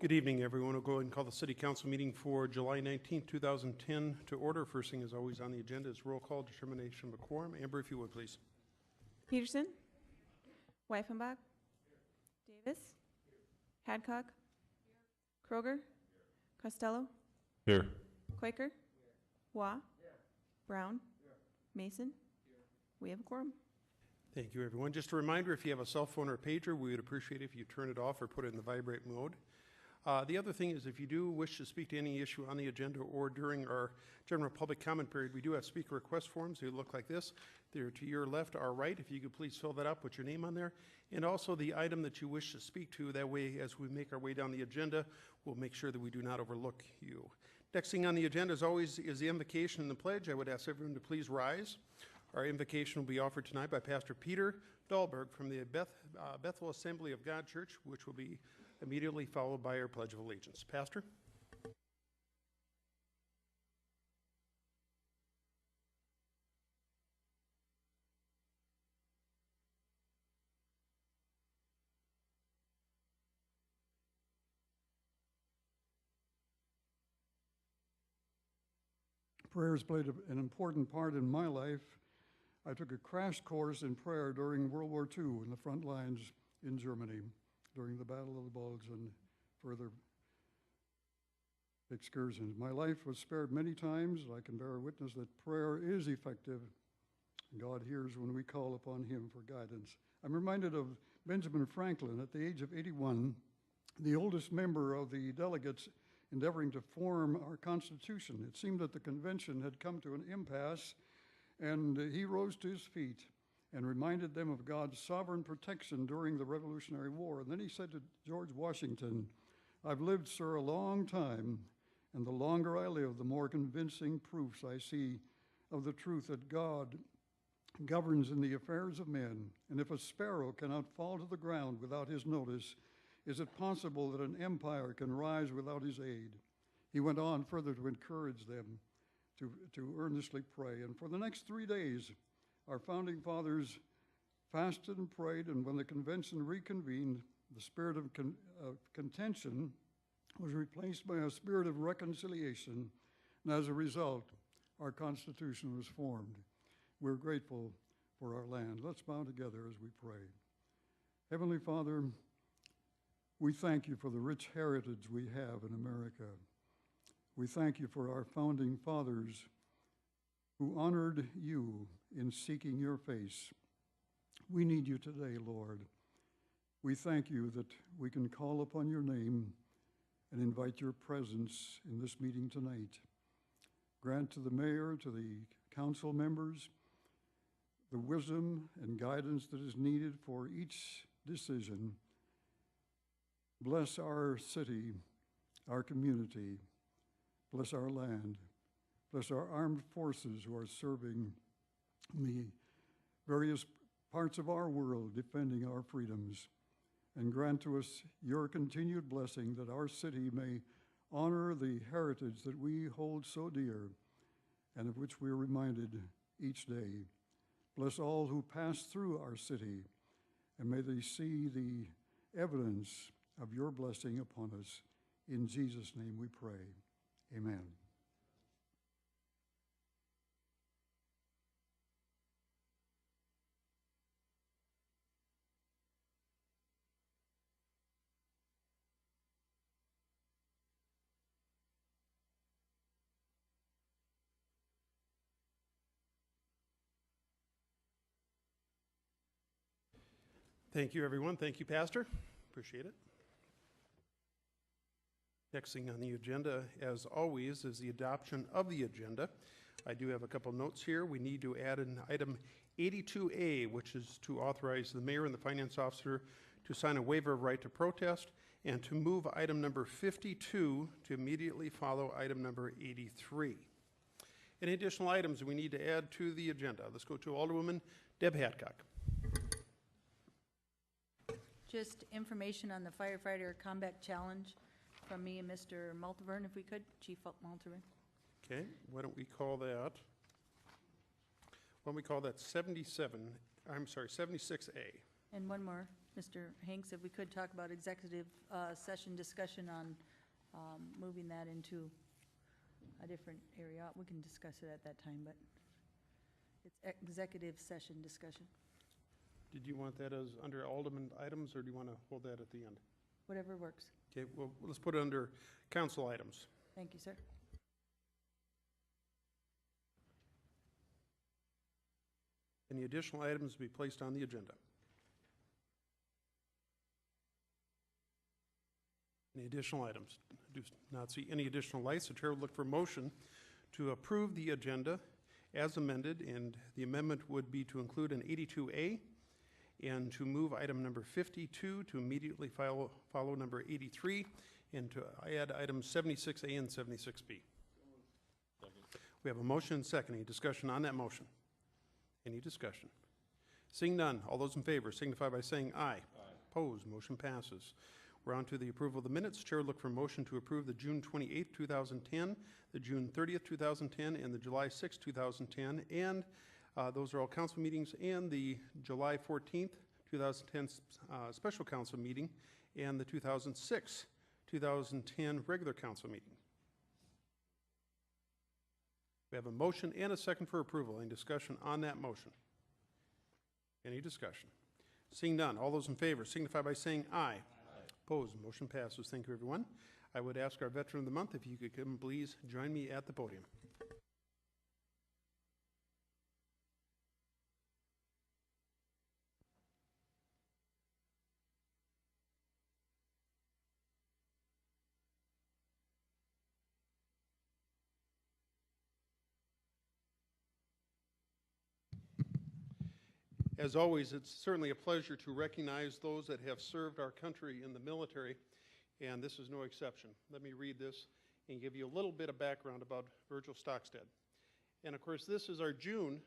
Good evening, everyone. We'll go ahead and call the City Council meeting for July 19th, 2010 to order. First thing, as always, on the agenda is roll call determination of a quorum. Amber, if you would, please. Peterson? Weifenbach? Davis? Hadcock? Kroger? Costello? Here. Quaker? Waugh? Brown? Mason? We have a quorum. Thank you, everyone. Just a reminder, if you have a cell phone or a pager, we would appreciate it if you turn it off or put it in the vibrate mode. The other thing is, if you do wish to speak to any issue on the agenda or during our general public comment period, we do have speaker request forms. They look like this. They're to your left, our right. If you could please fill that up, put your name on there, and also the item that you wish to speak to. That way, as we make our way down the agenda, we'll make sure that we do not overlook you. Next thing on the agenda, as always, is the invocation and the pledge. I would ask everyone to please rise. Our invocation will be offered tonight by Pastor Peter Dahlberg from the Bethel Assembly of God Church, which will be immediately followed by our Pledge of Allegiance. Pastor? Prayer has played an important part in my life. I took a crash course in prayer during World War II in the front lines in Germany during the Battle of the Bulge and further excursions. My life was spared many times. I can bear witness that prayer is effective. God hears when we call upon him for guidance. I'm reminded of Benjamin Franklin at the age of 81, the oldest member of the delegates endeavoring to form our Constitution. It seemed that the convention had come to an impasse, and he rose to his feet and reminded them of God's sovereign protection during the Revolutionary War. And then he said to George Washington, "I've lived, sir, a long time, and the longer I live, the more convincing proofs I see of the truth that God governs in the affairs of men. And if a sparrow cannot fall to the ground without his notice, is it possible that an empire can rise without his aid?" He went on further to encourage them to earnestly pray. And for the next 3 days, our founding fathers fasted and prayed, and when the convention reconvened, the spirit of contention was replaced by a spirit of reconciliation, and as a result, our Constitution was formed. We're grateful for our land. Let's bow together as we pray. Heavenly Father, we thank you for the rich heritage we have in America. We thank you for our founding fathers who honored you in seeking your face. We need you today, Lord. We thank you that we can call upon your name and invite your presence in this meeting tonight. Grant to the mayor, to the council members, the wisdom and guidance that is needed for each decision. Bless our city, our community. Bless our land. Bless our armed forces who are serving the various parts of our world, defending our freedoms. And grant to us your continued blessing that our city may honor the heritage that we hold so dear and of which we are reminded each day. Bless all who pass through our city, and may they see the evidence of your blessing upon us. In Jesus' name we pray. Amen. Thank you, everyone. Thank you, Pastor. Appreciate it. Next thing on the agenda, as always, is the adoption of the agenda. I do have a couple notes here. We need to add an item 82A, which is to authorize the mayor and the finance officer to sign a waiver of right to protest, and to move item number 52 to immediately follow item number 83. Any additional items we need to add to the agenda? Let's go to Alderwoman Deb Hadcock. Just information on the firefighter combat challenge from me and Mr. Multivern, if we could, Chief Multivern. Okay, why don't we call that 76A. And one more, Mr. Hanks, if we could talk about executive session discussion on moving that into a different area. We can discuss it at that time, but it's executive session discussion, Did you want that as under Alderman items, or do you want to hold that at the end? whatever works. Okay, well, let's put it under council items. Thank you, sir. Any additional items to be placed on the agenda? Any additional items? Do not see any additional lights. The chair would look for a motion to approve the agenda as amended, and the amendment would be to include an 82A and to move item number 52 to immediately follow number 83 and to add items 76A and 76B. We have a motion and second. Any discussion on that motion? Any discussion? Seeing none, all those in favor signify by saying aye. Opposed, motion passes. We're on to the approval of the minutes. Chair would look for a motion to approve the June 28th, 2010, the June 30th, 2010, and the July 6th, 2010, and those are all council meetings, and the July 14th, 2010 special council meeting, and the 2006, 2010 regular council meeting. We have a motion and a second for approval. Any discussion on that motion? Any discussion? Seeing none, all those in favor signify by saying aye. Opposed, motion passes. Thank you, everyone. I would ask our Veteran of the Month if you could come, please join me at the podium. As always, it's certainly a pleasure to recognize those that have served our country in the military, and this is no exception. Let me read this and give you a little bit of background about Virgil Stockstead. And of course, this is our June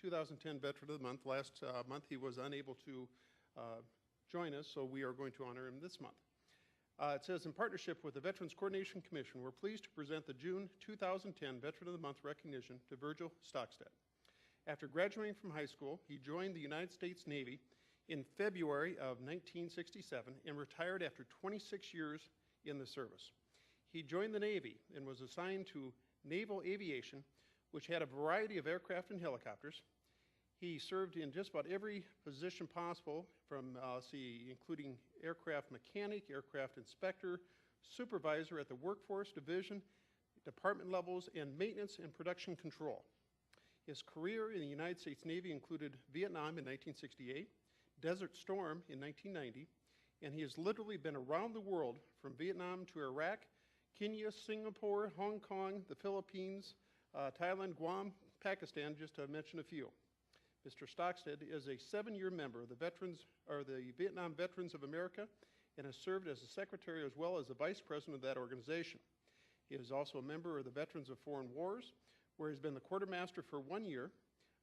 2010 Veteran of the Month. Last month he was unable to join us, so we are going to honor him this month. It says, in partnership with the Veterans Coordination Commission, we're pleased to present the June 2010 Veteran of the Month recognition to Virgil Stockstead. After graduating from high school, he joined the United States Navy in February of 1967 and retired after 26 years in the service. He joined the Navy and was assigned to Naval Aviation, which had a variety of aircraft and helicopters. He served in just about every position possible, from including aircraft mechanic, aircraft inspector, supervisor at the workforce division, department levels, and maintenance and production control. His career in the United States Navy included Vietnam in 1968, Desert Storm in 1990, and he has literally been around the world from Vietnam to Iraq, Kenya, Singapore, Hong Kong, the Philippines, Thailand, Guam, Pakistan, just to mention a few. Mr. Stockstead is a 7-year member of the Vietnam Veterans of America and has served as a secretary as well as the vice president of that organization. He is also a member of the Veterans of Foreign Wars, where he's been the quartermaster for 1 year,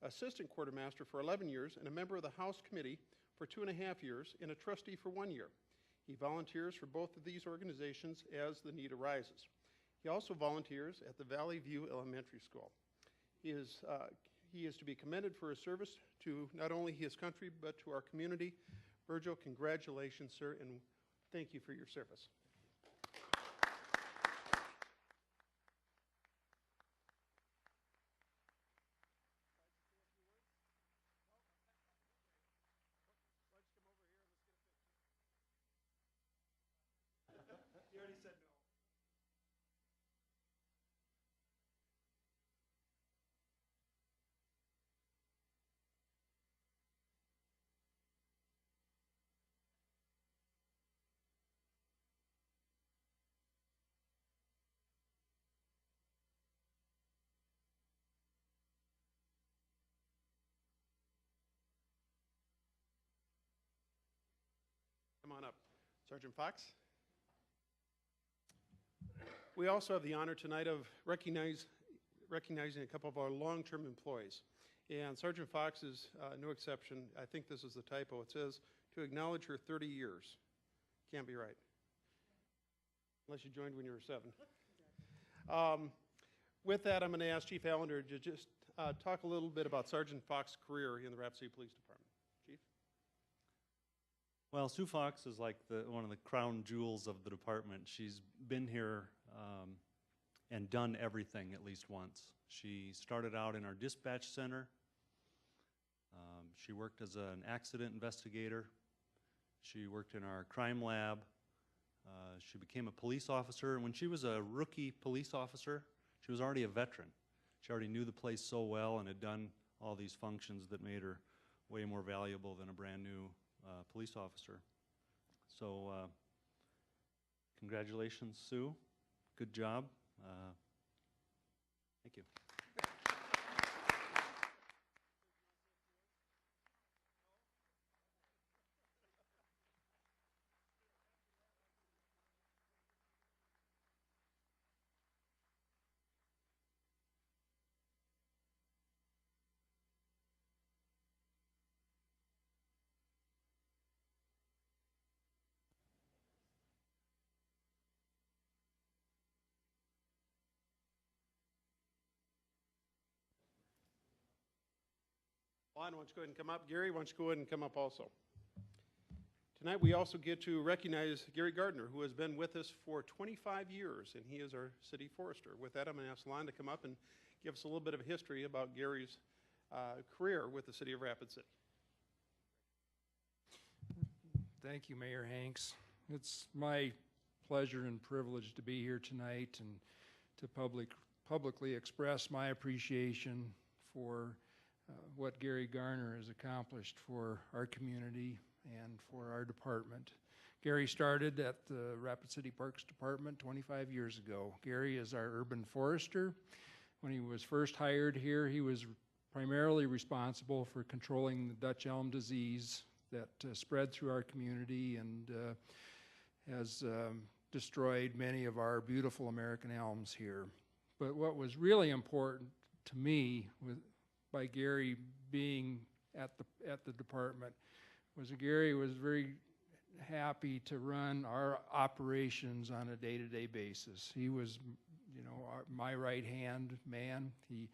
assistant quartermaster for 11 years, and a member of the House Committee for 2.5 years, and a trustee for 1 year. He volunteers for both of these organizations as the need arises. He also volunteers at the Valley View Elementary School. He is to be commended for his service to not only his country, but to our community. Virgil, congratulations, sir, and thank you for your service. You already said no. Come on up. Sergeant Fox. We also have the honor tonight of recognizing a couple of our long-term employees. And Sergeant Fox is no exception. I think this is the typo. It says, to acknowledge her 30 years. Can't be right. Unless you joined when you were 7. With that, I'm going to ask Chief Allender to just talk a little bit about Sergeant Fox's career in the Rapid City Police Department. Chief? Well, Sue Fox is like one of the crown jewels of the department. She's been here and done everything at least once. She started out in our dispatch center. She worked as an accident investigator. She worked in our crime lab. She became a police officer, and when she was a rookie police officer, she was already a veteran. She already knew the place so well and had done all these functions that made her way more valuable than a brand new police officer. So congratulations, Sue. Good job. Thank you. Lon, why don't you go ahead and come up? Gary, why don't you go ahead and come up also? Tonight we also get to recognize Gary Gardner, who has been with us for 25 years, and he is our city forester. With that, I'm going to ask Lon to come up and give us a little bit of a history about Gary's career with the city of Rapid City. Thank you, Mayor Hanks. It's my pleasure and privilege to be here tonight and to publicly express my appreciation for what Gary Garner has accomplished for our community and for our department. Gary started at the Rapid City Parks Department 25 years ago. Gary is our urban forester. When he was first hired here, he was primarily responsible for controlling the Dutch elm disease that spread through our community and has destroyed many of our beautiful American elms here. But what was really important to me by Gary being at the department was that Gary was very happy to run our operations on a day-to-day basis. He was, you know, my right-hand man. He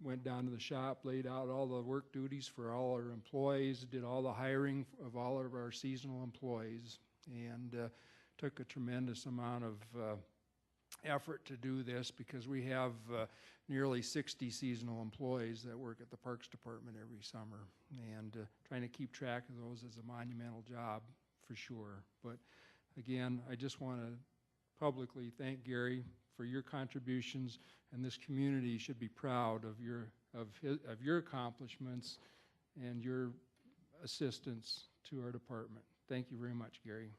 went down to the shop, laid out all the work duties for all our employees, did all the hiring of all of our seasonal employees, and took a tremendous amount of effort to do this because we have nearly 60 seasonal employees that work at the Parks Department every summer, and trying to keep track of those is a monumental job for sure. But again, I just want to publicly thank Gary for your contributions, and this community should be proud of your accomplishments and your assistance to our department. Thank you very much, Gary.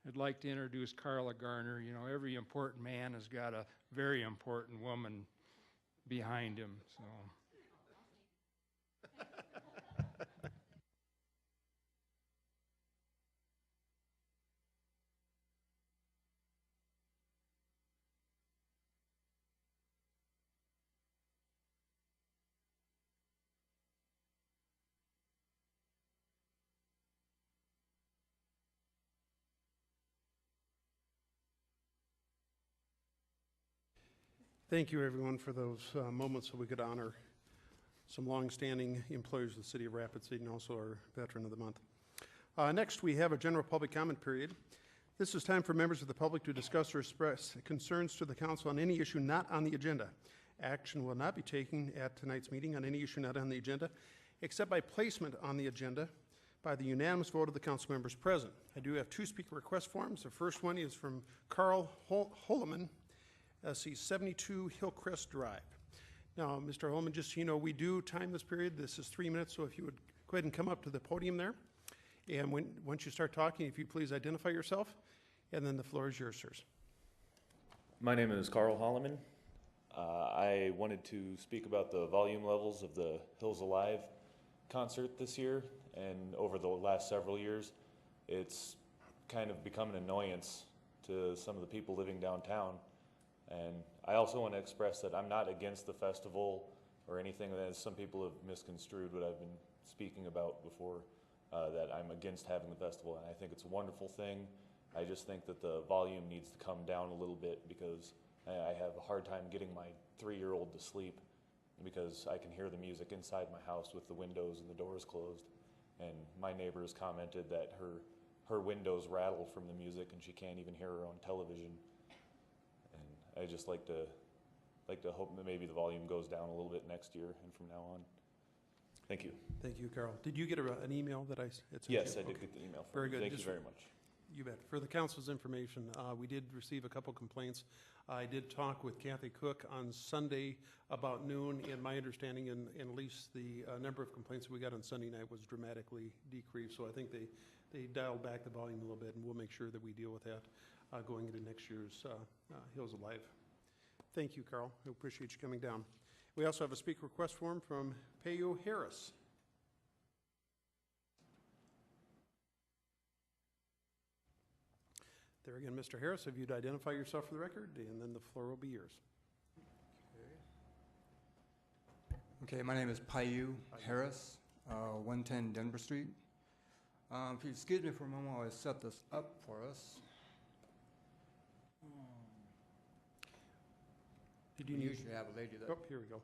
I'd like to introduce Carla Garner. You know, every important man has got a very important woman behind him, so. Thank you, everyone, for those moments so we could honor some longstanding employees of the city of Rapid City and also our Veteran of the Month. Next, we have a general public comment period. This is time for members of the public to discuss or express concerns to the council on any issue not on the agenda. Action will not be taken at tonight's meeting on any issue not on the agenda, except by placement on the agenda by the unanimous vote of the council members present. I do have two speaker request forms. The first one is from Carl Holleman, SC 72 Hillcrest Drive. Now, Mr. Holman, just so you know, we do time this period. This is 3 minutes, so if you would go ahead and come up to the podium there. And once you start talking, if you please identify yourself, and then the floor is yours, sirs. My name is Carl Holloman. I wanted to speak about the volume levels of the Hills Alive concert this year, and over the last several years, it's kind of become an annoyance to some of the people living downtown. And I also want to express that I'm not against the festival or anything, as some people have misconstrued what I've been speaking about before, that I'm against having the festival, and I think it's a wonderful thing. I just think that the volume needs to come down a little bit, because I have a hard time getting my 3-year-old to sleep because I can hear the music inside my house with the windows and the doors closed. And my neighbor has commented that her windows rattle from the music and she can't even hear her own television. And I just like to hope that maybe the volume goes down a little bit next year and from now on. Thank you. Thank you, Carol. Did you get an email that I had sent you? Yes, I did Okay. get the email from Very you. good. Thank Just you very much. You bet. For the council's information, we did receive a couple complaints. I did talk with Kathy Cook on Sunday about noon, and my understanding, and at least the number of complaints we got on Sunday night was dramatically decreased. So I think they dialed back the volume a little bit, and we'll make sure that we deal with that going into next year's Hills Alive. Thank you, Carl. I appreciate you coming down. We also have a speaker request form from Peyo Harris. There again, Mr. Harris, if you'd identify yourself for the record, and then the floor will be yours. Okay, my name is Payu Harris, 110 Denver Street. If you excuse me for a moment while I set this up for us. Did you We need? usually have a lady that. Oh, here we go.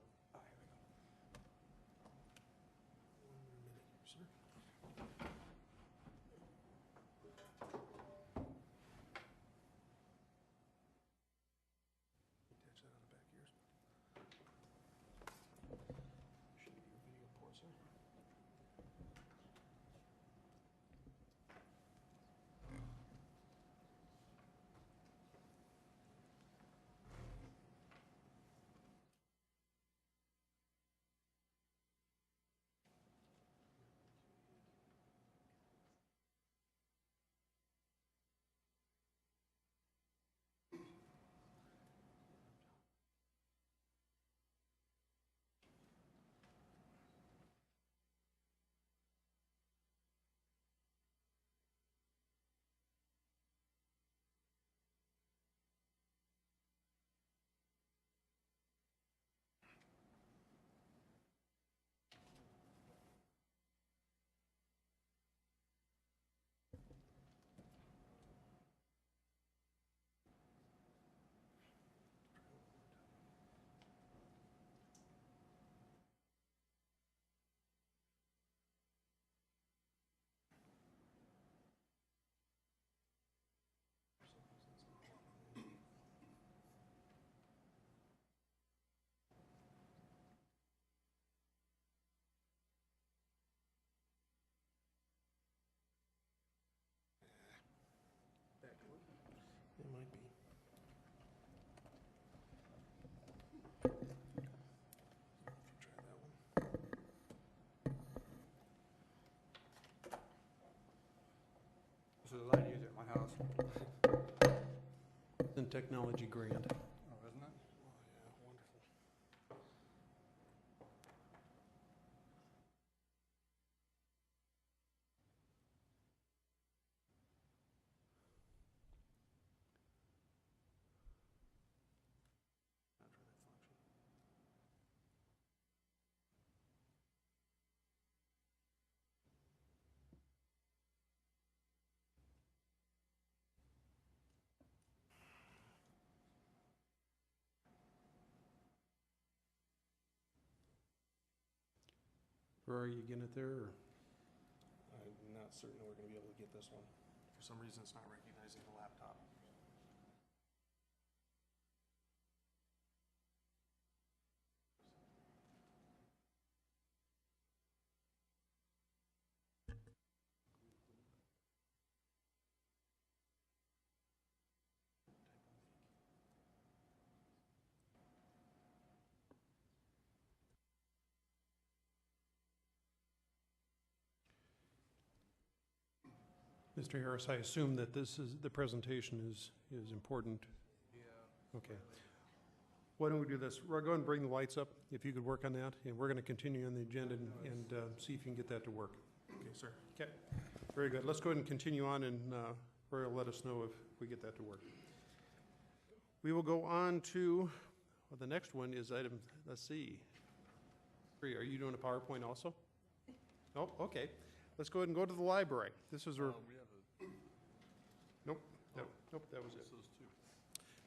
It might be. Try that one. This is a line user at my house. In technology grand. Oh, isn't it? Yeah, wonderful. Where are you getting it there? Or? I'm not certain we're going to be able to get this one. For some reason, it's not recognizing the laptop. Mr. Harris, I assume that the presentation is important? Yeah. Okay. Why don't we do this? We're going to bring the lights up, if you could work on that, and we're going to continue on the agenda and see if you can get that to work. Okay, sir. Okay. Very good. Let's go ahead and continue on, and Roy will let us know if we get that to work. We will go on to, well, the next one is item, let's see. Are you doing a PowerPoint also? Oh, okay. Let's go ahead and go to the library. This is a... Nope, nope, that was it.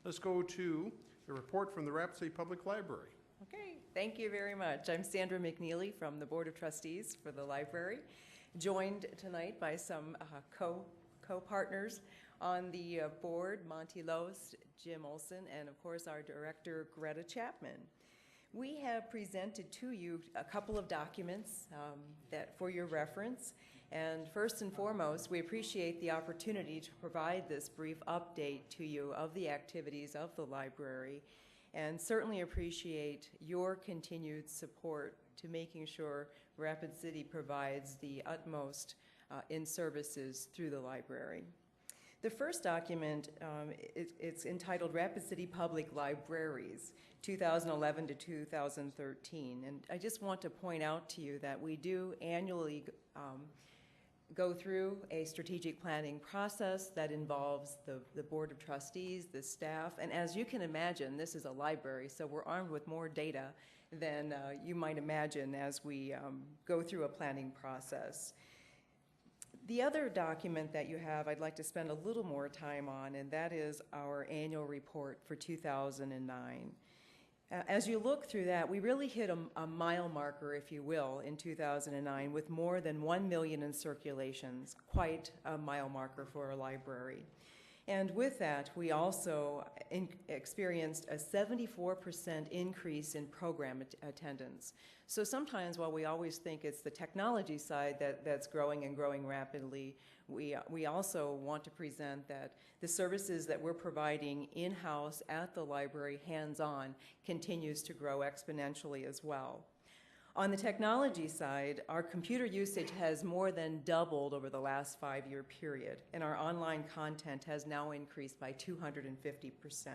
Let's go to a report from the Rapid City Public Library. Okay, thank you very much. I'm Sandra McNeely from the Board of Trustees for the library, joined tonight by some co-partners on the board, Monty Loos, Jim Olson, and of course our director, Greta Chapman. We have presented to you a couple of documents that for your reference. And first and foremost, we appreciate the opportunity to provide this brief update to you of the activities of the library, and certainly appreciate your continued support to making sure Rapid City provides the utmost in services through the library. The first document, it's entitled Rapid City Public Libraries, 2011 to 2013. And I just want to point out to you that we do annually go through a strategic planning process that involves the Board of Trustees, the staff, and as you can imagine, this is a library, so we're armed with more data than you might imagine as we go through a planning process. The other document that you have, I'd like to spend a little more time on, and that is our annual report for 2009. As you look through that, we really hit a mile marker, if you will, in 2009 with more than 1 million in circulations, quite a mile marker for a library. And with that, we also experienced a 74% increase in program attendance. So sometimes while we always think it's the technology side that's growing and growing rapidly, we also want to present that the services that we're providing in-house at the library, hands-on, continues to grow exponentially as well. On the technology side, our computer usage has more than doubled over the last 5-year period, and our online content has now increased by 250%.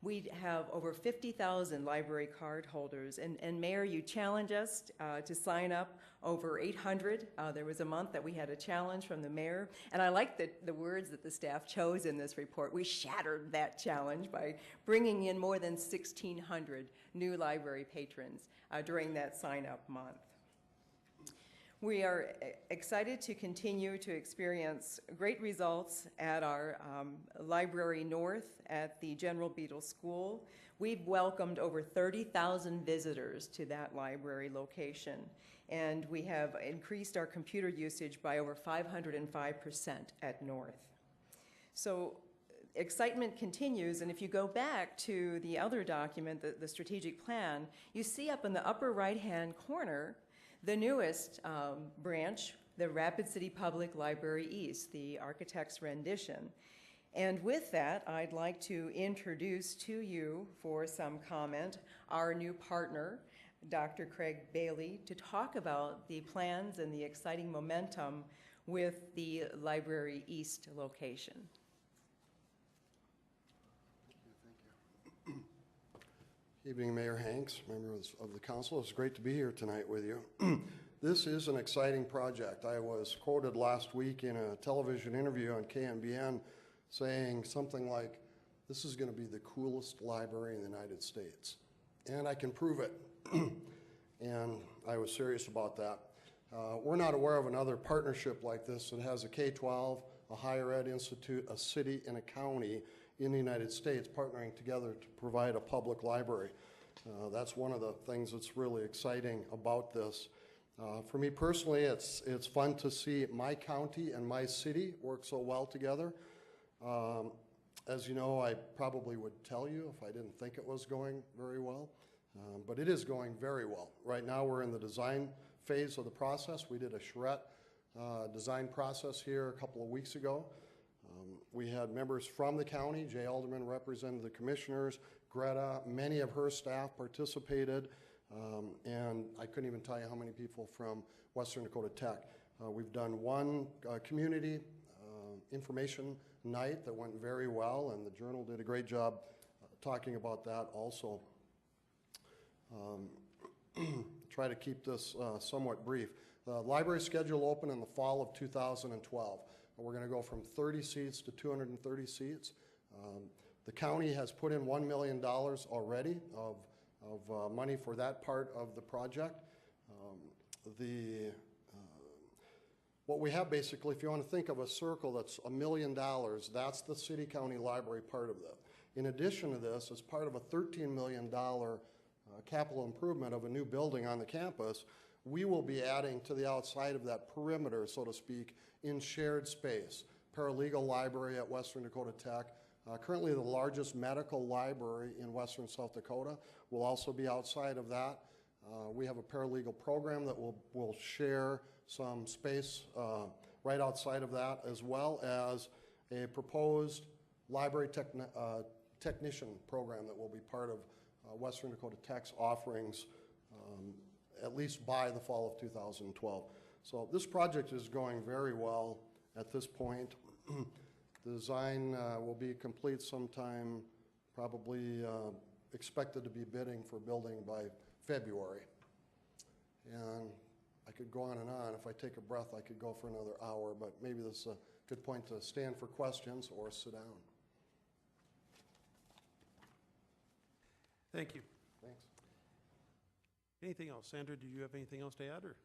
We have over 50,000 library card holders, and Mayor, you challenged us to sign up over 800. There was a month that we had a challenge from the mayor, and I like the words that the staff chose in this report. We shattered that challenge by bringing in more than 1,600 new library patrons during that sign-up month. We are excited to continue to experience great results at our Library North at the General Beadle School. We've welcomed over 30,000 visitors to that library location, and we have increased our computer usage by over 505% at North. So excitement continues, and if you go back to the other document, the strategic plan, you see up in the upper right-hand corner the newest branch, the Rapid City Public Library East, the architect's rendition. And with that, I'd like to introduce to you for some comment our new partner, Dr. Craig Bailey, to talk about the plans and the exciting momentum with the Library East location. Evening, Mayor Hanks, members of the council. It's great to be here tonight with you. This is an exciting project. I was quoted last week in a television interview on KNBN saying something like, this is going to be the coolest library in the United States. And I can prove it. And I was serious about that. We're not aware of another partnership like this that has a K-12, a higher ed institute, a city, and a county in the United States partnering together to provide a public library. That's one of the things that's really exciting about this. For me personally, it's fun to see my county and my city work so well together. As you know, I probably would tell you if I didn't think it was going very well, but it is going very well. Right now we're in the design phase of the process. We did a charrette design process here a couple of weeks ago. We had members from the county. Jay Alderman represented the commissioners. Greta, many of her staff participated, and I couldn't even tell you how many people from Western Dakota Tech. We've done one community information night that went very well, and the Journal did a great job talking about that also. Try to keep this somewhat brief. The library schedule will open in the fall of 2012. We're going to go from 30 seats to 230 seats. The county has put in $1 million already of money for that part of the project. What we have basically, if you want to think of a circle that's $1 million, that's the city-county library part of that. In addition to this, as part of a $13 million capital improvement of a new building on the campus, we will be adding to the outside of that perimeter, so to speak, in shared space. Paralegal library at Western Dakota Tech, currently the largest medical library in Western South Dakota, will also be outside of that. We have a paralegal program that will share some space right outside of that, as well as a proposed library technician program that will be part of Western Dakota Tech's offerings at least by the fall of 2012. So this project is going very well at this point. The design will be complete sometime, probably expected to be bidding for building by February. And I could go on and on. If I take a breath, I could go for another hour, but maybe this is a good point to stand for questions or sit down. Thank you. Thanks. Anything else? Sandra, do you have anything else to add? Or?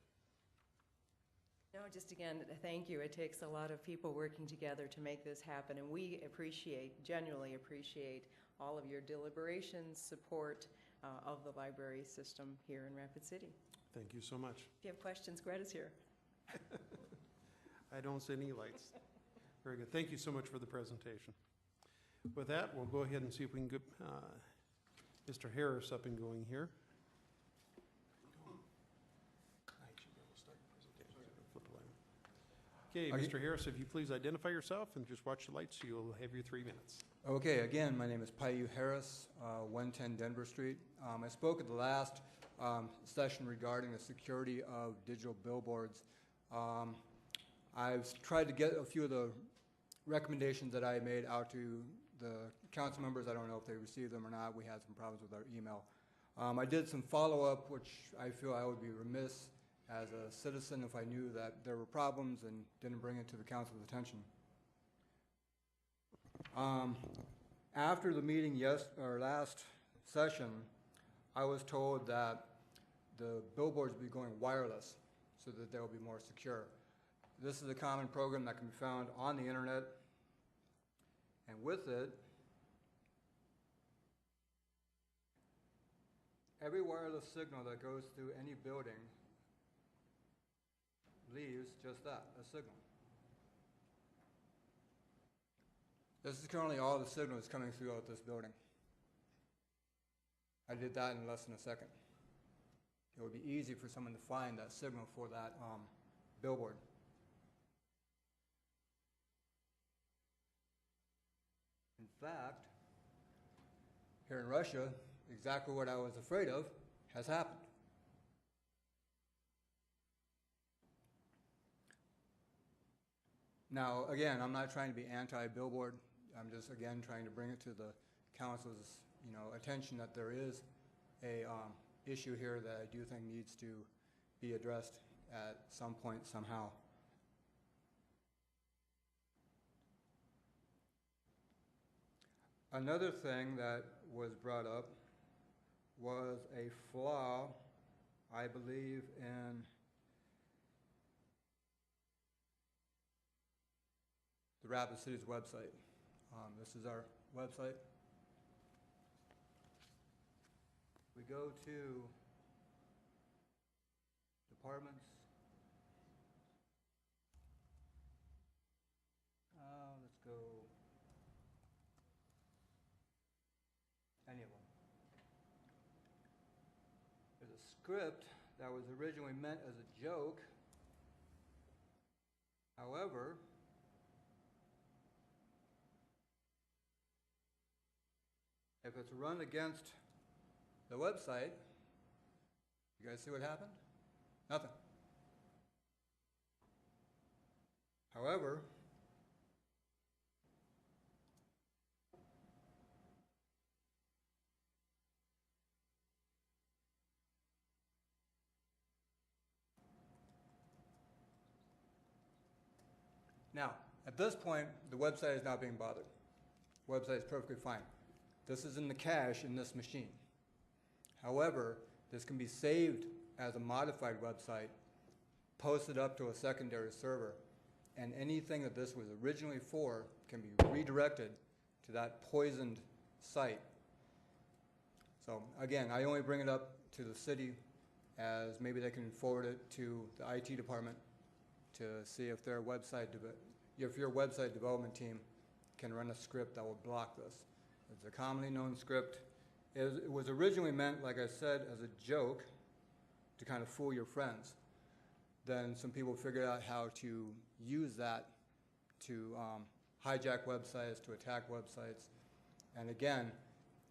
No, just again, thank you. It takes a lot of people working together to make this happen, and we genuinely appreciate all of your deliberations, support of the library system here in Rapid City. Thank you so much. If you have questions, Greta's here. I don't see any lights. Very good. Thank you so much for the presentation. With that, we'll go ahead and see if we can get Mr. Harris up and going here. Okay, Mr. Harris, if you please identify yourself and just watch the lights, you'll have your 3 minutes. Okay, again, my name is Paiu Harris, 110 Denver Street. I spoke at the last session regarding the security of digital billboards. I've tried to get a few of the recommendations that I made out to the council members. I don't know if they received them or not. We had some problems with our email. I did some follow-up, which I feel I would be remiss as a citizen if I knew that there were problems and didn't bring it to the council's attention. After the meeting last session, I was told that the billboards will be going wireless so that they'll be more secure. This is a common program that can be found on the internet, and with it, every wireless signal that goes through any building leaves just that, a signal. This is currently all the signals coming throughout this building. I did that in less than a second. It would be easy for someone to find that signal for that billboard. In fact, here in Russia, exactly what I was afraid of has happened. Now, again, I'm not trying to be anti-billboard. I'm just, again, trying to bring it to the council's, attention that there is a issue here that I do think needs to be addressed at some point somehow. Another thing that was brought up was a flaw, I believe, in the Rapid City's website. This is our website. We go to departments. Let's go any of them. There's a script that was originally meant as a joke. However, if it's run against the website, you guys see what happened? Nothing. However, Now, at this point, the website is not being bothered. Website is perfectly fine. This is in the cache in this machine. However, this can be saved as a modified website, posted up to a secondary server, and anything that this was originally for can be redirected to that poisoned site. So again, I only bring it up to the city as maybe they can forward it to the IT department to see if their website, if your website development team can run a script that will block this. It's a commonly known script. It was originally meant, like I said, as a joke to kind of fool your friends. Then some people figured out how to use that to hijack websites, to attack websites. And again,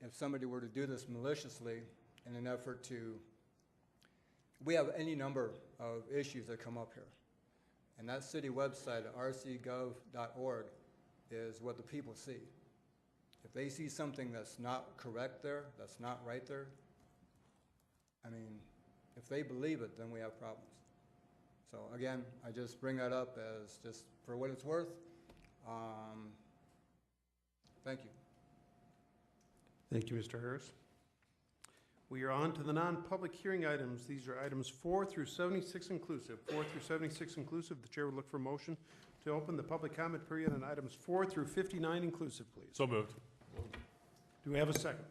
if somebody were to do this maliciously in an effort to, we have any number of issues that come up here. And that city website, rcgov.org, is what the people see. If they see something that's not correct there, that's not right there, I mean, if they believe it, then we have problems. So again, I just bring that up as just for what it's worth. Thank you. Thank you, Mr. Harris. We are on to the non-public hearing items. These are items 4 through 76 inclusive. 4 through 76 inclusive. The chair would look for a motion to open the public comment period on items 4 through 59 inclusive, please. So moved. Do we have a second?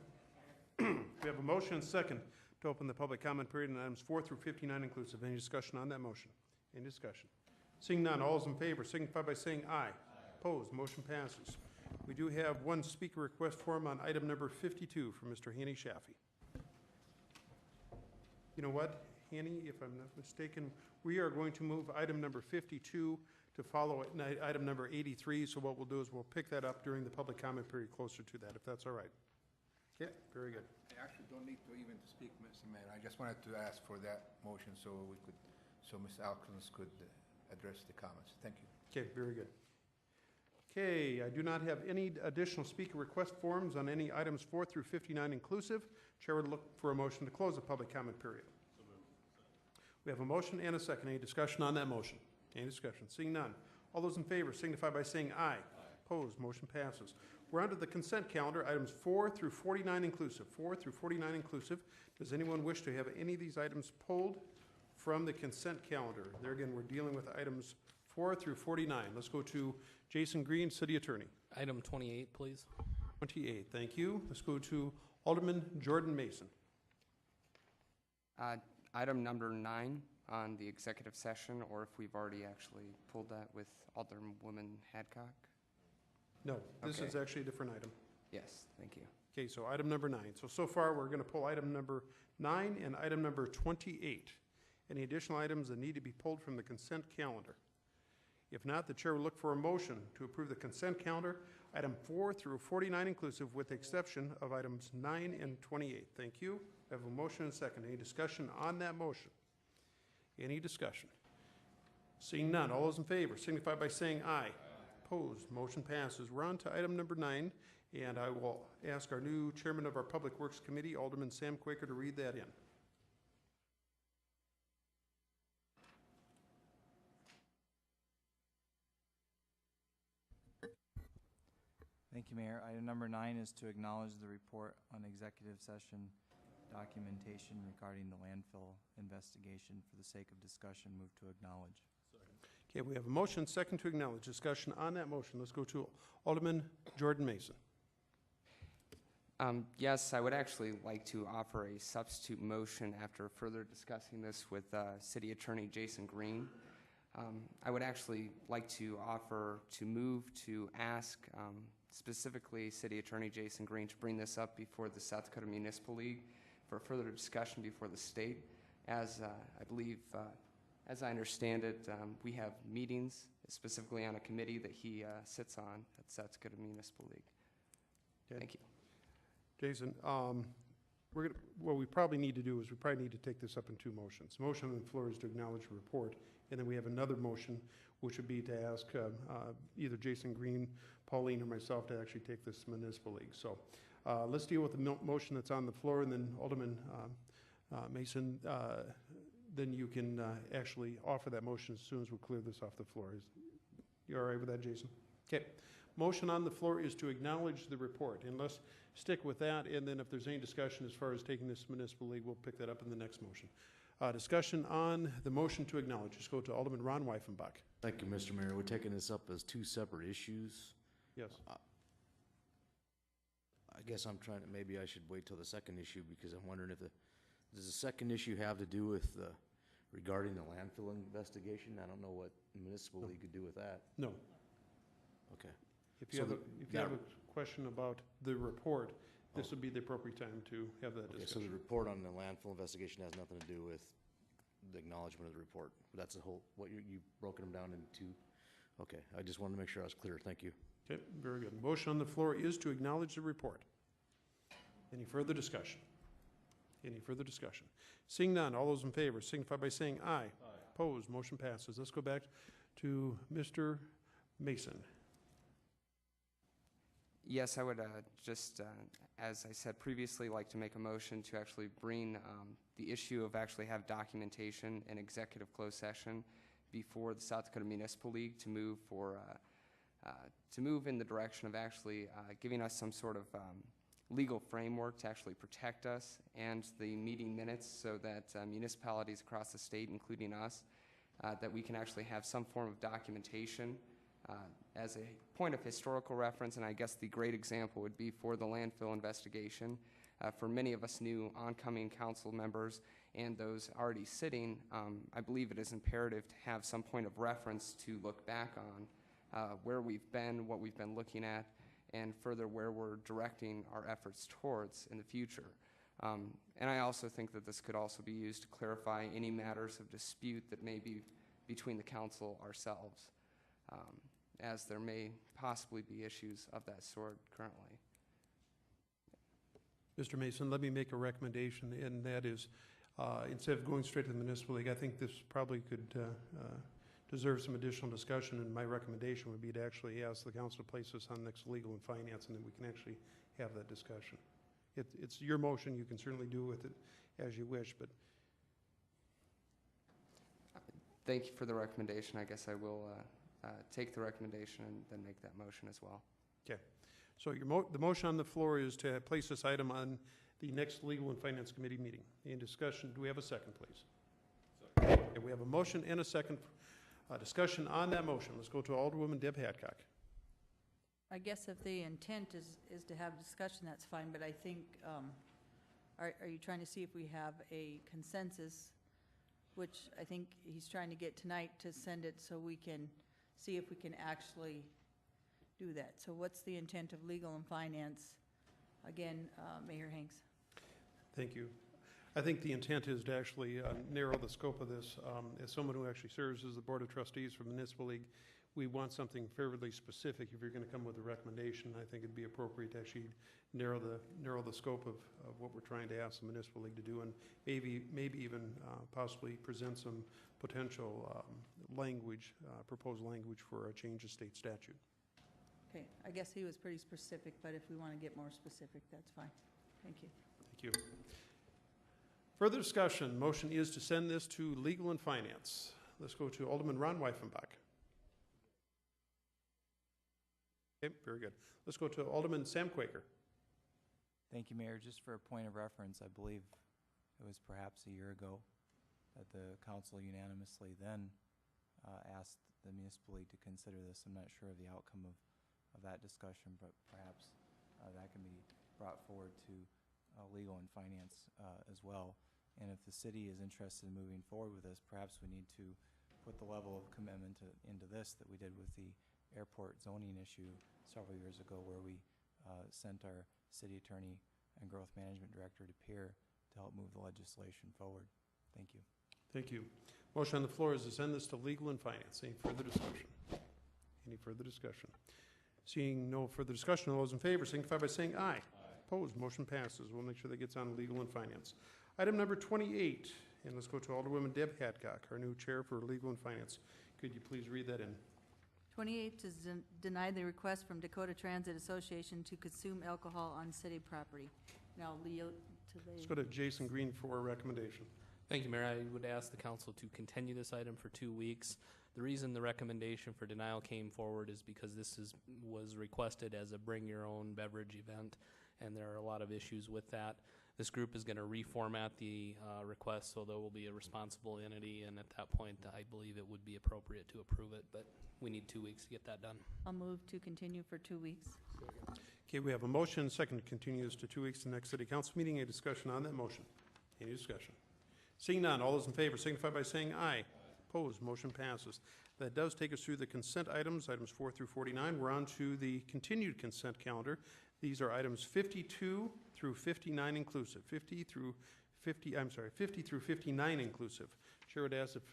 We have a motion and second to open the public comment period on items 4 through 59 inclusive. Any discussion on that motion? Any discussion? Seeing none, all those in favor signify by saying aye. Opposed, motion passes. We do have one speaker request form on item number 52 from Mr. Hanny Shaffey. You know what, Hanny, if I'm not mistaken, we are going to move item number 52 to follow item number 83. So what we'll do is we'll pick that up during the public comment period closer to that, if that's all right. Okay, very good. I actually don't need to even speak, Mr. Mayor. I just wanted to ask for that motion so Ms. Alkins could address the comments. Thank you. Okay, very good. Okay, I do not have any additional speaker request forms on any items 4 through 59 inclusive. Chair would look for a motion to close the public comment period. We have a motion and a second. Any discussion on that motion? Any discussion? Seeing none. All those in favor signify by saying aye. Opposed, motion passes. We're on to the consent calendar, items 4 through 49 inclusive. 4 through 49 inclusive. Does anyone wish to have any of these items pulled from the consent calendar? There again, we're dealing with items 4 through 49. Let's go to Jason Green, City Attorney. Item 28, please. 28, thank you. Let's go to Alderman Jordan Mason. Item number 9 on the executive session, or if we've already actually pulled that with Alderwoman Hadcock. No, this Okay. is actually a different item. Yes, thank you. Okay, so item number 9. So far, we're going to pull item number 9 and item number 28. Any additional items that need to be pulled from the consent calendar? If not, the chair will look for a motion to approve the consent calendar, item 4 through 49 inclusive, with the exception of items 9 and 28. Thank you. I have a motion and a second. Any discussion on that motion? Any discussion? Seeing none, all those in favor signify by saying aye. Opposed, motion passes. We're on to item number 9, and I will ask our new chairman of our Public Works Committee, Alderman Sam Quaker, to read that in. Thank you, Mayor. Item number 9 is to acknowledge the report on executive session documentation regarding the landfill investigation. For the sake of discussion, move to acknowledge. Okay, we have a motion, second to acknowledge. Discussion on that motion. Let's go to Alderman Jordan Mason. Yes, I would actually like to offer a substitute motion after further discussing this with City Attorney Jason Green. I would actually like to offer to move to ask specifically City Attorney Jason Green to bring this up before the South Dakota Municipal League for further discussion before the state. As I believe, as I understand it, we have meetings specifically on a committee that he sits on at South Dakota Municipal League. Okay. Thank you. Jason, what we probably need to do is we probably need to take this up in 2 motions. Motion on the floor is to acknowledge the report, and then we have another motion, which would be to ask either Jason Green, Pauline, or myself to actually take this to Municipal League. So let's deal with the motion that's on the floor, and then Alderman Mason, then you can actually offer that motion as soon as we clear this off the floor. You all right with that, Jason? Okay. Motion on the floor is to acknowledge the report, and let's stick with that, and then if there's any discussion as far as taking this to municipal league, we'll pick that up in the next motion. Discussion on the motion to acknowledge. Let's go to Alderman Ron Weifenbach. Thank you, Mr. Mayor. We're taking this up as two separate issues. Yes. I guess I'm trying to, maybe I should wait till the second issue because I'm wondering if does the second issue have to do with regarding the landfill investigation? I don't know what the municipal league could do with that. No. Okay. If you have a question about the report, this would be the appropriate time to have that Okay, so discussion. the report on the landfill investigation has nothing to do with the acknowledgement of the report. That's the whole, you've broken them down into two? Okay, I just wanted to make sure I was clear. Thank you. Okay, very good. Motion on the floor is to acknowledge the report. Any further discussion? Any further discussion? Seeing none, all those in favor signify by saying aye. Aye. Opposed, motion passes. Let's go back to Mr. Mason. Yes, I would just, as I said previously, like to make a motion to actually bring the issue of actually have documentation in executive closed session before the South Dakota Municipal League to move in the direction of actually giving us some sort of legal framework to actually protect us and the meeting minutes so that municipalities across the state, including us, that we can actually have some form of documentation as a point of historical reference. And I guess the great example would be for the landfill investigation. For many of us new oncoming council members and those already sitting, I believe it is imperative to have some point of reference to look back on where we've been, what we've been looking at, and further where we're directing our efforts towards in the future. And I also think that this could also be used to clarify any matters of dispute that may be between the council ourselves, as there may possibly be issues of that sort currently. Mr. Mason, let me make a recommendation, and that is, instead of going straight to the municipal league, I think this probably could deserve some additional discussion, and my recommendation would be to actually ask the council to place this on next legal and finance, and then we can actually have that discussion. It's your motion. You can certainly do with it as you wish, but Thank you for the recommendation. I guess I will take the recommendation and then make that motion as well. okay. So the motion on the floor is to place this item on the next Legal and Finance Committee meeting. Any discussion? Do we have a second, please? Second. Okay, we have a motion and a second. Discussion on that motion. Let's go to Alderwoman Deb Hadcock. I guess if the intent is to have discussion, that's fine, but I think, are you trying to see if we have a consensus, which I think he's trying to get tonight, to send it so we can see if we can actually do that. So what's the intent of Legal and Finance? Again, Mayor Hanks. Thank you. I think the intent is to actually narrow the scope of this. As someone who actually serves as the Board of Trustees for the Municipal League, we want something fairly specific. If you're going to come with a recommendation, I think it'd be appropriate to actually narrow the scope of what we're trying to ask the Municipal League to do, and maybe even possibly present some potential language, proposed language for a change of state statute. Okay, I guess he was pretty specific, but if we want to get more specific, that's fine. Thank you. Thank you. Further discussion. Motion is to send this to Legal and Finance. Let's go to Alderman Ron Weifenbach. Okay, very good. Let's go to Alderman Sam Quaker. Thank you, Mayor. Just for a point of reference, I believe it was perhaps a year ago that the council unanimously then asked the municipal league to consider this. I'm not sure of the outcome of that discussion, but perhaps that can be brought forward to Legal and Finance as well. And if the city is interested in moving forward with this, perhaps we need to put the level of commitment into this that we did with the airport zoning issue several years ago, where we sent our city attorney and growth management director to Pierre to help move the legislation forward. Thank you. Thank you. Motion on the floor is to send this to Legal and Finance. Any further discussion? Any further discussion? Seeing no further discussion, all those in favor signify by saying aye. Opposed, motion passes. We'll make sure that gets on Legal and Finance. Item number 28, and let's go to Alderwoman Deb Hadcock, our new chair for Legal and Finance. Could you please read that in? 28 is deny the request from Dakota Transit Association to consume alcohol on city property. Now, Leo, let's go to Jason Green for a recommendation. Thank you, Mayor. I would ask the council to continue this item for 2 weeks The reason the recommendation for denial came forward is because this was requested as a bring your own beverage event, and there are a lot of issues with that. This group is going to reformat the request, so there will be a responsible entity, and at that point, I believe it would be appropriate to approve it, but we need 2 weeks to get that done. I'll move to continue for 2 weeks. Okay, we have a motion, second to continue this to 2 weeks to the next city council meeting. Any discussion on that motion? Any discussion? Seeing none, all those in favor signify by saying aye. Opposed, motion passes. That does take us through the consent items, items 4 through 49. We're on to the continued consent calendar. These are items 52 through 59 inclusive. 50 through 59 inclusive. Chair would ask if,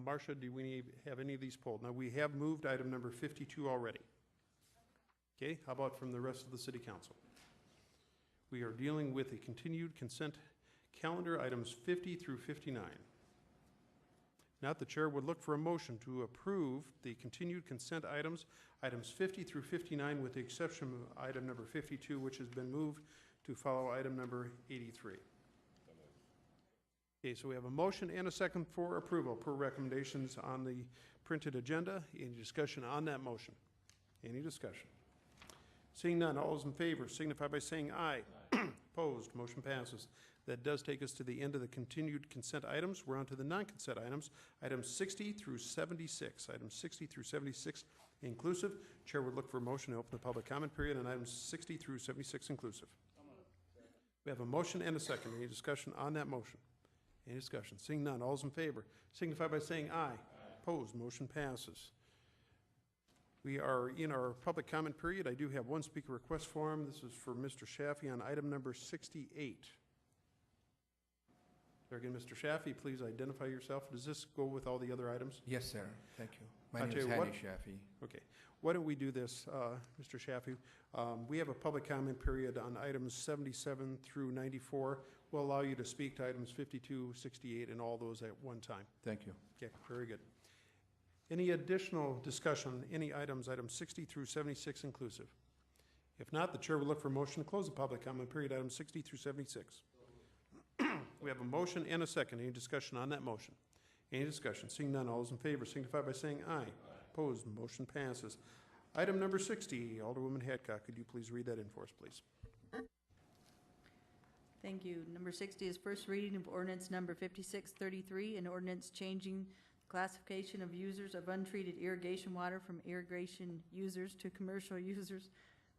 Marcia, do we have any of these pulled? Now, we have moved item number 52 already. Okay, how about from the rest of the city council? We are dealing with the continued consent calendar, items 50 through 59. Now, the chair would look for a motion to approve the continued consent items, items 50 through 59, with the exception of item number 52, which has been moved to follow item number 83. Okay, so we have a motion and a second for approval per recommendations on the printed agenda. Any discussion on that motion? Any discussion? Seeing none, all those in favor signify by saying aye. Opposed, motion passes. That does take us to the end of the continued consent items. We're on to the non-consent items, items 60 through 76. Items 60 through 76 inclusive. Chair would look for a motion to open the public comment period on items 60 through 76 inclusive. We have a motion and a second. Any discussion on that motion? Any discussion? Seeing none, all those in favor signify by saying aye. Opposed, motion passes. We are in our public comment period. I do have one speaker request form. This is for Mr. Shaffey on item number 68. There again, Mr. Shaffey, please identify yourself. Does this go with all the other items? Yes, sir. Thank you. My I'll name tell is you Hani what- Shafi. Okay. Why don't we do this, Mr. Shaffey? We have a public comment period on items 77 through 94. We'll allow you to speak to items 52, 68, and all those at one time. Thank you. Okay, very good. Any additional discussion on any items 60 through 76 inclusive? If not, the chair will look for a motion to close the public comment period, items 60 through 76. We have a motion and a second. Any discussion on that motion? Any discussion? Seeing none, all those in favor signify by saying aye. Opposed, motion passes. Item number 60, Alderwoman Hadcock, could you please read that in for us, please? Thank you. Number 60 is first reading of ordinance number 5633, an ordinance changing classification of users of untreated irrigation water from irrigation users to commercial users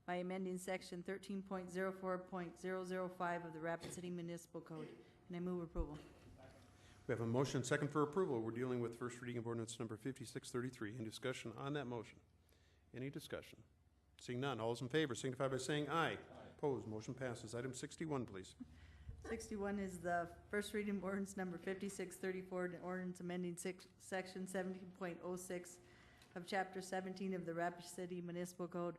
by amending section 13.04.005 of the Rapid City Municipal Code. And I move approval. We have a motion second for approval. We're dealing with first reading of ordinance number 5633. Any discussion on that motion? Any discussion? Seeing none, all those in favor signify by saying aye. Opposed, motion passes. Item 61, please. 61 is the first reading of ordinance number 5634, an ordinance amending section 17.06 of chapter 17 of the Rapid City Municipal Code,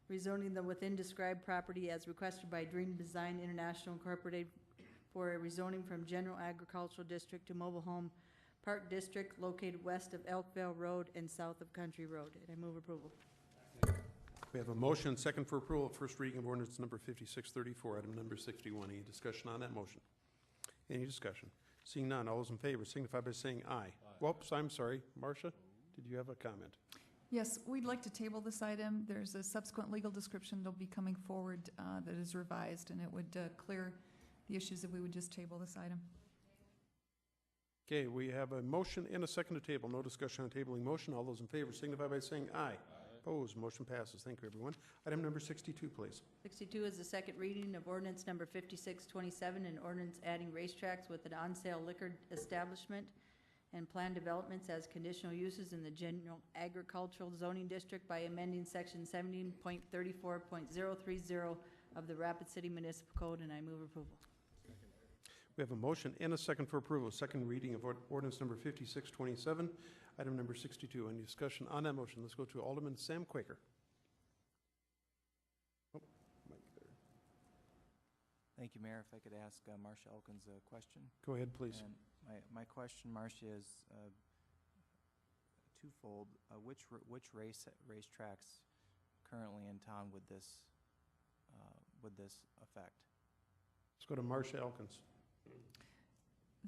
rezoning the within described property as requested by Dream Design International Incorporated for a rezoning from General Agricultural District to Mobile Home Park District located west of Elkville Road and south of Country Road. And I move approval. We have a motion second for approval of first reading of ordinance number 5634, item number 61. Any discussion on that motion? Any discussion? Seeing none, all those in favor signify by saying aye. Whoops, I'm sorry. Marcia, did you have a comment? Yes, we'd like to table this item. There's a subsequent legal description that'll be coming forward that is revised, and it would clear the issues if we would just table this item. Okay, we have a motion and a second to table. No discussion on tabling motion. All those in favor signify by saying aye. Opposed, motion passes. Thank you, everyone. Item number 62, please. 62 is the second reading of ordinance number 5627, an ordinance adding racetracks with an on-sale liquor establishment and planned developments as conditional uses in the general agricultural zoning district by amending section 17.34.030 of the Rapid City Municipal Code, and I move approval. We have a motion and a second for approval. Second reading of ordinance number 5627, item number 62. Any discussion on that motion? Let's go to Alderman Sam Quaker. Oh, mic there. Thank you, Mayor. If I could ask Marcia Elkins a question. Go ahead, please. And my question, Marcia, is twofold. Which racetracks currently in town would this affect? Let's go to Marcia Elkins.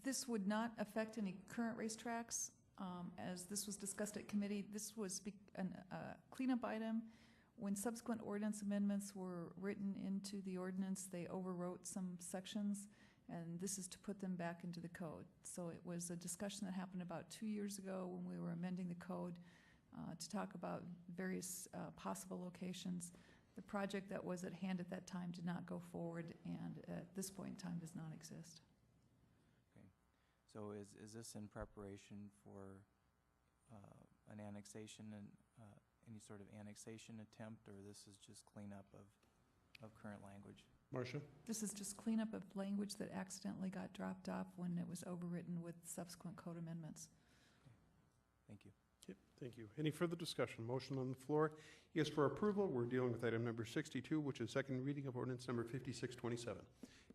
This would not affect any current racetracks. As this was discussed at committee, this was a cleanup item. When subsequent ordinance amendments were written into the ordinance, they overwrote some sections, and this is to put them back into the code. So it was a discussion that happened about 2 years ago when we were amending the code to talk about various possible locations. The project that was at hand at that time did not go forward, and at this point in time does not exist. Okay. So is this in preparation for an annexation and any sort of annexation attempt, or this is just cleanup of current language? Marcia? This is just cleanup of language that accidentally got dropped off when it was overwritten with subsequent code amendments. Thank you. Okay, thank you. Any further discussion? Motion on the floor is for approval. We're dealing with item number 62, which is second reading of ordinance number 5627.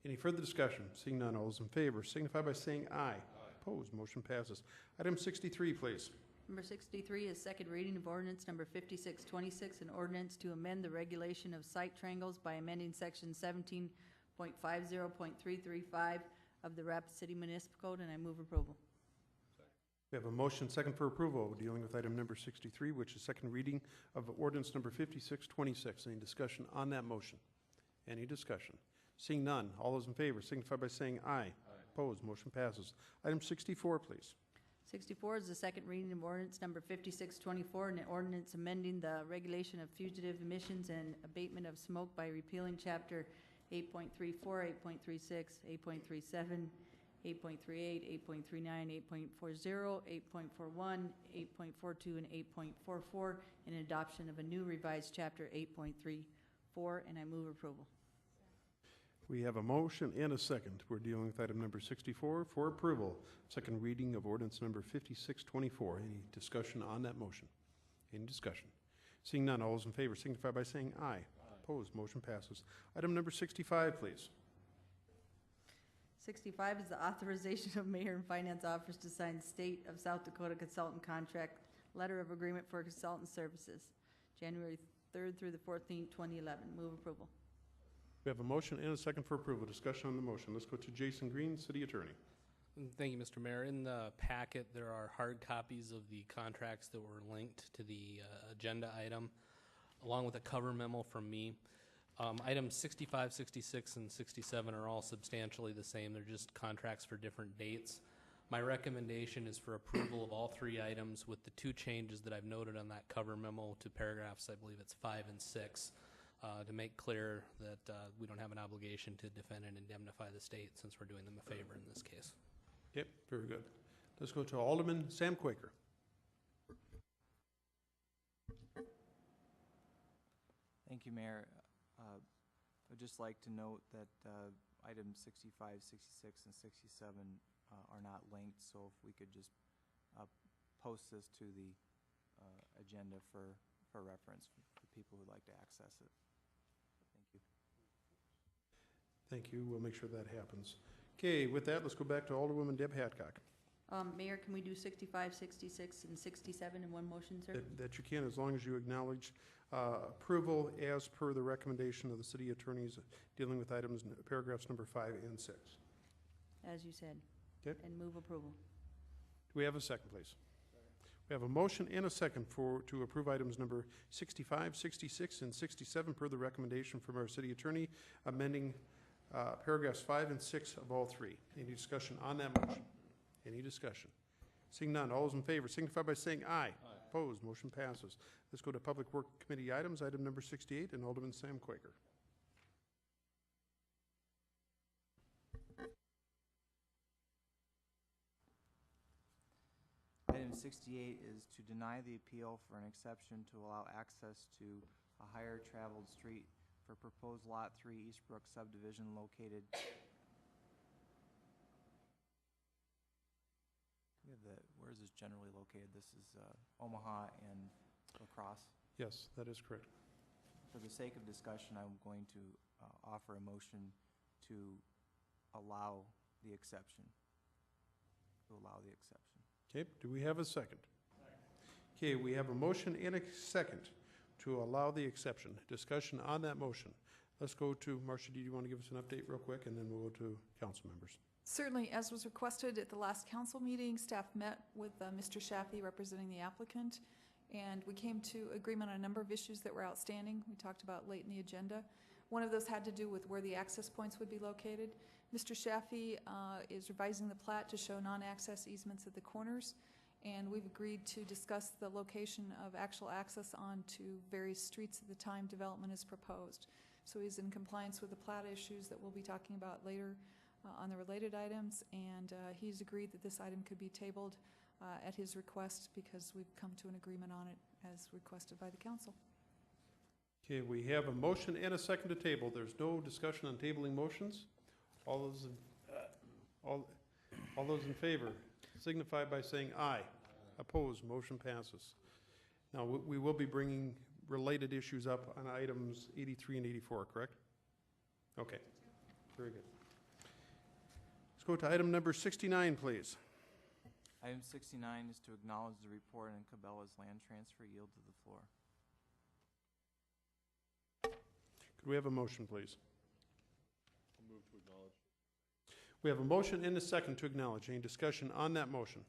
Any further discussion? Seeing none, all those in favor signify by saying aye. Opposed, motion passes. Item 63, please. Number 63 is second reading of ordinance number 5626, an ordinance to amend the regulation of site triangles by amending section 17.50.335 of the Rapid City Municipal Code, and I move approval. We have a motion second for approval dealing with item number 63, which is second reading of ordinance number 5626. Any discussion on that motion? Any discussion? Seeing none, all those in favor signify by saying aye. Opposed, motion passes. Item 64, please. 64 is the second reading of ordinance number 5624, an ordinance amending the regulation of fugitive emissions and abatement of smoke by repealing chapter 8.34, 8.36, 8.37, 8.38, 8.39, 8.40, 8.41, 8.42, and 8.44, and adoption of a new revised chapter 8.34, and I move approval. We have a motion and a second. We're dealing with item number 64 for approval. Second reading of ordinance number 5624. Any discussion on that motion? Any discussion? Seeing none, all those in favor signify by saying aye. Opposed, motion passes. Item number 65, please. 65 is the authorization of mayor and finance officers to sign State of South Dakota consultant contract letter of agreement for consultant services, January 3rd through the 14th, 2011. Move approval. We have a motion and a second for approval. Discussion on the motion. Let's go to Jason Green, City Attorney. Thank you, Mr. Mayor. In the packet, there are hard copies of the contracts that were linked to the agenda item, along with a cover memo from me. Items 65, 66, and 67 are all substantially the same. They're just contracts for different dates. My recommendation is for approval of all three items with the two changes that I've noted on that cover memo to paragraphs, I believe it's 5 and 6, to make clear that we don't have an obligation to defend and indemnify the state since we're doing them a favor in this case. Yep, very good. Let's go to Alderman Sam Quaker. Thank you, Mayor. I'd just like to note that items 65, 66, and 67 are not linked, so if we could just post this to the agenda for reference for people who'd like to access it. Thank you. Thank you. We'll make sure that happens. Okay, with that, let's go back to Alderwoman Deb Hadcock. Mayor, can we do 65, 66, and 67 in one motion, sir? That you can, as long as you acknowledge approval as per the recommendation of the city attorneys dealing with items, paragraphs number 5 and 6. As you said. Okay. And move approval. Do we have a second, please? We have a motion and a second to approve items number 65, 66, and 67 per the recommendation from our city attorney, amending paragraphs 5 and 6 of all three. Any discussion on that motion? Any discussion? Seeing none, all those in favor signify by saying aye. Opposed, motion passes. Let's go to Public Work Committee items, item number 68, and Alderman Sam Quaker. Item 68 is to deny the appeal for an exception to allow access to a higher traveled street for proposed Lot 3 Eastbrook subdivision located. Where is this generally located? This is Omaha and La Crosse. Yes, that is correct. For the sake of discussion, I'm going to offer a motion to allow the exception. Okay, do we have a second? Okay, we have a motion and a second to allow the exception. Discussion on that motion. Let's go to, Marcia, do you want to give us an update real quick, and then we'll go to council members? Certainly, as was requested at the last council meeting, staff met with Mr. Shafi representing the applicant, and we came to agreement on a number of issues that were outstanding. We talked about late in the agenda. One of those had to do with where the access points would be located. Mr. Shafi is revising the plat to show non-access easements at the corners, and we've agreed to discuss the location of actual access onto various streets at the time development is proposed. So he's in compliance with the plat issues that we'll be talking about later on the related items, and he's agreed that this item could be tabled at his request because we've come to an agreement on it as requested by the council. Okay, we have a motion and a second to table. There's no discussion on tabling motions. All those in favor signify by saying aye. Opposed, motion passes. Now, we will be bringing related issues up on items 83 and 84, correct? Okay, very good. Let's go to item number 69, please. Item 69 is to acknowledge the report on Cabela's land transfer. Yield to the floor. Could we have a motion, please? I'll move to acknowledge. We have a motion and a second to acknowledge. Any discussion on that motion?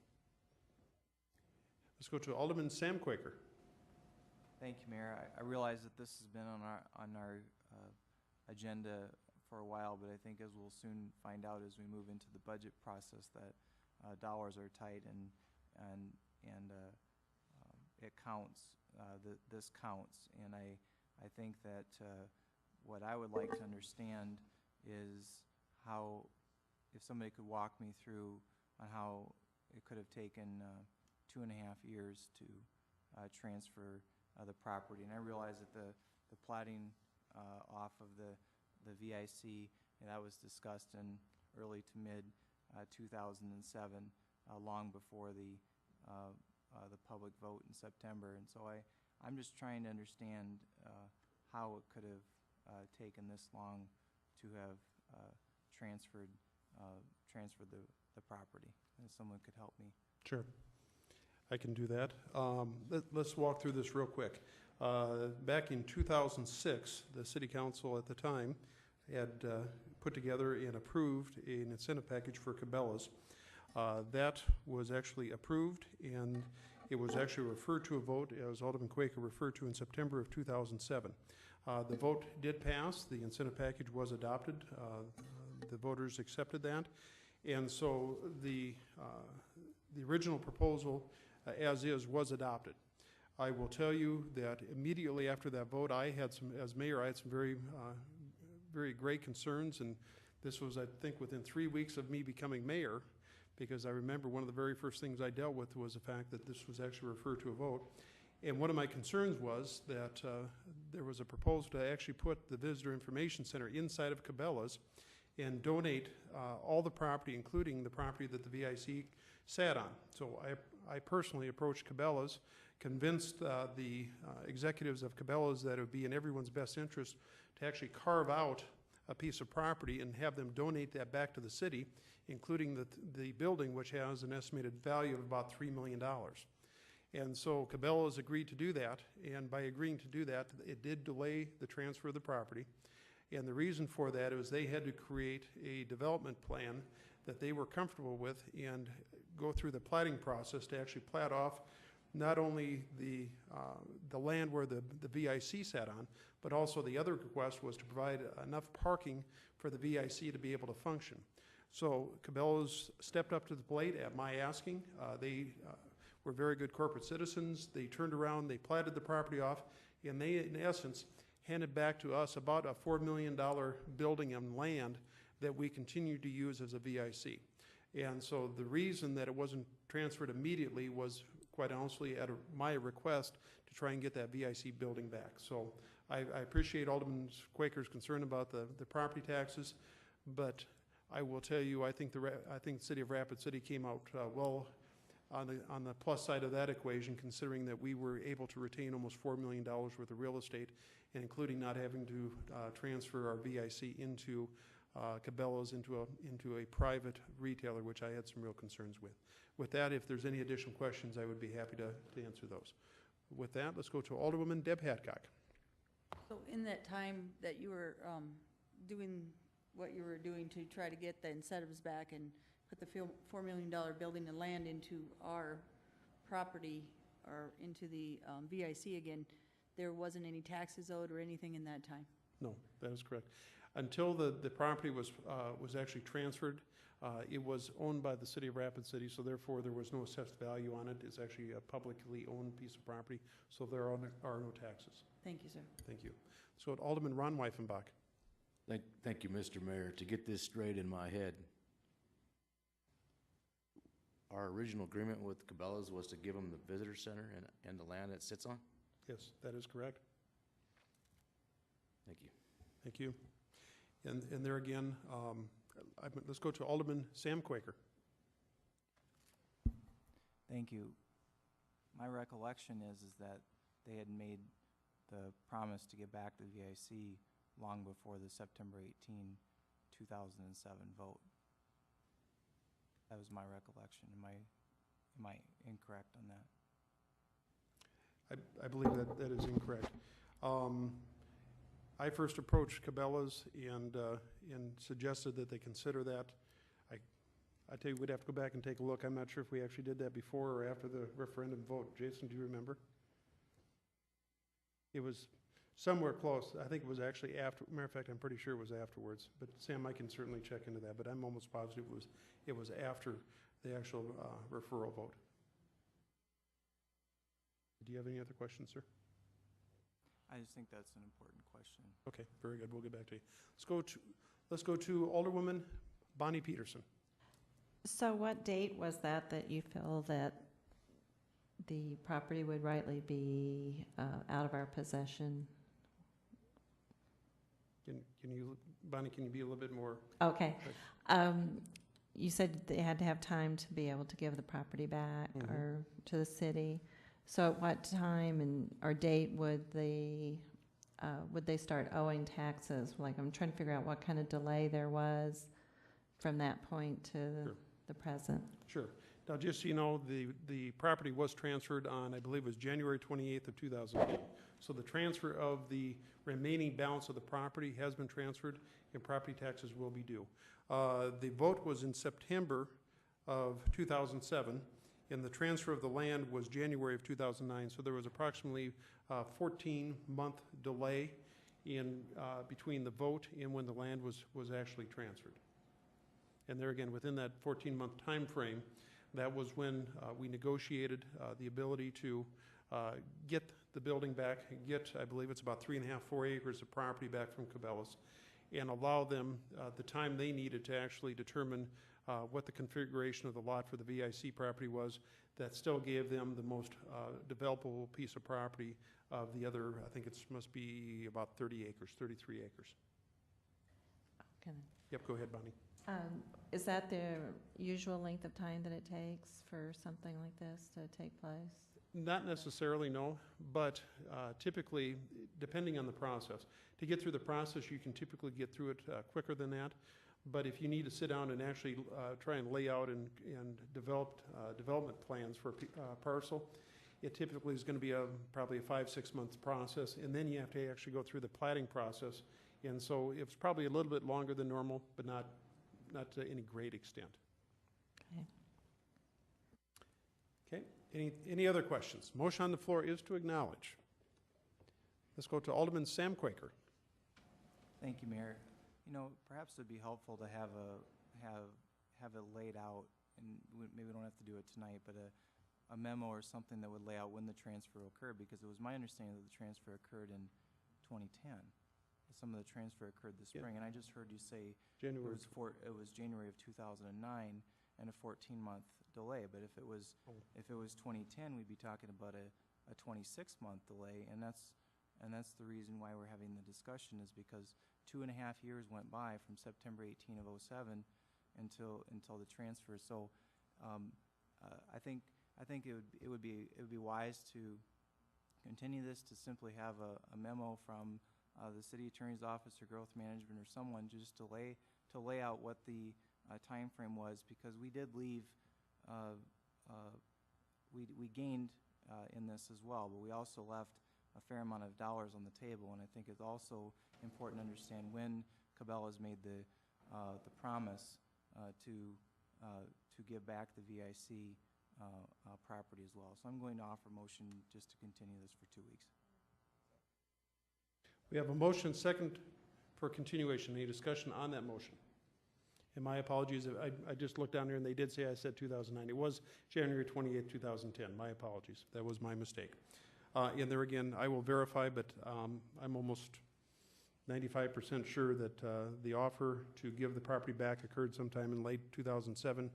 Let's go to Alderman Sam Quaker. Thank you, Mayor. I realize that this has been on our agenda for a while, but I think as we'll soon find out as we move into the budget process that dollars are tight and it counts. This counts, and I think that what I would like to understand is how, if somebody could walk me through on how it could have taken 2.5 years to transfer the property. And I realize that the platting off of the VIC, and that was discussed in early to mid 2007, long before the public vote in September. And so I'm just trying to understand how it could have taken this long to have transferred the property. And if someone could help me. Sure. I can do that. Let's walk through this real quick. Back in 2006, the City Council at the time had put together and approved an incentive package for Cabela's. That was actually approved, and it was actually referred to a vote, as Alderman Quaker referred to, in September of 2007. The vote did pass. The incentive package was adopted. The voters accepted that. And so the original proposal, as is, was adopted. I will tell you that immediately after that vote, as mayor, I had some very great concerns, and this was, I think, within 3 weeks of me becoming mayor, because I remember one of the very first things I dealt with was the fact that this was actually referred to a vote. And one of my concerns was that there was a proposal to actually put the Visitor Information Center inside of Cabela's and donate all the property, including the property that the VIC sat on. So I personally approached Cabela's, convinced the executives of Cabela's that it would be in everyone's best interest to actually carve out a piece of property and have them donate that back to the city, including the building, which has an estimated value of about $3 million. And so Cabela's agreed to do that, and by agreeing to do that, it did delay the transfer of the property. And the reason for that was they had to create a development plan that they were comfortable with and go through the platting process to actually plat off not only the land where the VIC sat on, but also the other request was to provide enough parking for the VIC to be able to function. So Cabela's stepped up to the plate at my asking. They were very good corporate citizens. They turned around, they platted the property off, and they, in essence, handed back to us about a $4 million building and land that we continue to use as a VIC. And so the reason that it wasn't transferred immediately was, quite honestly, at my request to try and get that VIC building back. So I appreciate Alderman Quaker's concern about the property taxes, but I will tell you, I think the city of Rapid City came out well on the plus side of that equation, considering that we were able to retain almost $4 million worth of real estate, and including not having to transfer our VIC into Cabela's into a private retailer, which I had some real concerns with. With that, if there's any additional questions, I would be happy to answer those. With that, let's go to Alderwoman Deb Hadcock. So in that time that you were doing what you were doing to try to get the incentives back and put the $4 million building and land into our property or into the VIC again, there wasn't any taxes owed or anything in that time? No, that is correct. Until the property was actually transferred, it was owned by the city of Rapid City, so therefore there was no assessed value on it. It's actually a publicly owned piece of property, so there are no taxes. Thank you, sir. Thank you. So Alderman Ron Weifenbach. Thank you, Mr. Mayor. To get this straight in my head, our original agreement with Cabela's was to give them the visitor center and the land it sits on? Yes, that is correct. Thank you. Thank you. And there again, let's go to Alderman Sam Quaker. Thank you. My recollection is that they had made the promise to get back to the VIC long before the September 18, 2007 vote. That was my recollection. Am I incorrect on that? I believe that is incorrect. I first approached Cabela's and suggested that they consider that. I tell you, we'd have to go back and take a look. I'm not sure if we actually did that before or after the referendum vote. Jason, do you remember? It was somewhere close. I think it was actually after. Matter of fact, I'm pretty sure it was afterwards. But Sam, I can certainly check into that. But I'm almost positive it was after the actual referral vote. Do you have any other questions, sir? I just think that's an important question. Okay, very good. We'll get back to you. Let's go to Alderwoman Bonnie Peterson. So what date was that you feel that the property would rightly be out of our possession? Bonnie, can you be a little bit more? Okay. You said they had to have time to be able to give the property back or to the city. So at what time or date would they start owing taxes? Like, I'm trying to figure out what kind of delay there was from that point to the present. Sure. Now, just so you know, the property was transferred on, I believe it was January 28th of 2008. So the transfer of the remaining balance of the property has been transferred and property taxes will be due. The vote was in September of 2007 and the transfer of the land was January of 2009. So there was approximately a 14-month delay in between the vote and when the land was actually transferred. And there again, within that 14-month time frame, that was when we negotiated the ability to get the building back, I believe it's about 3.5, 4 acres of property back from Cabela's, and allow them the time they needed to actually determine what the configuration of the lot for the VIC property was. That still gave them the most developable piece of property of the other, I think it must be about 30 acres, 33 acres. Okay. Yep, go ahead, Bonnie. Is that the usual length of time that it takes for something like this to take place? Not necessarily, no, but typically, depending on the process. To get through the process, you can typically get through it quicker than that. But if you need to sit down and actually try and lay out and develop development plans for a parcel, it typically is going to be probably a 5-6 month process, and then you have to actually go through the platting process. And so it's probably a little bit longer than normal, but not to any great extent. Okay. Any other questions? Motion on the floor is to acknowledge. Let's go to Alderman Sam Quaker. Thank you, Mayor. You know, perhaps it'd be helpful to have it laid out, and maybe we don't have to do it tonight, but a memo or something that would lay out when the transfer occurred, because it was my understanding that the transfer occurred in 2010. Some of the transfer occurred this spring, and I just heard you say January. It was January of 2009 and a 14-month delay. But if it was 2010, we'd be talking about a 26-month delay, and that's the reason why we're having the discussion, is because 2.5 years went by from September 18 of 07 until the transfer. So I think it would be wise to continue this, to simply have a memo from the city attorney's office or growth management or someone just to lay out what the time frame was, because we did leave, we gained in this as well, but we also left a fair amount of dollars on the table. And I think it's also important to understand when Cabela's made the the promise to give back the VIC property as well. So I'm going to offer motion just to continue this for 2 weeks. We have a motion second for continuation. Any discussion on that motion? And my apologies, I just looked down there and they did say I said 2009. It was January 28th, 2010. My apologies. That was my mistake. And there again, I will verify, but I'm almost 95% sure that the offer to give the property back occurred sometime in late 2007.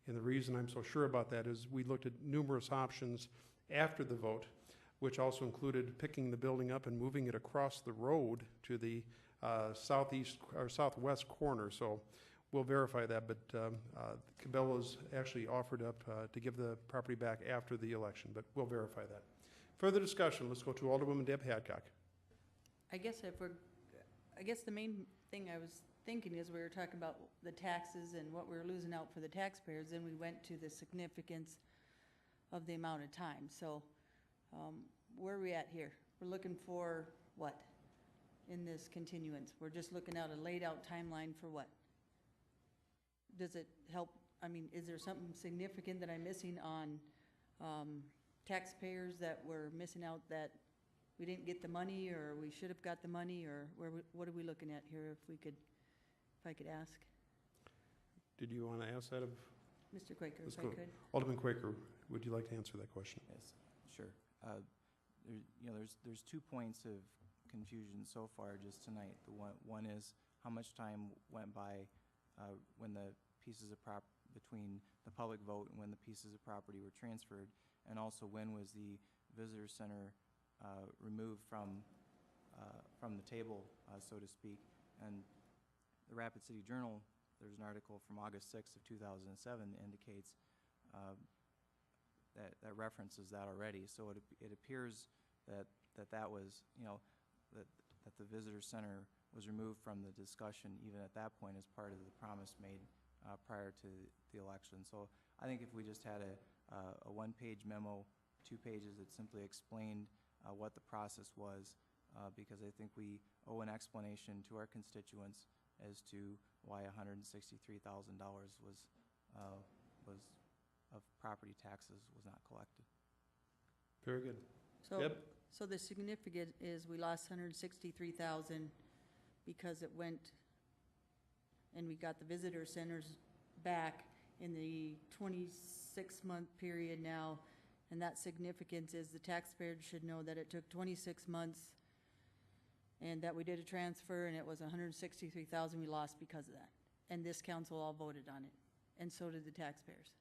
And the reason I'm so sure about that is we looked at numerous options after the vote, which also included picking the building up and moving it across the road to the southeast or southwest corner. So we'll verify that, but Cabela's actually offered up to give the property back after the election, but we'll verify that. Further discussion, let's go to Alderwoman Deb Hadcock. I guess the main thing I was thinking is we were talking about the taxes and what we were losing out for the taxpayers, then we went to the significance of the amount of time. So where are we at here? We're looking for what in this continuance? We're just looking at a laid out timeline for what? Does it help? I mean, is there something significant that I'm missing on taxpayers that we're missing out, that we didn't get the money, or we should have got the money, or what are we looking at here? If I could ask. Did you want to ask that of Mr. Quaker, Let's if go. I could? Alderman Quaker, would you like to answer that question? Yes, sure. There's 2 points of confusion so far just tonight. The one is how much time went by when the pieces of between the public vote and when the pieces of property were transferred, and also when was the visitor center removed from the table, so to speak. And the Rapid City Journal, there's an article from August 6th of 2007 that indicates that references that already. So it appears that was, that the visitor center was removed from the discussion even at that point as part of the promise made prior to the election. So I think if we just had a one-page memo, 2 pages that simply explained what the process was, because I think we owe an explanation to our constituents as to why $163,000 of property taxes was not collected. Very good. So, Yep. so the significant is we lost $163,000 because it went, and we got the visitor centers back in the 26-month period now, and that significance is the taxpayers should know that it took 26 months and that we did a transfer, and it was $163,000 we lost because of that. And this council all voted on it, and so did the taxpayers.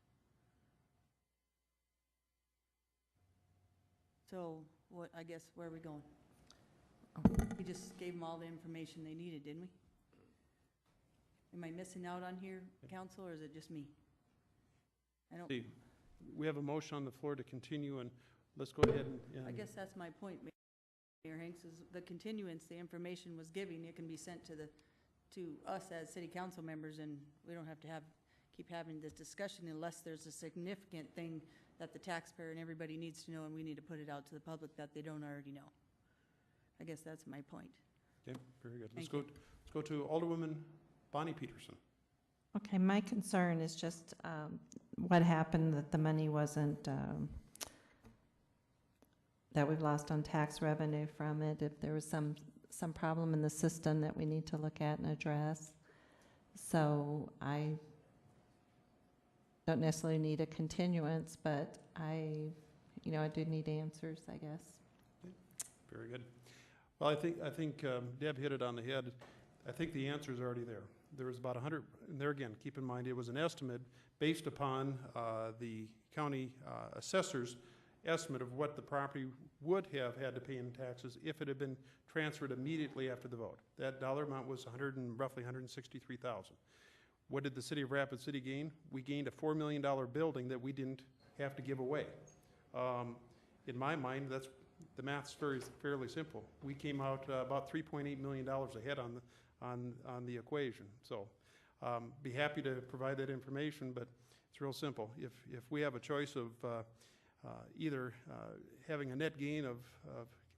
So what, I guess, where are we going? We just gave them all the information they needed, didn't we? Am I missing out on here, council, or is it just me? I don't. See, we have a motion on the floor to continue, and let's go ahead and I guess that's my point, Mayor Hanks, is the continuance, the information was giving, it can be sent to us as city council members, and we don't have to keep having this discussion unless there's a significant thing that the taxpayer and everybody needs to know, and we need to put it out to the public that they don't already know. I guess that's my point. Okay, very good. Let's go to Alderwoman Bonnie Peterson. Okay, my concern is just what happened, that the money wasn't, that we've lost on tax revenue from it, if there was some problem in the system that we need to look at and address. So I don't necessarily need a continuance, but I do need answers, I guess. Very good. Well, I think Deb hit it on the head. I think the answer is already there. There was about 100, and there again, keep in mind, it was an estimate based upon the county assessor's estimate of what the property would have had to pay in taxes if it had been transferred immediately after the vote. That dollar amount was roughly $163,000. What did the city of Rapid City gain? We gained a $4 million building that we didn't have to give away. In my mind, the math's fairly simple. We came out about $3.8 million ahead on the equation. So be happy to provide that information, but it's real simple. If we have a choice of either having a net gain of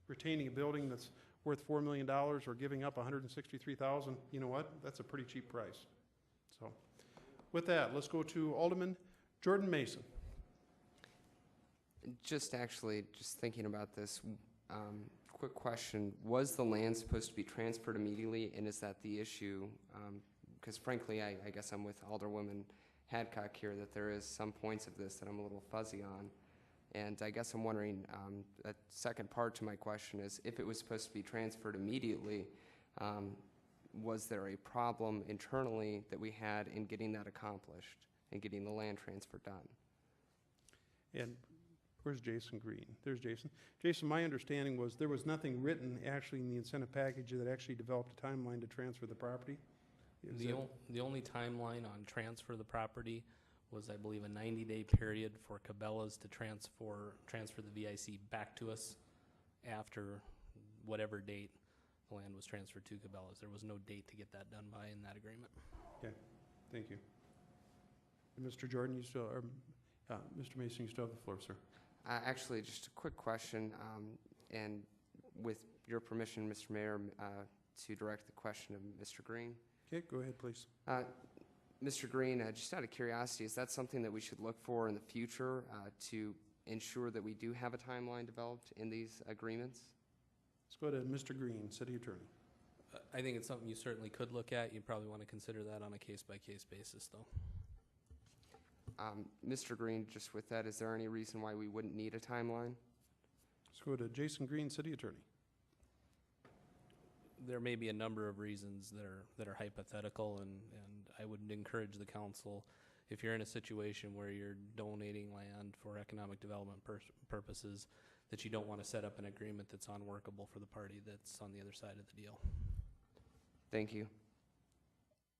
retaining a building that's worth $4 million or giving up $163,000, you know what? That's a pretty cheap price. So with that, let's go to Alderman Jordan Mason. Just thinking about this, quick question. Was the land supposed to be transferred immediately, and is that the issue? Because frankly, I guess I'm with Alderwoman Hadcock here, that there is some points of this that I'm a little fuzzy on. And I guess I'm wondering, a second part to my question is, if it was supposed to be transferred immediately, was there a problem internally that we had in getting that accomplished and getting the land transfer done? And where's Jason Green? There's Jason. Jason, my understanding was there was nothing written actually in the incentive package that actually developed a timeline to transfer the property. The only timeline on transfer of the property was, I believe, a 90-day period for Cabela's to transfer the VIC back to us after whatever date the land was transferred to Cabela's. There was no date to get that done by in that agreement. Okay, thank you. And Mr. Jordan, you still, or Mr. Mason, you still have the floor, sir. Actually, just a quick question, and with your permission, Mr. Mayor, to direct the question of Mr. Green. Okay, go ahead, please. Mr. Green, just out of curiosity, is that something that we should look for in the future to ensure that we do have a timeline developed in these agreements? Let's go to Mr. Green, City Attorney. I think it's something you certainly could look at. You'd probably want to consider that on a case-by-case basis, though. Mr. Green, just with that, is there any reason why we wouldn't need a timeline? Let's go to Jason Green, City Attorney. There may be a number of reasons that are hypothetical, and I would encourage the council, if you're in a situation where you're donating land for economic development purposes, that you don't want to set up an agreement that's unworkable for the party that's on the other side of the deal. Thank you.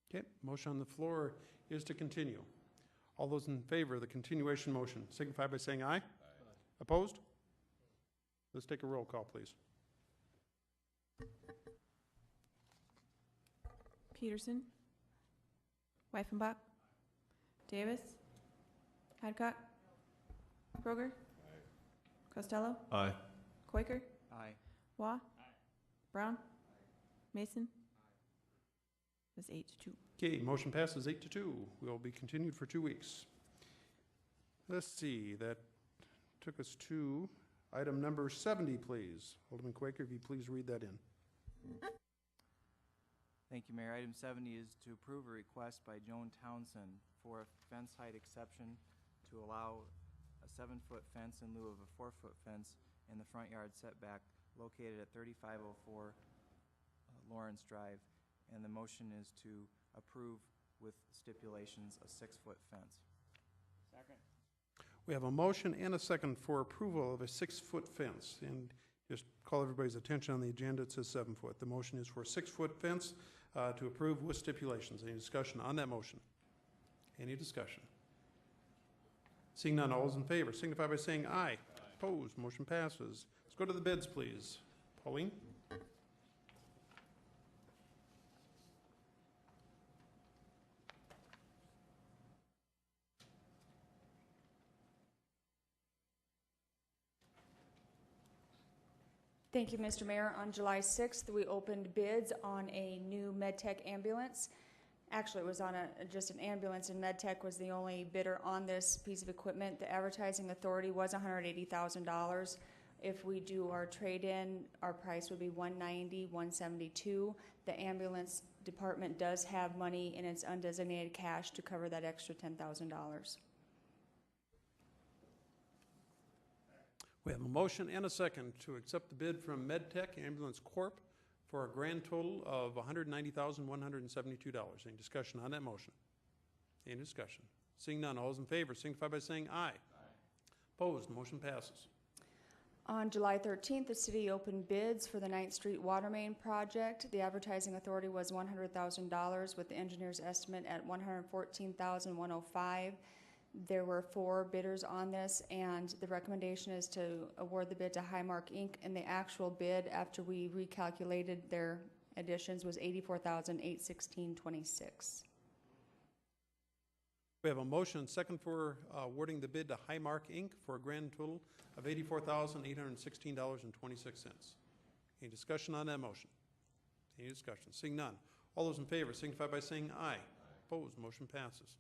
Okay, motion on the floor is to continue. All those in favor of the continuation motion signify by saying aye. Aye. Opposed? Let's take a roll call, please. Peterson? Weifenbach? Davis? Hadcock? Kroger? Costello? Aye. Quaker? Aye. Waugh? Brown? Mason? That's 8-2. Okay, motion passes 8-2. Will be continued for 2 weeks. Let's see, that took us to item number 70, please. Alderman Quaker, if you please read that in. Thank you, Mayor. Item 70 is to approve a request by Joan Townsend for a fence height exception to allow a 7-foot fence in lieu of a 4-foot fence in the front yard setback located at 3504 Lawrence Drive. And the motion is to approve with stipulations a 6-foot fence. Second. We have a motion and a second for approval of a 6-foot fence. And just call everybody's attention on the agenda, it says 7 foot. The motion is for a 6-foot fence to approve with stipulations. Any discussion on that motion? Any discussion? Seeing none, all those in favor signify by saying aye. Aye. Opposed, motion passes. Let's go to the bids, please. Pauline? Thank you, Mr. Mayor. On July 6th, we opened bids on a new MedTech ambulance. Actually, it was on just an ambulance, and MedTech was the only bidder on this piece of equipment. The advertising authority was $180,000. If we do our trade-in, our price would be $190,000, $172,000. The ambulance department does have money in its undesignated cash to cover that extra $10,000. We have a motion and a second to accept the bid from MedTech Ambulance Corp. for a grand total of $190,172. Any discussion on that motion? Any discussion? Seeing none, all those in favor signify by saying aye. Aye. Opposed, motion passes. On July 13th, the city opened bids for the 9th Street Water Main project. The advertising authority was $100,000 with the engineer's estimate at $114,105. There were 4 bidders on this, and the recommendation is to award the bid to Highmark Inc. And the actual bid, after we recalculated their additions, was $84,816.26. We have a motion and second for awarding the bid to Highmark Inc. for a grand total of $84,816.26. Any discussion on that motion? Any discussion? Seeing none. All those in favor signify by saying aye. Aye. Opposed? Motion passes.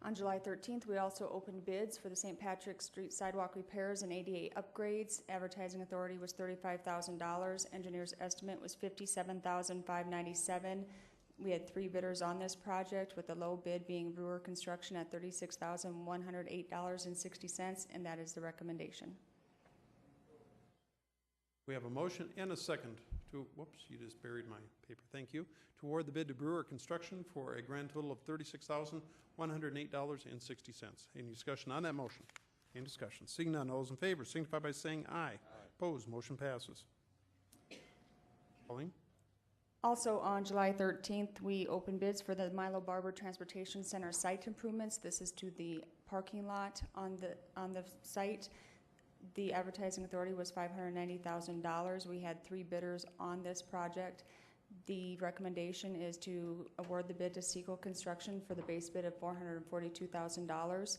On July 13th, we also opened bids for the St. Patrick Street sidewalk repairs and ADA upgrades. Advertising authority was $35,000. Engineer's estimate was $57,597. We had 3 bidders on this project, with the low bid being Brewer Construction at $36,108.60, and that is the recommendation. We have a motion and a second to, whoops, you just buried my paper. Thank you. To award the bid to Brewer Construction for a grand total of $36,108.60. Any discussion on that motion? Any discussion? Seeing none, all those in favor signify by saying aye. Opposed? Motion passes. Pauline? Also, on July 13th, we opened bids for the Milo Barber Transportation Center site improvements. This is to the parking lot on the site. The advertising authority was $590,000. We had 3 bidders on this project. The recommendation is to award the bid to Seco Construction for the base bid of $442,000.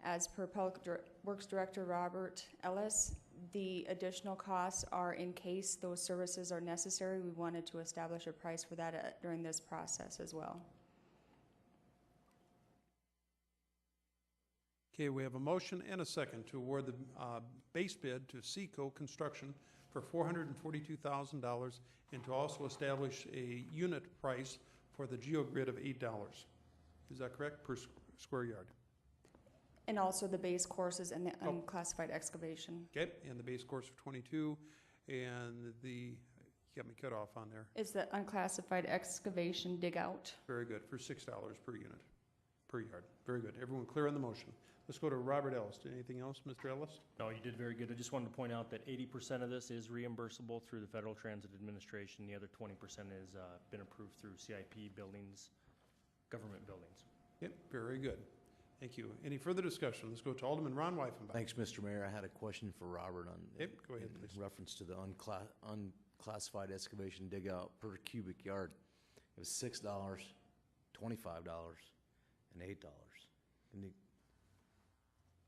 As per Public Works Director Robert Ellis, the additional costs are in case those services are necessary. We wanted to establish a price for that during this process as well. Okay, we have a motion and a second to award the base bid to Seco Construction for $442,000 and to also establish a unit price for the GeoGrid of $8. Is that correct, per square yard? And also the base courses and the unclassified excavation. Okay, and the base course of 22, and you got me cut off on there. It's the unclassified excavation dig out. Very good, for $6 per unit, per yard. Very good. Everyone clear on the motion? Let's go to Robert Ellis. Anything else, Mr. Ellis? No, you did very good. I just wanted to point out that 80% of this is reimbursable through the Federal Transit Administration. The other 20% has been approved through CIP buildings, government buildings. Yep, very good. Thank you. Any further discussion? Let's go to Alderman Ron Weifenbach. Thanks, Mr. Mayor. I had a question for Robert on, Yep, go ahead, please. in reference to the unclassified excavation dig out per cubic yard. It was $6, $25, and $8. And it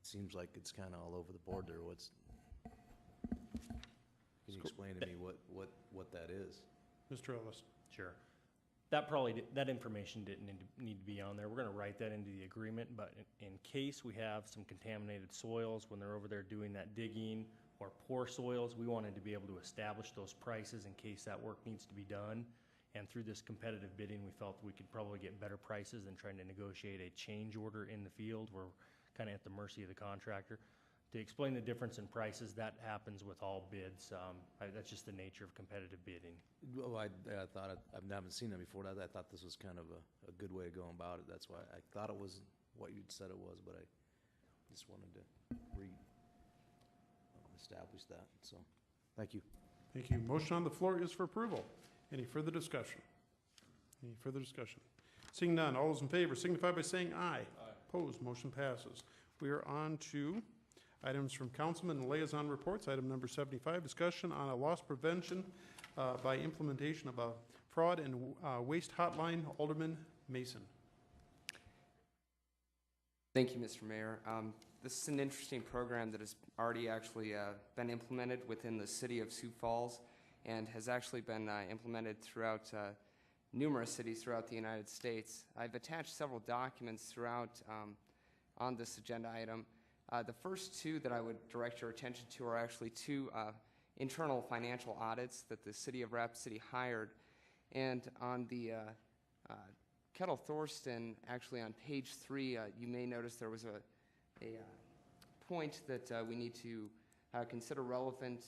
seems like it's kind of all over the board there. Can you explain to me what that is? Mr. Ellis. Sure. That information didn't need to be on there. We're going to write that into the agreement, but in case we have some contaminated soils when they're over there doing that digging, or poor soils, we wanted to be able to establish those prices in case that work needs to be done. And through this competitive bidding, we felt we could probably get better prices than trying to negotiate a change order in the field. We're kind of at the mercy of the contractor. To explain the difference in prices, that happens with all bids. That's just the nature of competitive bidding. Well, I thought, I haven't seen that before. I thought this was kind of a good way of going about it. That's why I thought it was what you'd said it was, but I just wanted to establish that. So, thank you. Thank you. Motion on the floor is for approval. Any further discussion? Any further discussion? Seeing none, all those in favor signify by saying aye. Opposed, motion passes. We are on to items from councilman and liaison reports. Item number 75, discussion on a loss prevention by implementation of a fraud and waste hotline. Alderman Mason. Thank you, Mr. Mayor. This is an interesting program that has already actually been implemented within the city of Sioux Falls and has actually been implemented throughout numerous cities throughout the United States. I've attached several documents throughout on this agenda item. The first 2 that I would direct your attention to are actually 2 internal financial audits that the city of Rapid City hired. And on the Kettle Thorston, actually on page 3, you may notice there was a point that we need to consider relevant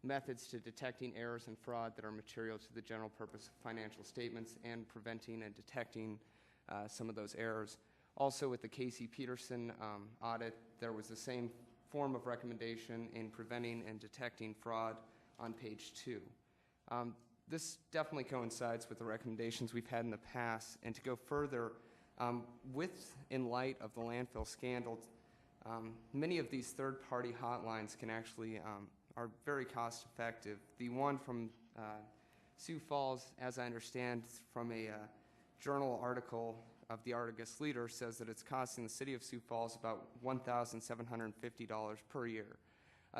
methods to detecting errors and fraud that are material to the general purpose of financial statements and preventing and detecting some of those errors. Also, with the Casey Peterson audit, there was the same form of recommendation in preventing and detecting fraud on page 2. This definitely coincides with the recommendations we've had in the past. And to go further, in light of the landfill scandal, many of these third-party hotlines can actually are very cost-effective. The one from Sioux Falls, as I understand from a journal article of the Argus Leader, says that it's costing the city of Sioux Falls about $1,750 per year.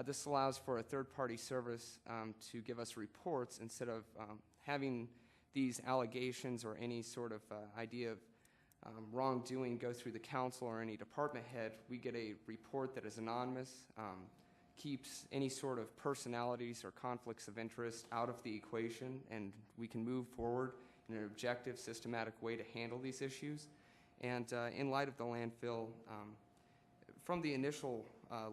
This allows for a third-party service to give us reports instead of having these allegations or any sort of idea of wrongdoing go through the council or any department head, we get a report that is anonymous, keeps any sort of personalities or conflicts of interest out of the equation, and we can move forward in an objective, systematic way to handle these issues. And in light of the landfill, from the initial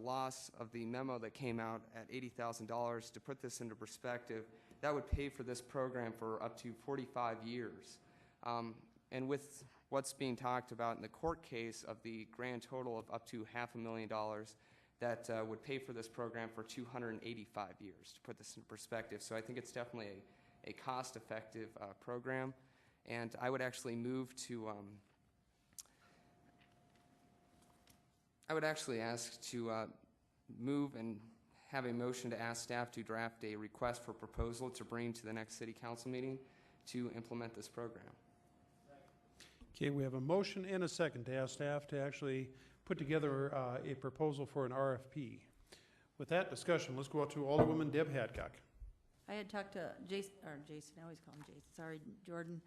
loss of the memo that came out at $80,000, to put this into perspective, that would pay for this program for up to 45 years. And with what's being talked about in the court case of the grand total of up to $500,000, that would pay for this program for 285 years, to put this in perspective. So I think it's definitely a cost-effective program. And I would actually move to, I would actually ask to move and have a motion to ask staff to draft a request for proposal to bring to the next city council meeting to implement this program. Okay, we have a motion and a second to ask staff to actually put together a proposal for an RFP. With that discussion, let's go out to Alderwoman Deb Hadcock. I had talked to Jason, I always call him Jason, sorry, Jordan.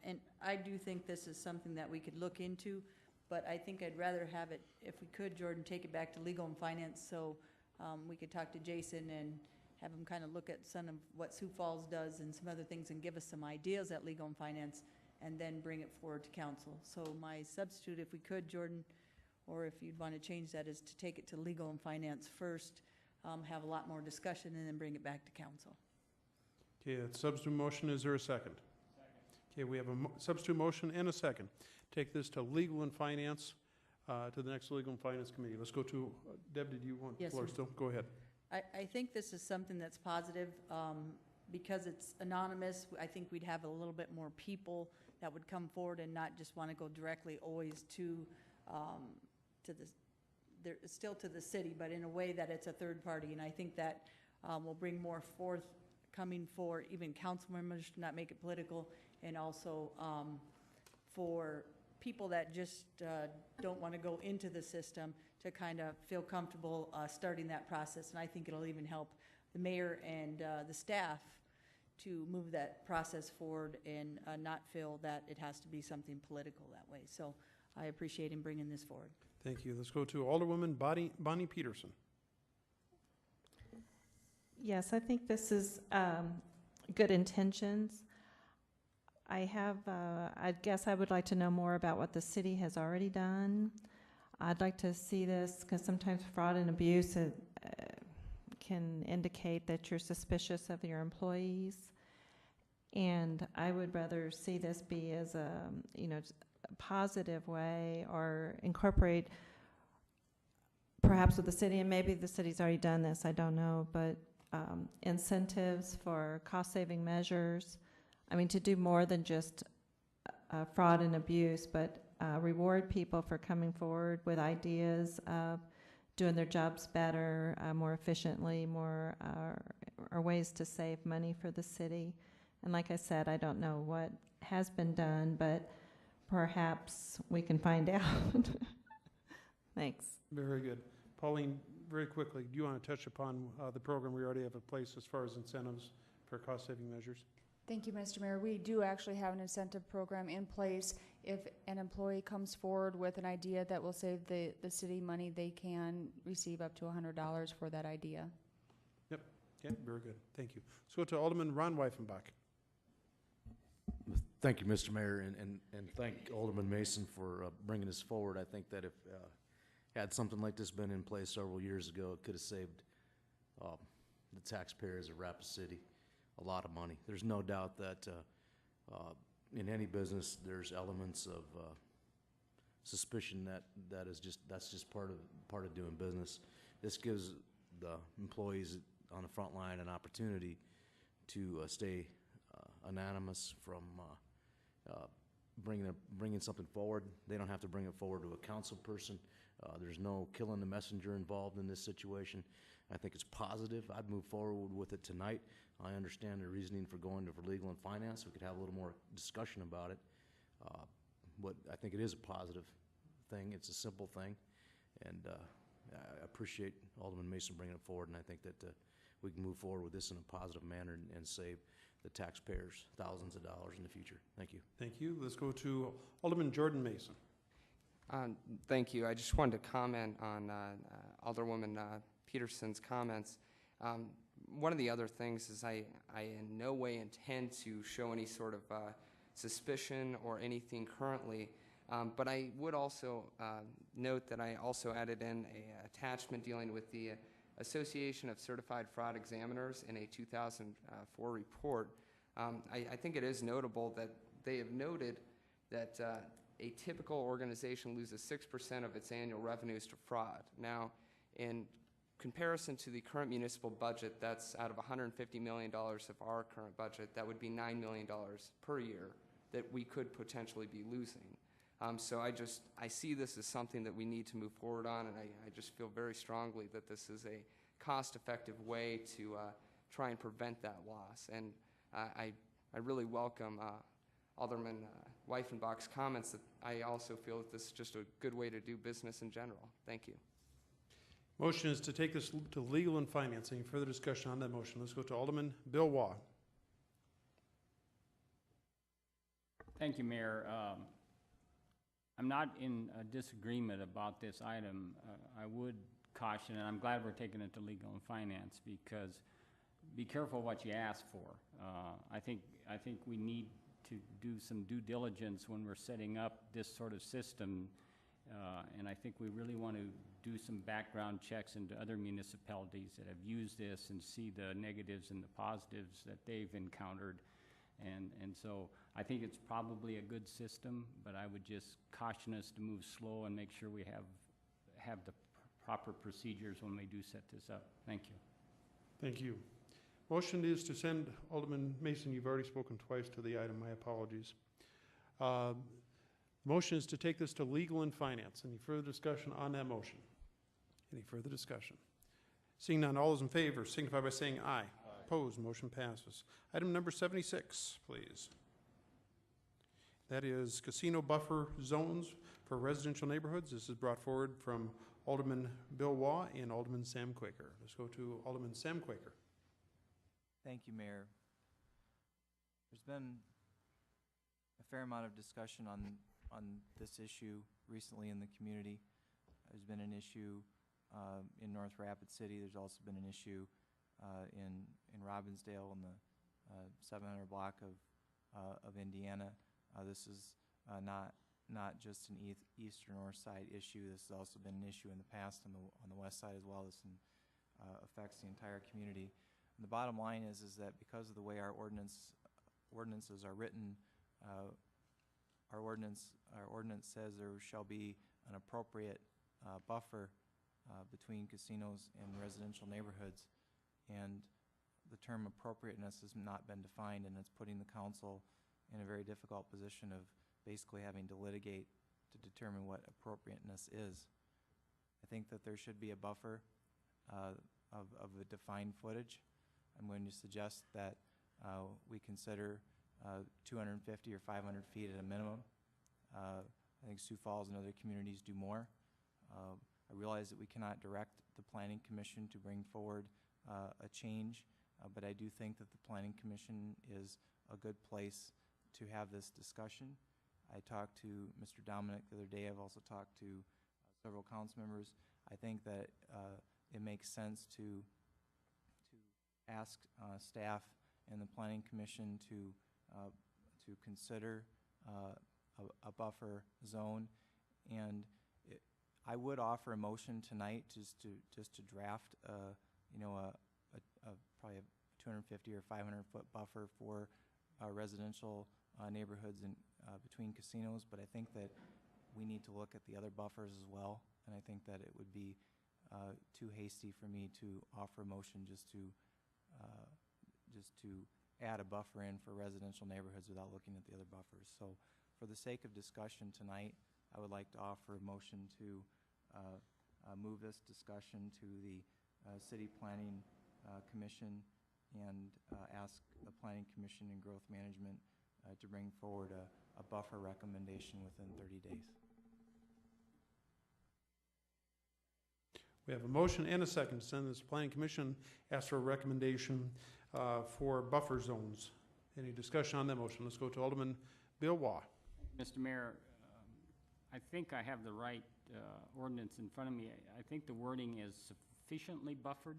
And I do think this is something that we could look into, but I think I'd rather have it, if we could, Jordan, take it back to legal and finance, so we could talk to Jason and have him kind of look at some of what Sioux Falls does and some other things and give us some ideas at legal and finance, and then bring it forward to council. So my substitute, if we could, Jordan, or if you'd want to change that, is to take it to legal and finance first, have a lot more discussion, and then bring it back to council. Okay, that substitute motion, is there a second? Okay, we have a substitute motion and a second. Take this to legal and finance, to the next legal and finance committee. Let's go to, Deb, did you want the Yes, floor sir. still? Go ahead. I think this is something that's positive, because it's anonymous. I think we'd have a little bit more people that would come forward and not just want to go directly always to still to the city, but in a way that it's a third party. And I think that will bring more forthcoming for even council members to not make it political, and also for people that just don't want to go into the system to kind of feel comfortable starting that process. And I think it'll even help the mayor and the staff to move that process forward and not feel that it has to be something political that way. So I appreciate him bringing this forward. Thank you. Let's go to Alderwoman Bonnie Peterson. Yes, I think this is good intentions. I guess I would like to know more about what the city has already done. I'd like to see this, because sometimes fraud and abuse can indicate that you're suspicious of your employees. And I would rather see this be as a, positive way, or incorporate perhaps with the city, and maybe the city's already done this, I don't know, but incentives for cost-saving measures. I mean, to do more than just fraud and abuse, but reward people for coming forward with ideas of doing their jobs better, more efficiently, more or ways to save money for the city. And like I said, I don't know what has been done, but perhaps we can find out. Thanks. Very good. Pauline, very quickly, do you want to touch upon the program we already have in place as far as incentives for cost-saving measures? Thank you, Mr. Mayor. We do actually have an incentive program in place. If an employee comes forward with an idea that will save the city money, they can receive up to $100 for that idea. Yep. Okay, very good. Thank you. Let's go to Alderman Ron Weifenbach. Thank you, Mr. Mayor, and thank Alderman Mason for bringing this forward. I think that if had something like this been in place several years ago, it could have saved the taxpayers of Rapid City a lot of money. There's no doubt that in any business there's elements of suspicion that's just part of doing business. This gives the employees on the front line an opportunity to stay anonymous from bringing something forward. They don't have to bring it forward to a council person. There's no killing the messenger involved in this situation. I think it's positive. I'd move forward with it tonight. I understand the reasoning for going to legal and finance. We could have a little more discussion about it. But I think it is a positive thing. It's a simple thing. And I appreciate Alderman Mason bringing it forward, and I think that we can move forward with this in a positive manner and save the taxpayers thousands of dollars in the future. Thank you. Thank you. Let's go to Alderman Jordan Mason. Thank you. I just wanted to comment on Alderwoman Peterson's comments. One of the other things is I in no way intend to show any sort of suspicion or anything currently, but I would also note that I also added in an attachment dealing with the Association of Certified Fraud Examiners in a 2004 report. I think it is notable that they have noted that a typical organization loses 6% of its annual revenues to fraud. Now, in comparison to the current municipal budget, that's out of $150 million of our current budget, that would be $9 million per year that we could potentially be losing. So I see this as something that we need to move forward on, and I just feel very strongly that this is a cost-effective way to try and prevent that loss. And I really welcome Alderman Weifenbach's comments that I also feel that this is just a good way to do business in general. Thank you. Motion is to take this to Legal and Finance. Any further discussion on that motion? Let's go to Alderman Bill Waugh. Thank you, Mayor. I'm not in a disagreement about this item. I would caution, and I'm glad we're taking it to Legal and Finance, because be careful what you ask for. I think we need to do some due diligence when we're setting up this sort of system, and I think we really want to do some background checks into other municipalities that have used this and see the negatives and the positives that they've encountered. And so I think it's probably a good system, but I would just caution us to move slow and make sure we have the proper procedures when we do set this up. Thank you. Thank you. Motion is to send, Alderman Mason, you've already spoken twice to the item. My apologies. Motion is to take this to Legal and Finance. Any further discussion on that motion? Any further discussion? Seeing none, all those in favor signify by saying aye. Opposed, motion passes. Item number 76, please. That is casino buffer zones for residential neighborhoods. This is brought forward from Alderman Bill Waugh and Alderman Sam Quaker. Let's go to Alderman Sam Quaker. Thank you, Mayor. There's been a fair amount of discussion on this issue recently in the community. There's been an issue in North Rapid City. There's also been an issue in Robbinsdale in the 700 block of Indiana. This is not just an east or north side issue. This has also been an issue in the past on the west side as well. This affects the entire community. And the bottom line is that because of the way our ordinances are written, our ordinance says there shall be an appropriate buffer between casinos and residential neighborhoods, and the term appropriateness has not been defined, and it's putting the council in a very difficult position of basically having to litigate to determine what appropriateness is. I think that there should be a buffer of a defined footage. I'm going to suggest that we consider 250 or 500 feet at a minimum. I think Sioux Falls and other communities do more. I realize that we cannot direct the Planning Commission to bring forward a change, but I do think that the Planning Commission is a good place to have this discussion. I talked to Mr. Dominic the other day. I've also talked to several council members. I think that it makes sense to ask staff and the Planning Commission to consider a buffer zone, and I would offer a motion tonight just to draft probably a 250 or 500 foot buffer for residential neighborhoods and between casinos, but I think that we need to look at the other buffers as well, and I think that it would be too hasty for me to offer a motion just to add a buffer in for residential neighborhoods without looking at the other buffers. So for the sake of discussion tonight, I would like to offer a motion to move this discussion to the City Planning Commission and ask the Planning Commission and Growth Management to bring forward a buffer recommendation within 30 days. We have a motion and a second to send this Planning Commission, ask for a recommendation for buffer zones Any discussion on that motion? Let's go to Alderman Bill Waugh. Mr. Mayor, I think I have the right ordinance in front of me. I think the wording is sufficiently buffered.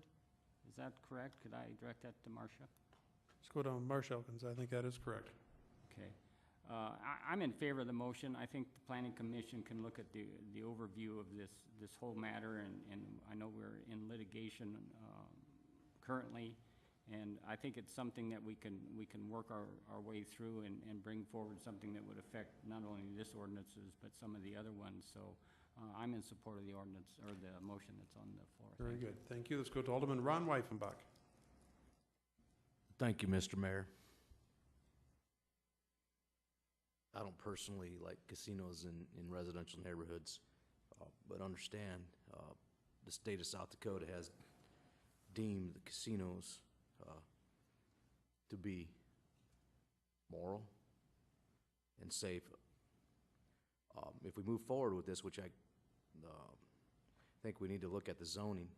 Is that correct? Could I direct that to Marcia? Let's go to Marcia Elkins. I think that is correct. Okay. I'm in favor of the motion. I think the Planning Commission can look at the overview of this whole matter, and I know we're in litigation currently, and I think it's something that we can work our way through and bring forward something that would affect not only this ordinances, but some of the other ones. So I'm in support of the ordinance, or the motion that's on the floor. Very good. Thank you. Let's go to Alderman Ron Weifenbach. Thank you, Mr. Mayor. I don't personally like casinos in residential neighborhoods, but understand the state of South Dakota has deemed the casinos to be moral and safe. If we move forward with this, which I think we need to look at the zoning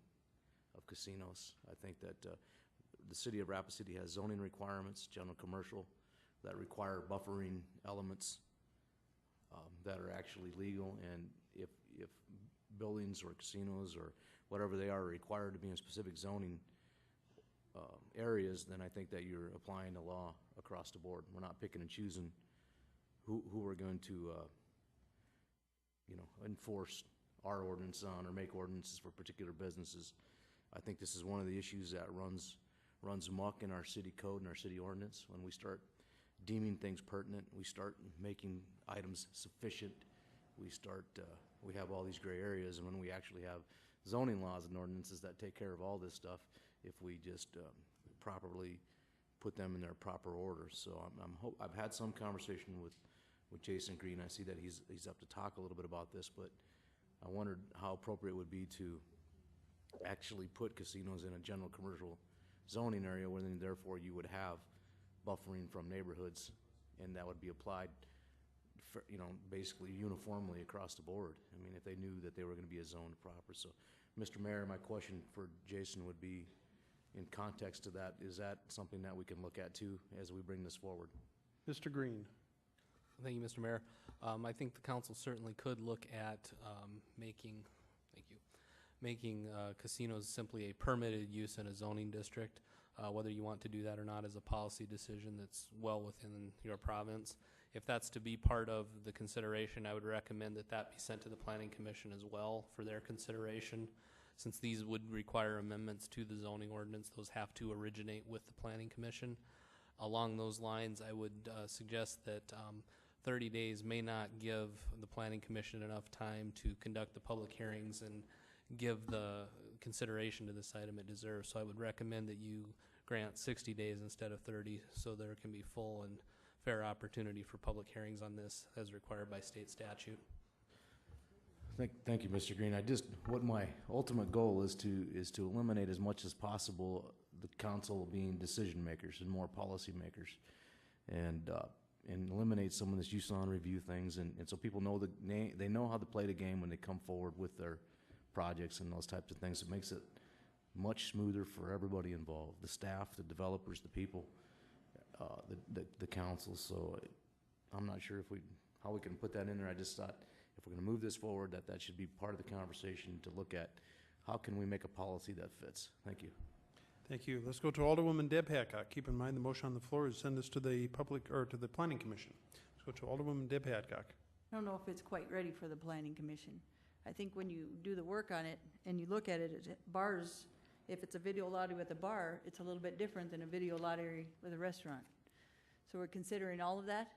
of casinos. I think that the city of Rapid City has zoning requirements, general commercial, that require buffering elements that are actually legal, and if buildings or casinos or whatever they are required to be in specific zoning areas, then I think that you're applying the law across the board. We're not picking and choosing who we're going to enforce our ordinance on or make ordinances for particular businesses. I think this is one of the issues that runs amok in our city code and our city ordinance. When we start deeming things pertinent, we start making items sufficient, we have all these gray areas, and when we actually have zoning laws and ordinances that take care of all this stuff, if we just properly put them in their proper order. So I've had some conversation with Jason Green. I see that he's up to talk a little bit about this, but I wondered how appropriate it would be to actually put casinos in a general commercial zoning area, where then therefore you would have buffering from neighborhoods, and that would be applied for, basically uniformly across the board. I mean, if they knew that they were going to be a zone proper. So, Mr. Mayor, my question for Jason would be, in context to that, is that something that we can look at too as we bring this forward? Mr. Green. Thank you, Mr. Mayor. I think the council certainly could look at making casinos simply a permitted use in a zoning district. Whether you want to do that or not is a policy decision that's well within your province. If that's to be part of the consideration, I would recommend that be sent to the Planning Commission as well for their consideration. Since these would require amendments to the zoning ordinance, those have to originate with the Planning Commission. Along those lines, I would suggest that 30 days may not give the Planning Commission enough time to conduct the public hearings and give the consideration to this item it deserves. So I would recommend that you grant 60 days instead of 30, so there can be full and fair opportunity for public hearings on this as required by state statute. Thank you, Mr. Green. What my ultimate goal is to eliminate as much as possible the council being decision makers and more policy makers, and eliminate some of this use on review things, and so people know they know how to play the game when they come forward with their projects and those types of things. It makes it much smoother for everybody involved, the staff, the developers, the people, the council. So I'm not sure how we can put that in there. I just thought if we're going to move this forward, that should be part of the conversation, to look at how can we make a policy that fits. Thank you. Thank you. Let's go to Alderwoman Deb Hadcock. Keep in mind the motion on the floor is send this to the to the Planning Commission. Let's go to Alderwoman Deb Hadcock. I don't know if it's quite ready for the Planning Commission. I think when you do the work on it and you look at it, bars, if it's a video lottery with a bar, it's a little bit different than a video lottery with a restaurant. So we're considering all of that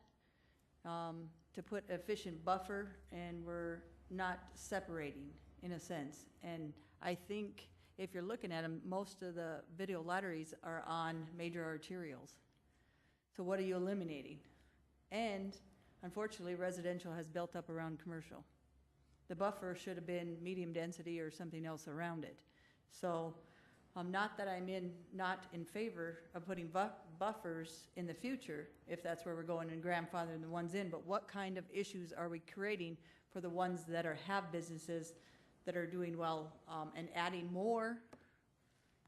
to put efficient buffer, and we're not separating in a sense. And I think if you're looking at them, most of the video lotteries are on major arterials. So what are you eliminating? And unfortunately, residential has built up around commercial. The buffer should have been medium density or something else around it. So not that I'm not in favor of putting buffers in the future, if that's where we're going, and grandfathering the ones in, but what kind of issues are we creating for the ones that have businesses that are doing well, and adding more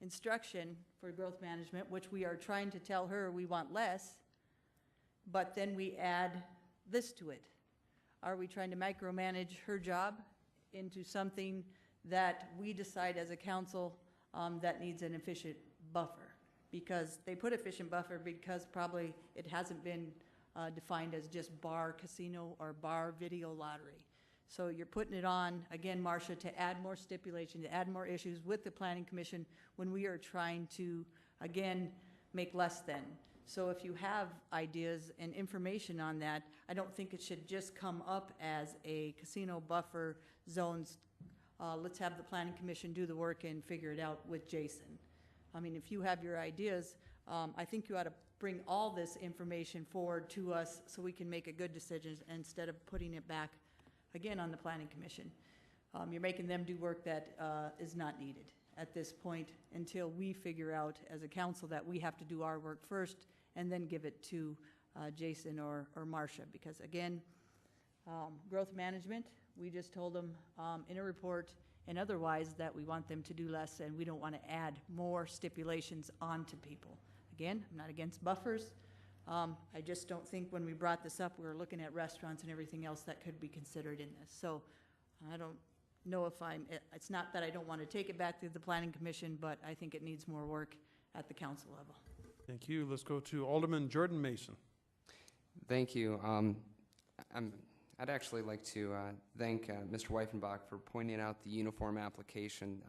instruction for growth management, which we are trying to tell her we want less, but then we add this to it. Are we trying to micromanage her job into something that we decide as a council that needs an efficient buffer? Because they put efficient buffer because probably it hasn't been defined as just bar casino or bar video lottery. So you're putting it on, again, Marcia, to add more stipulation, to add more issues with the Planning Commission when we are trying to, again, make less than. So if you have ideas and information on that, I don't think it should just come up as a casino buffer zones. Let's have the Planning Commission do the work and figure it out with Jason. I mean, if you have your ideas, I think you ought to bring all this information forward to us so we can make a good decision instead of putting it back again on the Planning Commission. You're making them do work that is not needed at this point until we figure out as a council that we have to do our work first and then give it to Jason or Marcia. Because again, growth management, we just told them in a report and otherwise that we want them to do less and we don't want to add more stipulations onto people. Again, I'm not against buffers. I just don't think when we brought this up, we were looking at restaurants and everything else that could be considered in this. So I don't know if it's not that I don't want to take it back to the Planning Commission, but I think it needs more work at the council level. Thank you. Let's go to Alderman Jordan Mason. Thank you. I'd actually like to thank Mr. Weifenbach for pointing out the uniform application.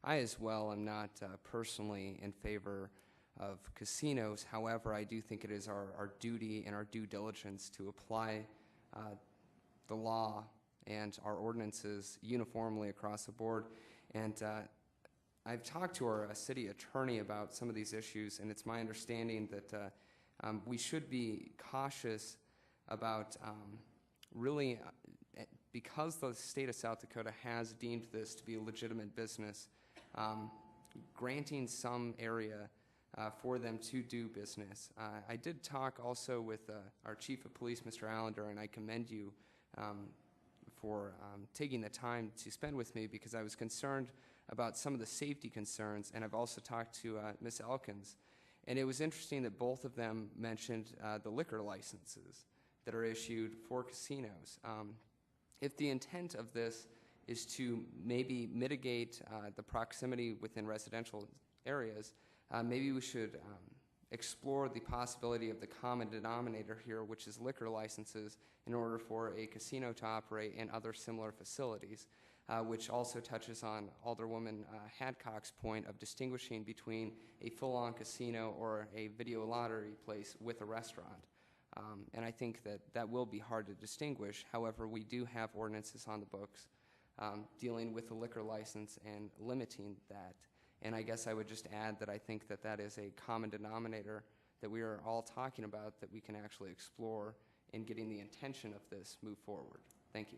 I as well am not personally in favor of casinos. However, I do think it is our duty and our due diligence to apply the law and our ordinances uniformly across the board. And I've talked to our city attorney about some of these issues, and it's my understanding that we should be cautious about really, because the state of South Dakota has deemed this to be a legitimate business, granting some area for them to do business. I did talk also with our Chief of Police, Mr. Allender, and I commend you for taking the time to spend with me because I was concerned about some of the safety concerns, and I've also talked to Ms. Elkins. And it was interesting that both of them mentioned the liquor licenses that are issued for casinos. If the intent of this is to maybe mitigate the proximity within residential areas, maybe we should explore the possibility of the common denominator here, which is liquor licenses, in order for a casino to operate and other similar facilities, which also touches on Alderwoman Hadcock's point of distinguishing between a full-on casino or a video lottery place with a restaurant. And I think that that will be hard to distinguish. However, we do have ordinances on the books dealing with the liquor license and limiting that. And I guess I would just add that I think that that is a common denominator that we are all talking about that we can actually explore in getting the intention of this move forward. Thank you.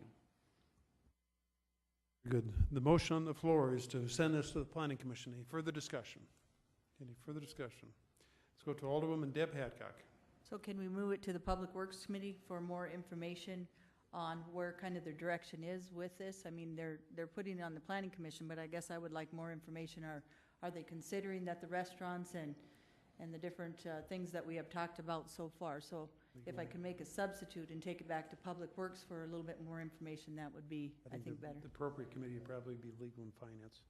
Good. The motion on the floor is to send this to the Planning Commission. Any further discussion? Any further discussion? Let's go to Alderwoman Deb Hadcock. So can we move it to the Public Works Committee for more information on where kind of their direction is with this? I mean, they're putting it on the Planning Commission, but I guess I would like more information. Are they considering that the restaurants and the different things that we have talked about so far? So if I can make a substitute and take it back to Public Works for a little bit more information, that would be, I think, better. The appropriate committee would probably be Legal and Finance.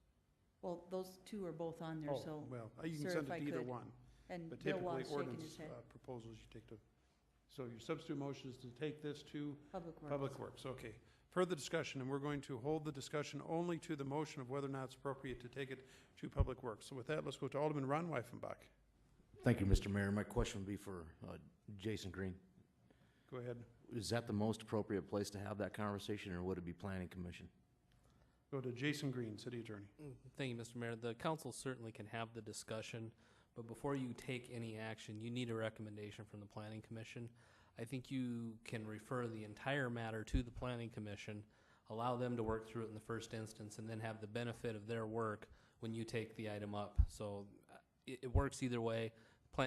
Well, those two are both on there, so. Well, you can sir, send if it I to either could. one. And But Bill typically, Watt's shaking ordinance his head. proposals you take to, so your substitute motion is to take this to Public Works. Okay. Further discussion, and we're going to hold the discussion only to the motion of whether or not it's appropriate to take it to Public Works. So with that, let's go to Alderman Ron Weifenbach. Thank you, Mr. Mayor. My question would be for Jason Green. Go ahead. Is that the most appropriate place to have that conversation, or would it be Planning Commission? Go to Jason Green, City Attorney. Thank you, Mr. Mayor. The council certainly can have the discussion, but before you take any action, you need a recommendation from the Planning Commission. I think you can refer the entire matter to the Planning Commission, allow them to work through it in the first instance, and then have the benefit of their work when you take the item up. So it works either way.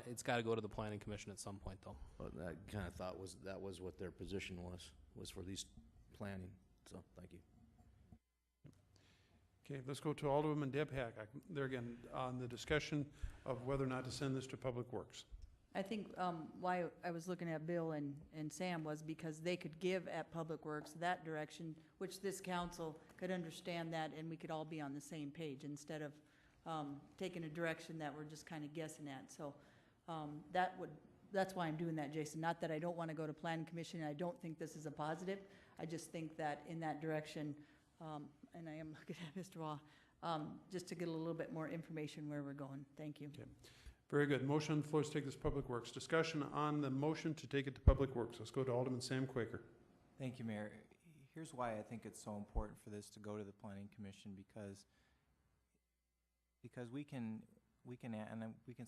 It's got to go to the Planning Commission at some point, though. Well, that kind of thought that was what their position was for these planning. So thank you. Okay, let's go to Alderwoman Deb Hadcock. There again, on the discussion of whether or not to send this to Public Works. I think why I was looking at Bill and Sam was because they could give at Public Works that direction, which this council could understand that, and we could all be on the same page instead of taking a direction that we're just kind of guessing at. So that's why I'm doing that, Jason. Not that I don't want to go to Planning Commission, and I don't think this is a positive. I just think that in that direction, and I am looking at Mr. Waugh, just to get a little bit more information where we're going. Thank you. Okay. Very good. Motion on the floor is to take this to Public Works. Discussion on the motion to take it to Public Works. Let's go to Alderman Sam Quaker. Thank you, Mayor. Here's why I think it's so important for this to go to the Planning Commission, because we can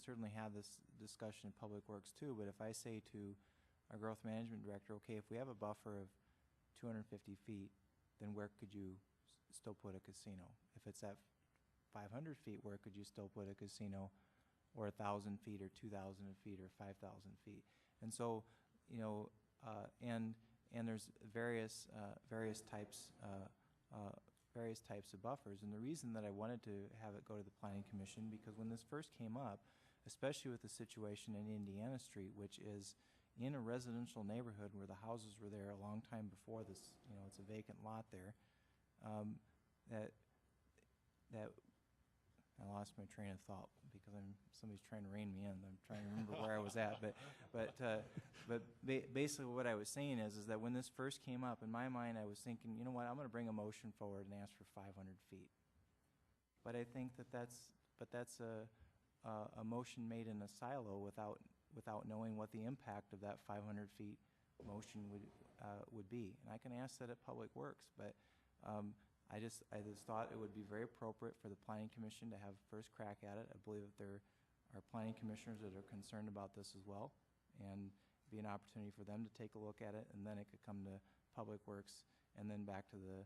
certainly have this discussion in Public Works too, but if I say to our growth management director, okay, if we have a buffer of 250 feet, then where could you still put a casino? If it's at 500 feet, where could you still put a casino? Or 1,000 feet, or 2,000 feet, or 5,000 feet? And so, you know, and there's various types of buffers. And the reason that I wanted to have it go to the Planning Commission, because when this first came up, especially with the situation in Indiana Street, which is in a residential neighborhood where the houses were there a long time before this, you know, it's a vacant lot there, that I lost my train of thought because somebody's trying to rein me in. I'm trying to remember where I was at, but basically what I was saying is that when this first came up, in my mind I was thinking, you know what, I'm going to bring a motion forward and ask for 500 feet. But I think that's a motion made in a silo without knowing what the impact of that 500 feet motion would be. And I can ask that at Public Works, but I just thought it would be very appropriate for the Planning Commission to have first crack at it. I believe that there are planning commissioners that are concerned about this as well, and be an opportunity for them to take a look at it, and then it could come to Public Works and then back to the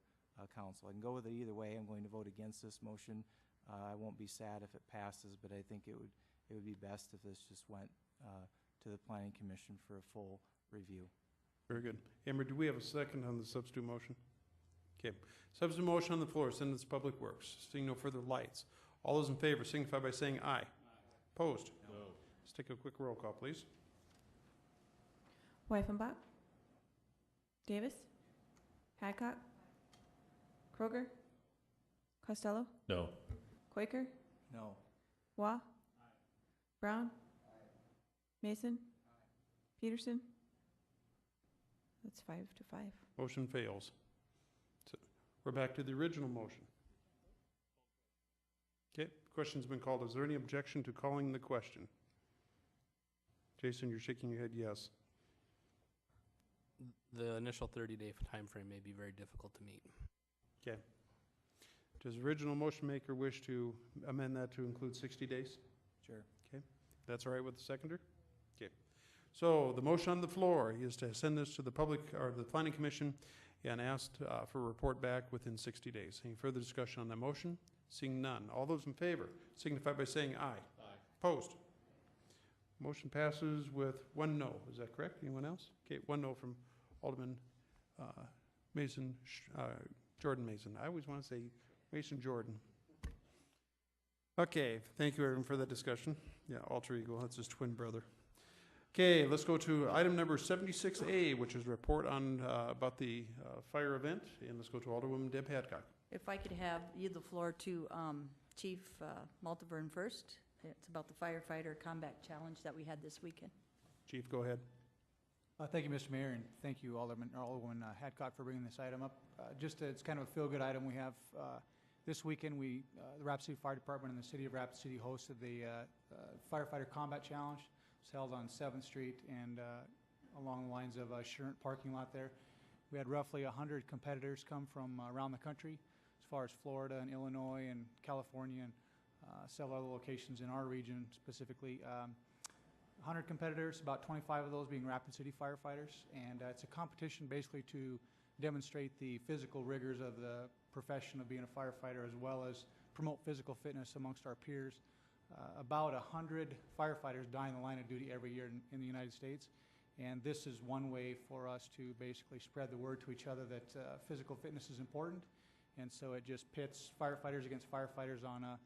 council. I can go with it either way. I'm going to vote against this motion. I won't be sad if it passes, but I think it would be best if this just went to the Planning Commission for a full review. Very good. Amber, do we have a second on the substitute motion? Okay. Substitute motion on the floor. Send this to Public Works. Seeing no further lights. All those in favor signify by saying aye. Opposed? No. Let's take a quick roll call, please. Wyffenbach, Davis, Hadcock, Kroger, Costello, No. Quaker, No. Waugh, Brown, Mason, Peterson. That's 5-5. Motion fails. So we're back to the original motion. Okay, question's been called. Is there any objection to calling the question? Jason, you're shaking your head yes. The initial 30-day timeframe may be very difficult to meet. Okay. Does the original motion maker wish to amend that to include 60 days? Sure. Okay. That's all right with the seconder? Okay. So the motion on the floor is to send this to the public or the Planning Commission and ask for a report back within 60 days. Any further discussion on that motion? Seeing none. All those in favor signify by saying aye. Aye. Opposed? Motion passes with 1 no. Is that correct? Anyone else? Okay, 1 no from Alderman Mason, Jordan Mason. I always want to say Mason Jordan. Okay, thank you everyone for that discussion. Yeah, alter ego, that's his twin brother. Okay, let's go to item number 76A, which is a report on about the fire event, and let's go to Alderwoman Deb Hadcock. If I could have yield the floor to Chief Maltaverne first. It's about the firefighter combat challenge that we had this weekend. Chief, go ahead. Thank you, Mr. Mayor, and thank you, Alderwoman Hadcock, for bringing this item up. It's kind of a feel-good item. We have this weekend. The Rapid City Fire Department and the City of Rapid City hosted the firefighter combat challenge. It's held on 7th Street and along the lines of Shurant parking lot there. We had roughly 100 competitors come from around the country, as far as Florida and Illinois and California and several other locations in our region specifically. 100 competitors, about 25 of those being Rapid City firefighters, and it's a competition basically to demonstrate the physical rigors of the profession of being a firefighter, as well as promote physical fitness amongst our peers. About 100 firefighters die in the line of duty every year in the United States, and this is one way for us to basically spread the word to each other that physical fitness is important. And so it just pits firefighters against firefighters on a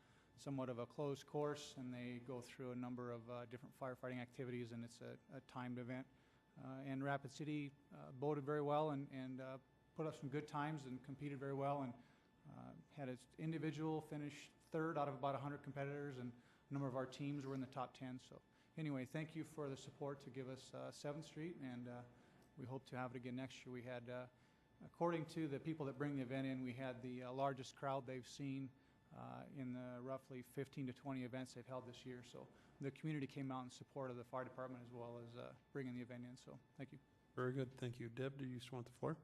somewhat of a closed course, and they go through a number of different firefighting activities, and it's a timed event. And Rapid City boated very well and put up some good times and competed very well, and had its individual finish third out of about 100 competitors, and a number of our teams were in the top 10. So anyway, thank you for the support to give us 7th Street, and we hope to have it again next year. We had, according to the people that bring the event in, we had the largest crowd they've seen in the roughly 15 to 20 events they've held this year. So the community came out in support of the fire department as well as bringing the event in. So thank you. Very good. Thank you. Deb, do you still want the floor?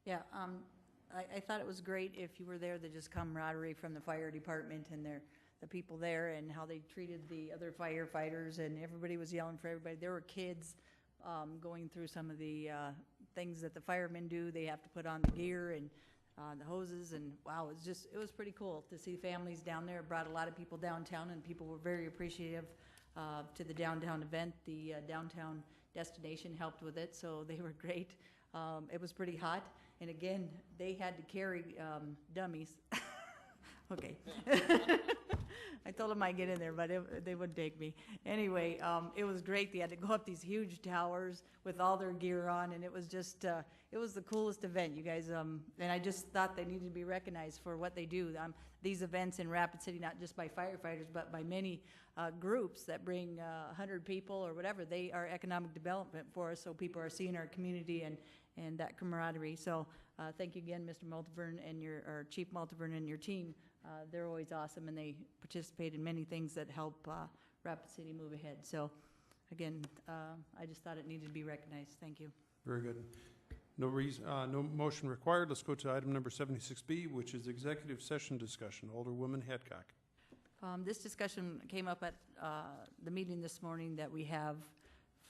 Yeah, I thought it was great if you were there, the just camaraderie from the fire department and the people there, and how they treated the other firefighters, and everybody was yelling for everybody. There were kids going through some of the things that the firemen do. They have to put on the gear and the hoses, and wow, it was pretty cool to see families down there. It brought a lot of people downtown, and people were very appreciative to the downtown event. The downtown destination helped with it, so they were great. It was pretty hot, and again, they had to carry dummies. Okay. I told them I'd get in there, but they wouldn't take me. Anyway, it was great. They had to go up these huge towers with all their gear on, and it was just, it was the coolest event, you guys. And I just thought they needed to be recognized for what they do. These events in Rapid City, not just by firefighters, but by many groups that bring 100 people or whatever, they are economic development for us, so people are seeing our community and that camaraderie. So thank you again, Mr. Multivern and or Chief Multivern and your team. They're always awesome, and they participate in many things that help Rapid City move ahead. So again, I just thought it needed to be recognized. Thank you. Very good. No motion required. Let's go to item number 76B, which is executive session discussion. Alderwoman Hadcock. This discussion came up at the meeting this morning that we have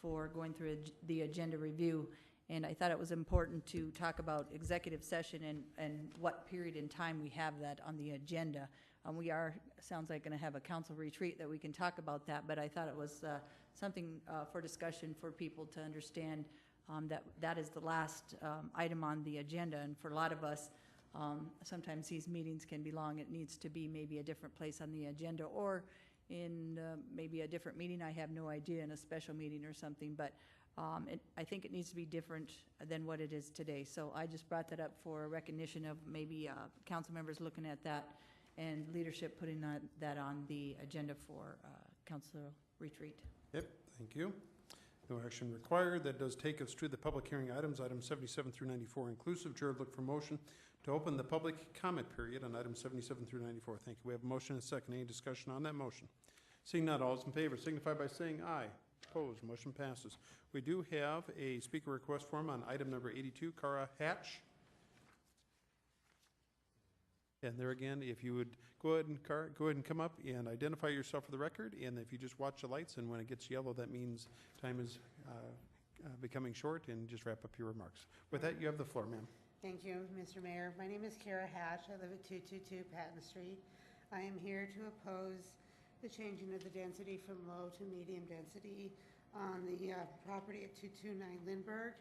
for going through the agenda review. And I thought it was important to talk about executive session and what period in time we have that on the agenda. We are, sounds like, going to have a council retreat that we can talk about that, but I thought it was something for discussion for people to understand that is the last item on the agenda. And for a lot of us, sometimes these meetings can be long. It needs to be maybe a different place on the agenda, or in maybe a different meeting. I have no idea, in a special meeting or something, but I think it needs to be different than what it is today. So I just brought that up for recognition of maybe council members looking at that, and leadership putting that on the agenda for council retreat. Yep, thank you. No action required. That does take us to the public hearing items 77 through 94 inclusive. Chair would look for motion to open the public comment period on items 77 through 94. Thank you. We have a motion and a second. Any discussion on that motion? Seeing none, all those in favor signify by saying aye. Opposed, motion passes. We do have a speaker request form on item number 82, Cara Hatch. And there again, if you would go ahead and come up and identify yourself for the record. And if you just watch the lights, and when it gets yellow, that means time is becoming short, and just wrap up your remarks. With that, you have the floor, ma'am. Thank you, Mr. Mayor. My name is Kara Hatch. I live at 222 Patton Street. I am here to oppose the changing of the density from low to medium density on the property at 229 Lindbergh.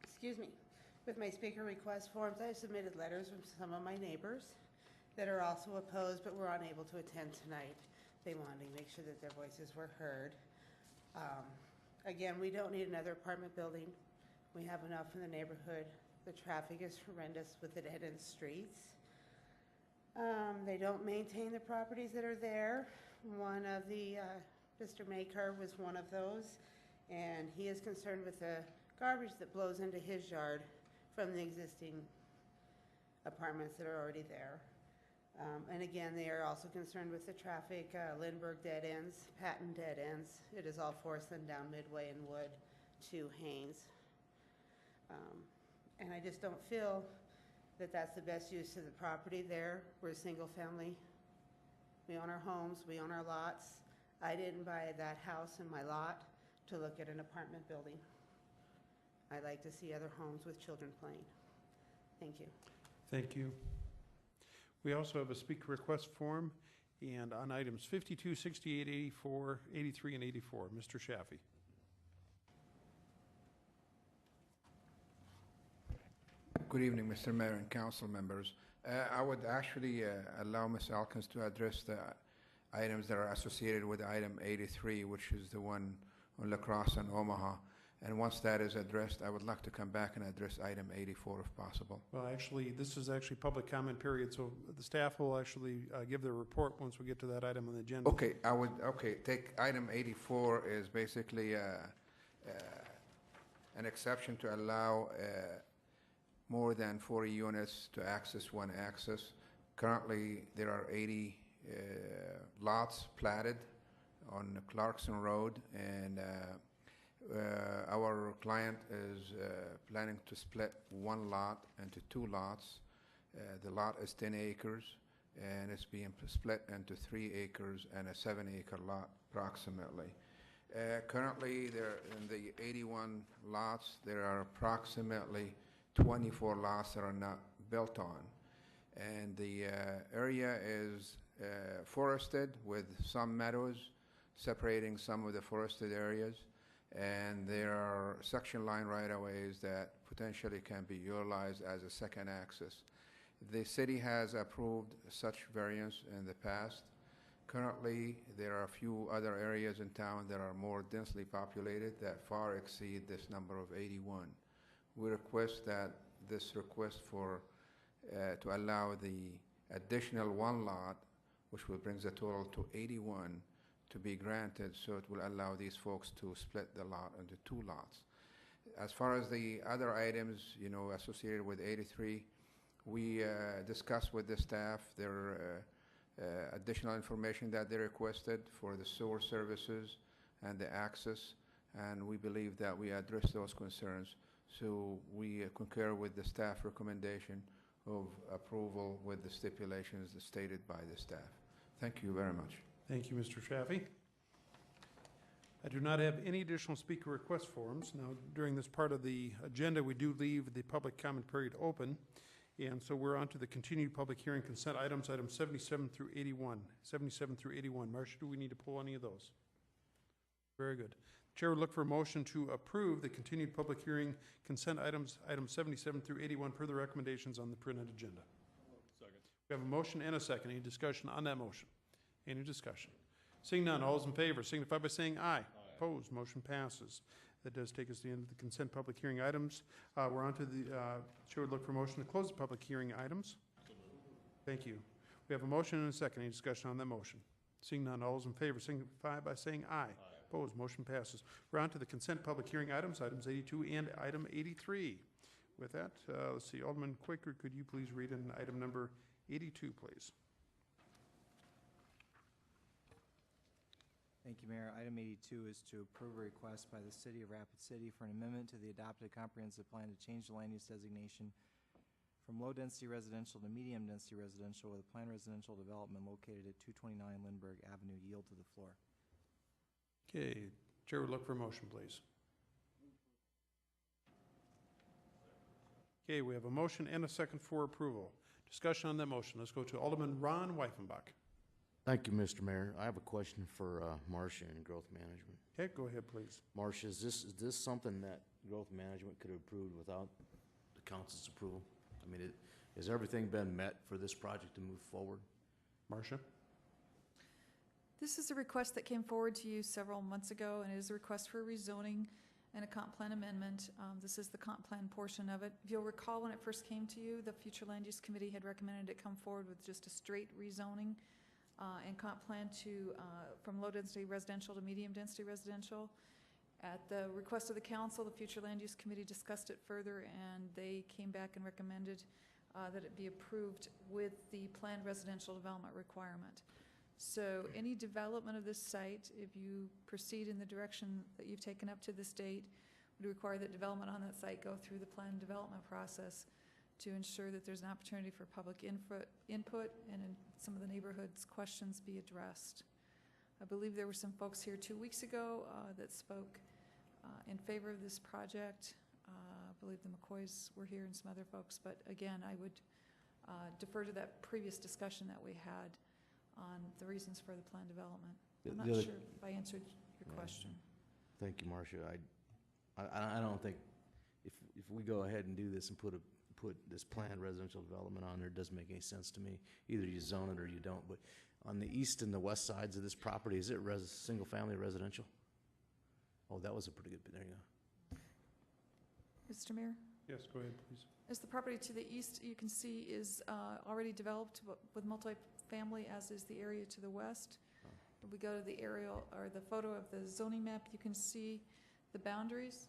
Excuse me. With my speaker request forms, I have submitted letters from some of my neighbors that are also opposed, but were unable to attend tonight. They wanted to make sure that their voices were heard. Again, we don't need another apartment building. We have enough in the neighborhood. The traffic is horrendous with the dead-end streets. They don't maintain the properties that are there. One of the, Mr. Maker was one of those, and he is concerned with the garbage that blows into his yard from the existing apartments that are already there. And again, they are also concerned with the traffic, Lindbergh dead ends, Patton dead ends. It is all forced then down Midway and Wood to Haynes. And I just don't feel that that's the best use of the property there. We're a single family. We own our homes, we own our lots. I didn't buy that house in my lot to look at an apartment building. I like to see other homes with children playing. Thank you. Thank you. We also have a speaker request form, and on items 52, 68, 84, 83, and 84, Mr. Shaffey. Good evening, Mr. Mayor and council members. I would actually allow Ms. Alkins to address the items that are associated with item 83, which is the one on La Crosse and Omaha. And once that is addressed, I would like to come back and address item 84 if possible. Well, actually, this is actually public comment period, so the staff will actually give their report once we get to that item on the agenda. Okay, take item 84 is basically an exception to allow more than 40 units to access one access. Currently, there are 80 lots platted on Clarkson Road, and our client is planning to split one lot into two lots. The lot is 10 acres, and it's being split into 3 acres and a 7-acre lot approximately. Currently, there in the 81 lots, there are approximately 24 lots that are not built on. And the area is forested with some meadows separating some of the forested areas. And there are section line right-of-ways that potentially can be utilized as a second access. The city has approved such variance in the past. Currently, there are a few other areas in town that are more densely populated that far exceed this number of 81. We request that this request for to allow the additional one lot, which will bring the total to 81, to be granted, so it will allow these folks to split the lot into 2 lots. As far as the other items, associated with 83, we discussed with the staff their additional information that they requested for the sewer services and the access, and we believe that we addressed those concerns. So we concur with the staff recommendation of approval with the stipulations stated by the staff. Thank you very much. Thank you, Mr. Chaffee. I do not have any additional speaker request forms. Now, during this part of the agenda, we do leave the public comment period open. And so we're on to the continued public hearing consent items 77 through 81. 77 through 81. Marcia, do we need to pull any of those? Very good. Chair would look for a motion to approve the continued public hearing consent items 77 through 81 per the recommendations on the printed agenda. Second. We have a motion and a second. Any discussion on that motion? Any discussion? Seeing none, all those in favor signify by saying aye. Opposed, motion passes. That does take us to the end of the consent public hearing items. We're on to the, Chair would look for a motion to close the public hearing items. Thank you. We have a motion and a second. Any discussion on that motion? Seeing none, all those in favor signify by saying aye. Opposed, motion passes. We're on to the consent public hearing items 82 and item 83. With that, let's see, Alderman Quaker, could you please read in item number 82, please? Thank you, Mayor. Item 82 is to approve a request by the City of Rapid City for an amendment to the adopted comprehensive plan to change the land use designation from low-density residential to medium-density residential with a planned residential development located at 229 Lindbergh Avenue. Yield to the floor. Okay, Chair would look for a motion, please. Okay, we have a motion and a second for approval. Discussion on that motion. Let's go to Alderman Ron Weifenbach. Thank you, Mr. Mayor. I have a question for Marcia in Growth Management. Okay, go ahead, please. Marcia, is this something that Growth Management could have approved without the council's approval? I mean, has everything been met for this project to move forward? Marcia? This is a request that came forward to you several months ago, and it is a request for rezoning and a comp plan amendment. This is the comp plan portion of it. If you'll recall, when it first came to you, the Future Land Use Committee had recommended it come forward with just a straight rezoning and comp plan to from low-density residential to medium-density residential. At the request of the council, the Future Land Use Committee discussed it further, and they came back and recommended that it be approved with the planned residential development requirement. So any development of this site, if you proceed in the direction that you've taken up to this date, would require that development on that site go through the planned development process to ensure that there's an opportunity for public input and in some of the neighborhood's questions be addressed. I believe there were some folks here 2 weeks ago that spoke in favor of this project. I believe the McCoys were here and some other folks, but again, I would defer to that previous discussion that we had on the reasons for the plan development. I'm not sure if I answered your question. Thank you, Marcia. I don't think if we go ahead and do this and put put this planned residential development on there. It doesn't make any sense to me. Either you zone it or you don't. But on the east and the west sides of this property, is it single-family residential? Oh, that was a pretty good, there you go. Mr. Mayor? Yes, go ahead, please. As the property to the east, you can see, is already developed with multifamily, as is the area to the west. If we go to the aerial, or the photo of the zoning map, you can see the boundaries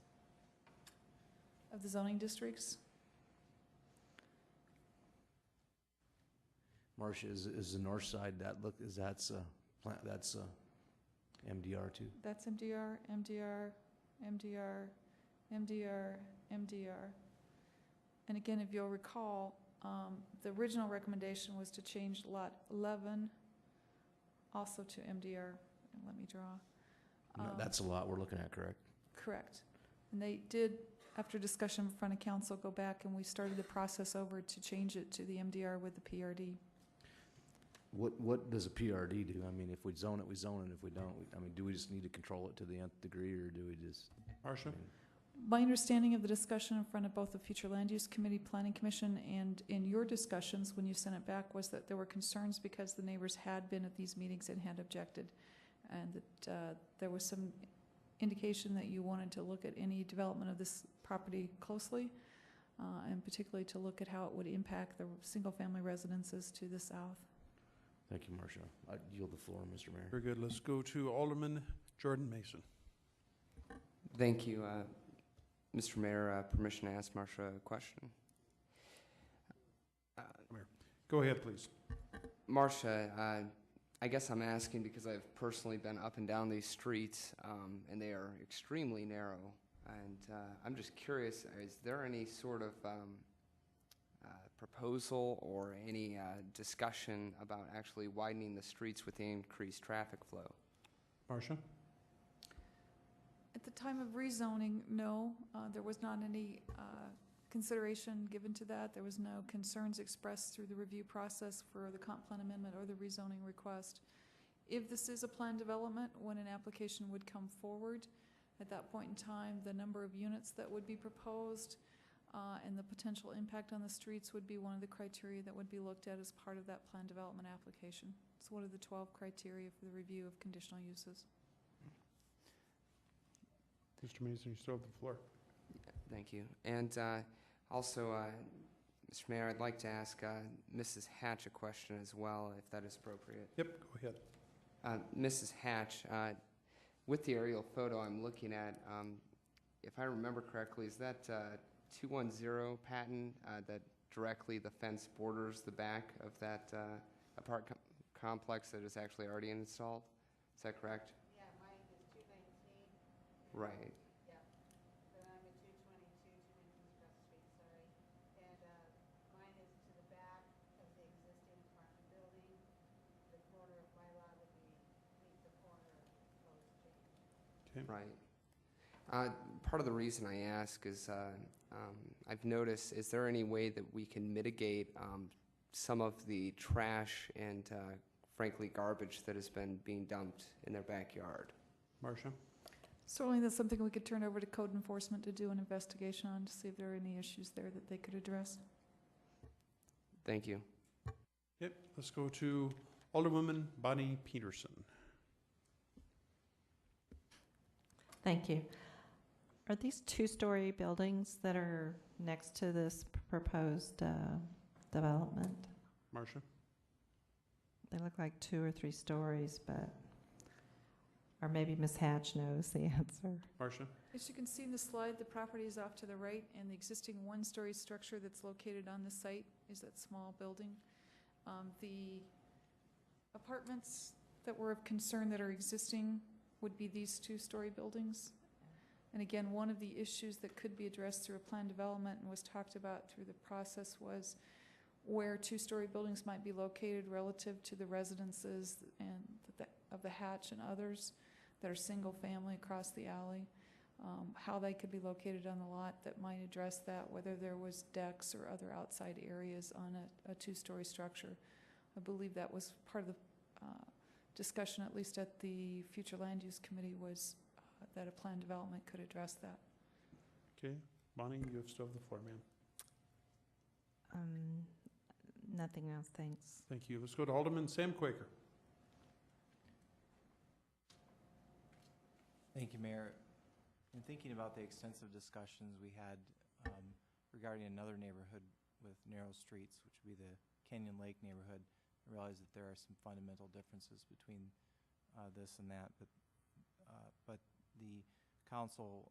of the zoning districts. Marcia, is the north side, that's MDR too? That's MDR, MDR, MDR, MDR, MDR. And again, if you'll recall, the original recommendation was to change lot 11 also to MDR. Let me draw. No, that's a lot we're looking at, correct? Correct. And they did, after discussion in front of council, go back and we started the process over to change it to the MDR with the PRD. What does a PRD do? I mean, if we zone it, we zone it. If we don't, do we just need to control it to the nth degree, or do we just? Marcia? My understanding of the discussion in front of both the Future Land Use Committee, Planning Commission, and in your discussions when you sent it back, was that there were concerns because the neighbors had been at these meetings and had objected, and that there was some indication that you wanted to look at any development of this property closely, and particularly to look at how it would impact the single-family residences to the south. Thank you, Marcia. I yield the floor, Mr. Mayor. Very good. Let's go to Alderman Jordan Mason. Thank you, Mr. Mayor. Permission to ask Marcia a question? Go ahead, please. Marcia, I guess I'm asking because I've personally been up and down these streets, and they are extremely narrow. And I'm just curious, is there any sort of proposal or any discussion about actually widening the streets with the increased traffic flow? Marcia? At the time of rezoning, no, there was not any consideration given to that. There was no concerns expressed through the review process for the comp plan amendment or the rezoning request. If this is a planned development, when an application would come forward, at that point in time, the number of units that would be proposed and the potential impact on the streets would be one of the criteria that would be looked at as part of that planned development application. It's one of the 12 criteria for the review of conditional uses. Mr. Mason, you still have the floor. Thank you. And also, Mr. Mayor, I'd like to ask Mrs. Hatch a question as well, if that is appropriate. Yep, go ahead. Mrs. Hatch, with the aerial photo I'm looking at, if I remember correctly, is that 210 patent that directly the fence borders the back of that apartment complex that is actually already installed? Is that correct? Yeah, mine is 219. Right. Yeah, but I'm at 222, 219 Cross Street, sorry. And mine is to the back of the existing apartment building. The corner of my lot would be the corner of the proposed change. Okay. Right. Part of the reason I ask is I've noticed, is there any way that we can mitigate some of the trash and frankly garbage that has been being dumped in their backyard? Marcia? Certainly that's something we could turn over to code enforcement to do an investigation on to see if there are any issues there that they could address. Thank you. Yep, let's go to Alderwoman Bonnie Peterson. Thank you. Are these two-story buildings that are next to this proposed development? Marcia? They look like 2 or 3 stories, but, or maybe Ms. Hatch knows the answer. Marcia? As you can see in the slide, the property is off to the right, and the existing one-story structure that's located on the site is that small building. The apartments that were of concern that are existing would be these 2-story buildings. And again, one of the issues that could be addressed through a planned development and was talked about through the process was where 2-story buildings might be located relative to the residences and of the Hatch and others that are single family across the alley. How they could be located on the lot that might address that, whether there was decks or other outside areas on a 2-story structure. I believe that was part of the discussion, at least at the Future Land Use Committee, was that a planned development could address that. Okay, Bonnie, you have still have the floor, ma'am. Nothing else, thanks. Thank you. Let's go to Alderman Sam Quaker. Thank you, Mayor. In thinking about the extensive discussions we had regarding another neighborhood with narrow streets, which would be the Canyon Lake neighborhood, I realize that there are some fundamental differences between this and that, but the council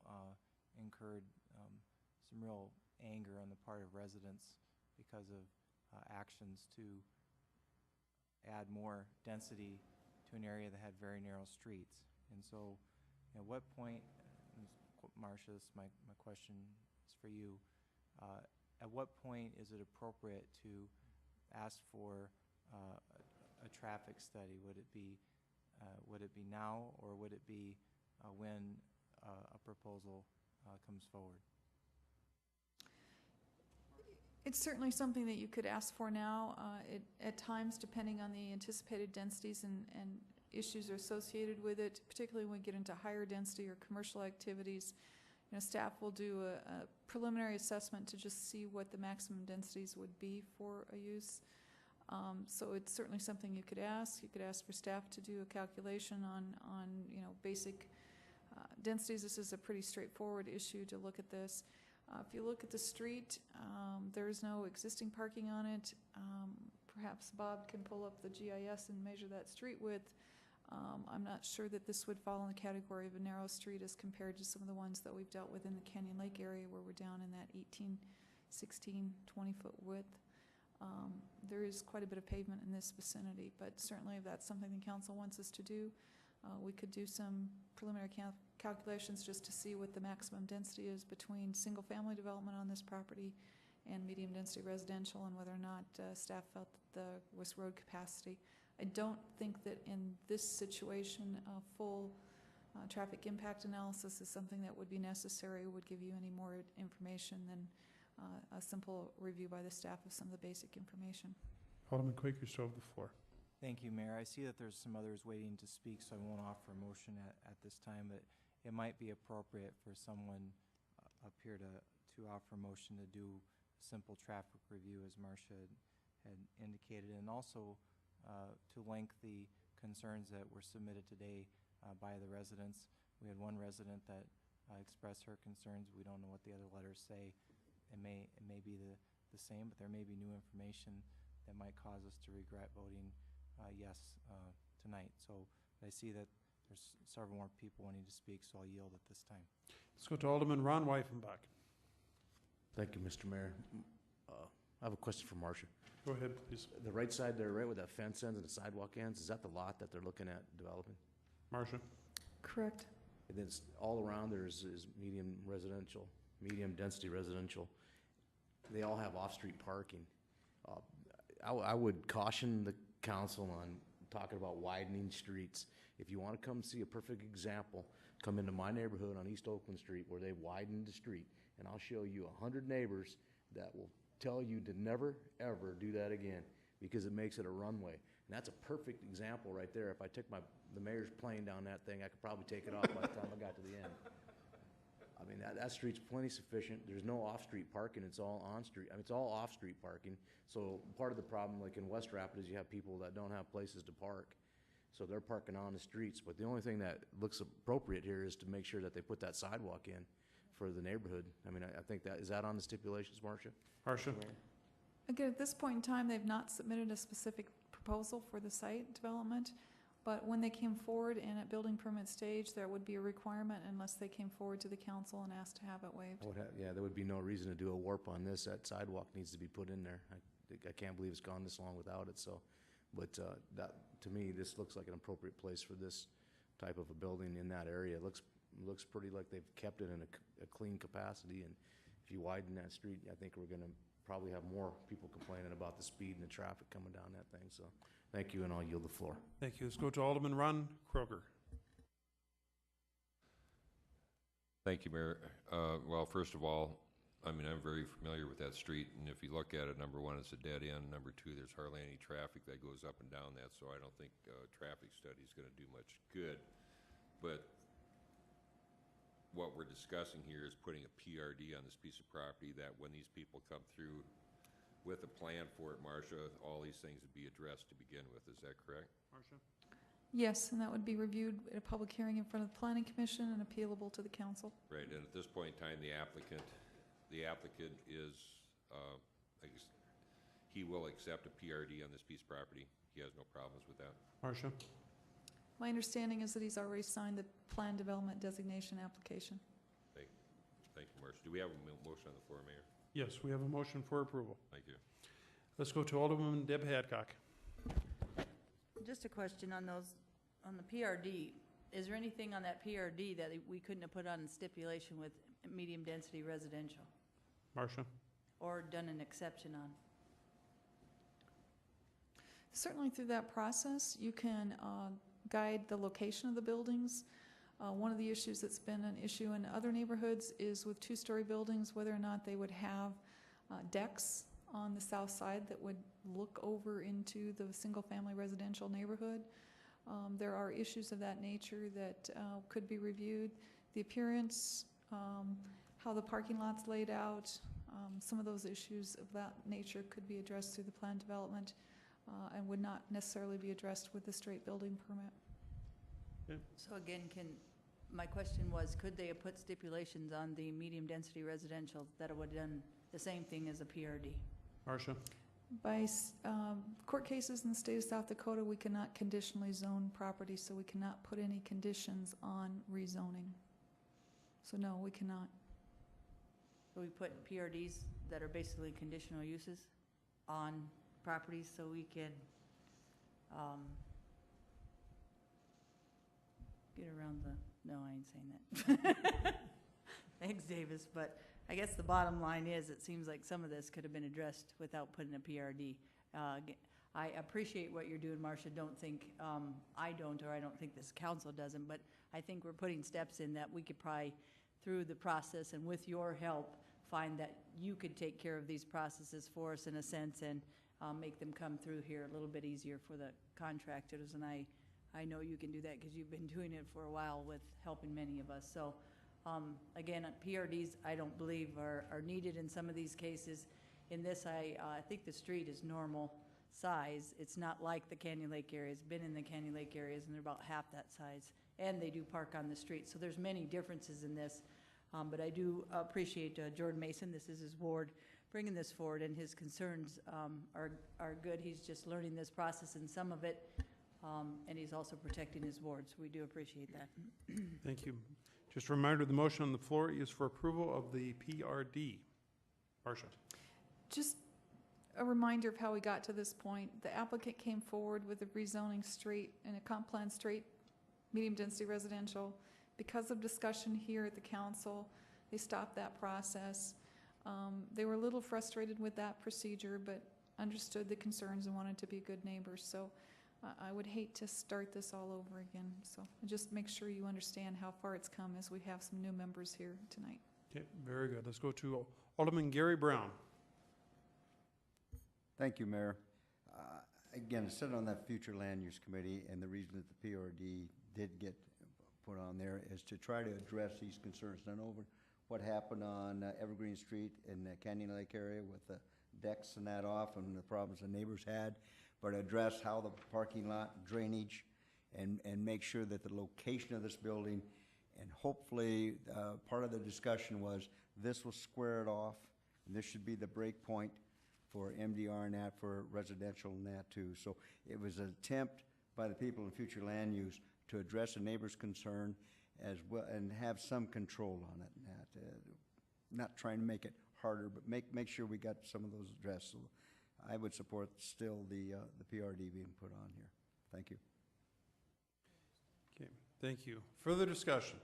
incurred some real anger on the part of residents because of actions to add more density to an area that had very narrow streets. And so, at what point, Marcia, this my question is for you, at what point is it appropriate to ask for a traffic study? Would it be now, or would it be when a proposal comes forward? It's certainly something that you could ask for now. At times, depending on the anticipated densities and issues associated with it, particularly when we get into higher density or commercial activities, staff will do a preliminary assessment to just see what the maximum densities would be for a use. So it's certainly something you could ask. You could ask for staff to do a calculation on basic densities. This is a pretty straightforward issue to look at this. If you look at the street, there is no existing parking on it. Perhaps Bob can pull up the GIS and measure that street width. I'm not sure that this would fall in the category of a narrow street as compared to some of the ones that we've dealt with in the Canyon Lake area, where we're down in that 18, 16, 20-foot width. There is quite a bit of pavement in this vicinity, but certainly if that's something the council wants us to do, we could do some preliminary calculations just to see what the maximum density is between single-family development on this property and medium-density residential, and whether or not staff felt that there was road capacity. I don't think that in this situation a full traffic impact analysis is something that would be necessary, would give you any more information than a simple review by the staff of some of the basic information. Alderman Quaker, still have the floor. Thank you, Mayor. I see that there's some others waiting to speak, so I won't offer a motion at this time, but it might be appropriate for someone up here to offer a motion to do a simple traffic review, as Marcia had indicated, and also to link the concerns that were submitted today by the residents. We had one resident that expressed her concerns. We don't know what the other letters say. It may be the same, but there may be new information that might cause us to regret voting yes tonight. So I see that there's several more people wanting to speak, so I'll yield at this time. Let's go to Alderman Ron Weifenbach. Thank you, Mr. Mayor. I have a question for Marcia. Go ahead, please. The right side there, right where that fence ends and the sidewalk ends, is that the lot that they're looking at developing? Marcia? Correct. And then all around there is medium residential, medium density residential. They all have off-street parking. I would caution the council on talking about widening streets. If you want to come see a perfect example, come into my neighborhood on East Oakland Street where they widened the street, and I'll show you 100 neighbors that will tell you to never, ever do that again because it makes it a runway. And that's a perfect example right there. If I took the mayor's plane down that thing, I could probably take it off by the time I got to the end. I mean, that street's plenty sufficient. There's no off-street parking. It's all on-street. I mean, it's all off-street parking. So part of the problem, like in West Rapids, you have people that don't have places to park. So they're parking on the streets. But the only thing that looks appropriate here is to make sure that they put that sidewalk in for the neighborhood. I mean, I think is that on the stipulations, Marcia? Marcia? Again, at this point in time, they've not submitted a specific proposal for the site development, but when they came forward and at building permit stage, there would be a requirement unless they came forward to the council and asked to have it waived. Yeah, there would be no reason to do a warp on this. That sidewalk needs to be put in there. I can't believe it's gone this long without it. So, but that to me, this looks like an appropriate place for this type of a building in that area. It looks pretty like they've kept it in a clean capacity. And if you widen that street, I think we're going to probably have more people complaining about the speed and the traffic coming down that thing. So thank you, and I'll yield the floor. Thank you. Let's go to Alderman Ron Kroger. Thank you, Mayor. Well, first of all, I mean, I'm very familiar with that street, and if you look at it, number one, it's a dead end. Number two, there's hardly any traffic that goes up and down that, so I don't think traffic study is going to do much good. But what we're discussing here is putting a PRD on this piece of property that when these people come through with a plan for it, Marcia, all these things would be addressed to begin with. Is that correct? Marcia? Yes, and that would be reviewed at a public hearing in front of the planning commission and appealable to the council. Right, and at this point in time, the applicant is, I guess, he will accept a PRD on this piece of property. He has no problems with that. Marcia? My understanding is that he's already signed the plan development designation application. Thank you, Marcia. Do we have a motion on the floor, Mayor? Yes, we have a motion for approval. Thank you. Let's go to Alderwoman Deb Hadcock. Just a question on those, on the PRD. Is there anything on that PRD that we couldn't have put on stipulation with medium-density residential? Marcia? Or done an exception on? Certainly through that process, you can guide the location of the buildings. One of the issues that's been an issue in other neighborhoods is with two-story buildings, whether or not they would have decks on the south side that would look over into the single-family residential neighborhood. There are issues of that nature that could be reviewed. The appearance, how the parking lot's laid out, some of those issues of that nature could be addressed through the plan development and would not necessarily be addressed with the straight building permit. So again, my question was, could they have put stipulations on the medium-density residential that would have done the same thing as a PRD? Marcia? By court cases in the state of South Dakota, we cannot conditionally zone property, so we cannot put any conditions on rezoning. So no, we cannot. So we put PRDs that are basically conditional uses on properties so we can get around the, no, I ain't saying that. Thanks, Davis, but I guess the bottom line is it seems like some of this could have been addressed without putting a PRD. I appreciate what you're doing, Marcia. Don't think, I don't think this council doesn't, but I think we're putting steps in that we could probably, through the process and with your help, find that you could take care of these processes for us in a sense and make them come through here a little bit easier for the contractors. And I know you can do that because you've been doing it for a while with helping many of us. So again, PRDs I don't believe are needed in some of these cases. In this, I think the street is normal size. It's not like the Canyon Lake areas. Been in the Canyon Lake areas and they're about half that size. And they do park on the street. So there's many differences in this. But I do appreciate Jordan Mason, this is his ward, bringing this forward, and his concerns are good. He's just learning this process and some of it, and he's also protecting his ward, so we do appreciate that. Thank you. Just a reminder, the motion on the floor is for approval of the PRD. Marcia? Just a reminder of how we got to this point. The applicant came forward with a rezoning straight and a comp plan straight medium-density residential. Because of discussion here at the council, they stopped that process. They were a little frustrated with that procedure, but understood the concerns and wanted to be good neighbors. So I would hate to start this all over again. So just make sure you understand how far it's come as we have some new members here tonight. Okay, very good. Let's go to Alderman Gary Brown. Thank you, Mayor. Again, I sit on that Future Land Use Committee, and the reason that the PRD did get put on there is to try to address these concerns, not over what happened on Evergreen Street in the Canyon Lake area with the decks and that off and the problems the neighbors had, but address how the parking lot, drainage, and make sure that the location of this building, and hopefully part of the discussion was this will square it off, and this should be the break point for MDR and that, for residential and that too. So it was an attempt by the people in Future Land Use to address a neighbor's concern as well and have some control on it. And that, not trying to make it harder, but make sure we got some of those addressed. So I would support still the PRD being put on here. Thank you. Okay, thank you. Further discussion.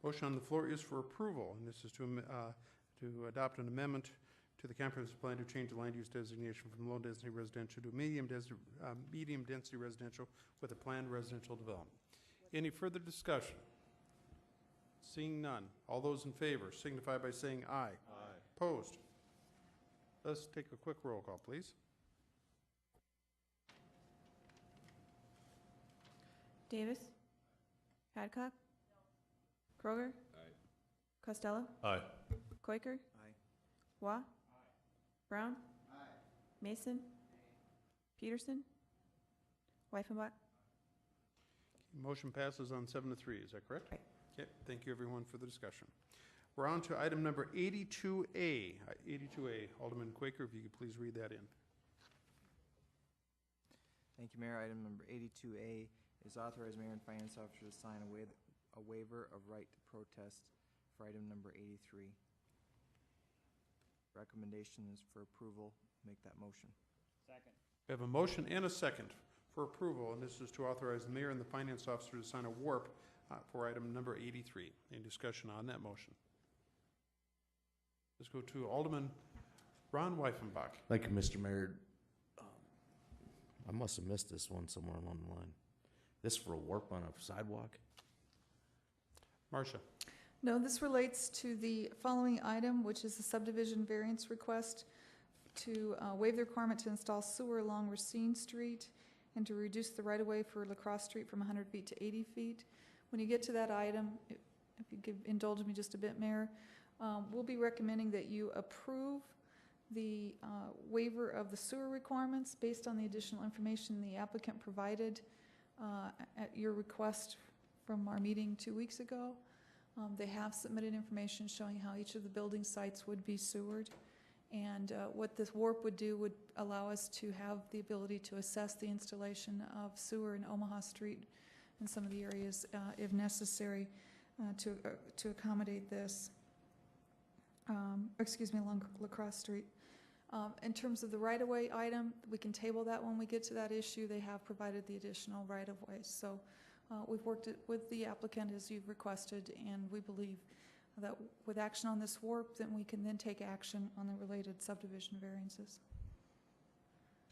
Motion on the floor is for approval, and this is to adopt an amendment to the comprehensive plan to change the land use designation from low density residential to medium density residential with a planned residential development. Any further discussion? Seeing none. All those in favor signify by saying aye. Aye. Opposed? Let's take a quick roll call, please. Davis? Hadcock? Kroger? Aye. Costello? Aye. Quaker? Aye. Wah? Brown? Mason? Peterson? Wyffenbach? Motion passes on 7 to 3, is that correct? Right. Okay, thank you everyone for the discussion. We're on to item number 82A. 82A, Alderman Quaker, if you could please read that in. Thank you, Mayor. Item number 82A is authorize mayor and finance officer to sign a waiver of right to protest for item number 83. Recommendation is for approval. Make that motion. Second. We have a motion and a second for approval, and this is to authorize the mayor and the finance officer to sign a warp for item number 83. Any discussion on that motion? Let's go to Alderman Ron Wyffenbach. Thank you, Mr. Mayor. I must have missed this one somewhere along the line. This for a warp on a sidewalk? Marcia. No, this relates to the following item, which is the subdivision variance request to waive the requirement to install sewer along Racine Street and to reduce the right-of-way for Lacrosse Street from 100 feet to 80 feet. When you get to that item, if you indulge me just a bit, Mayor, we'll be recommending that you approve the waiver of the sewer requirements based on the additional information the applicant provided at your request from our meeting 2 weeks ago. They have submitted information showing how each of the building sites would be sewered. And what this warp would do would allow us to have the ability to assess the installation of sewer in Omaha Street and some of the areas, if necessary, to accommodate this. Along Lacrosse Street. In terms of the right-of-way item, we can table that when we get to that issue. They have provided the additional right-of-way. So we've worked it with the applicant as you've requested, and we believe that with action on this warp, then we can then take action on the related subdivision variances.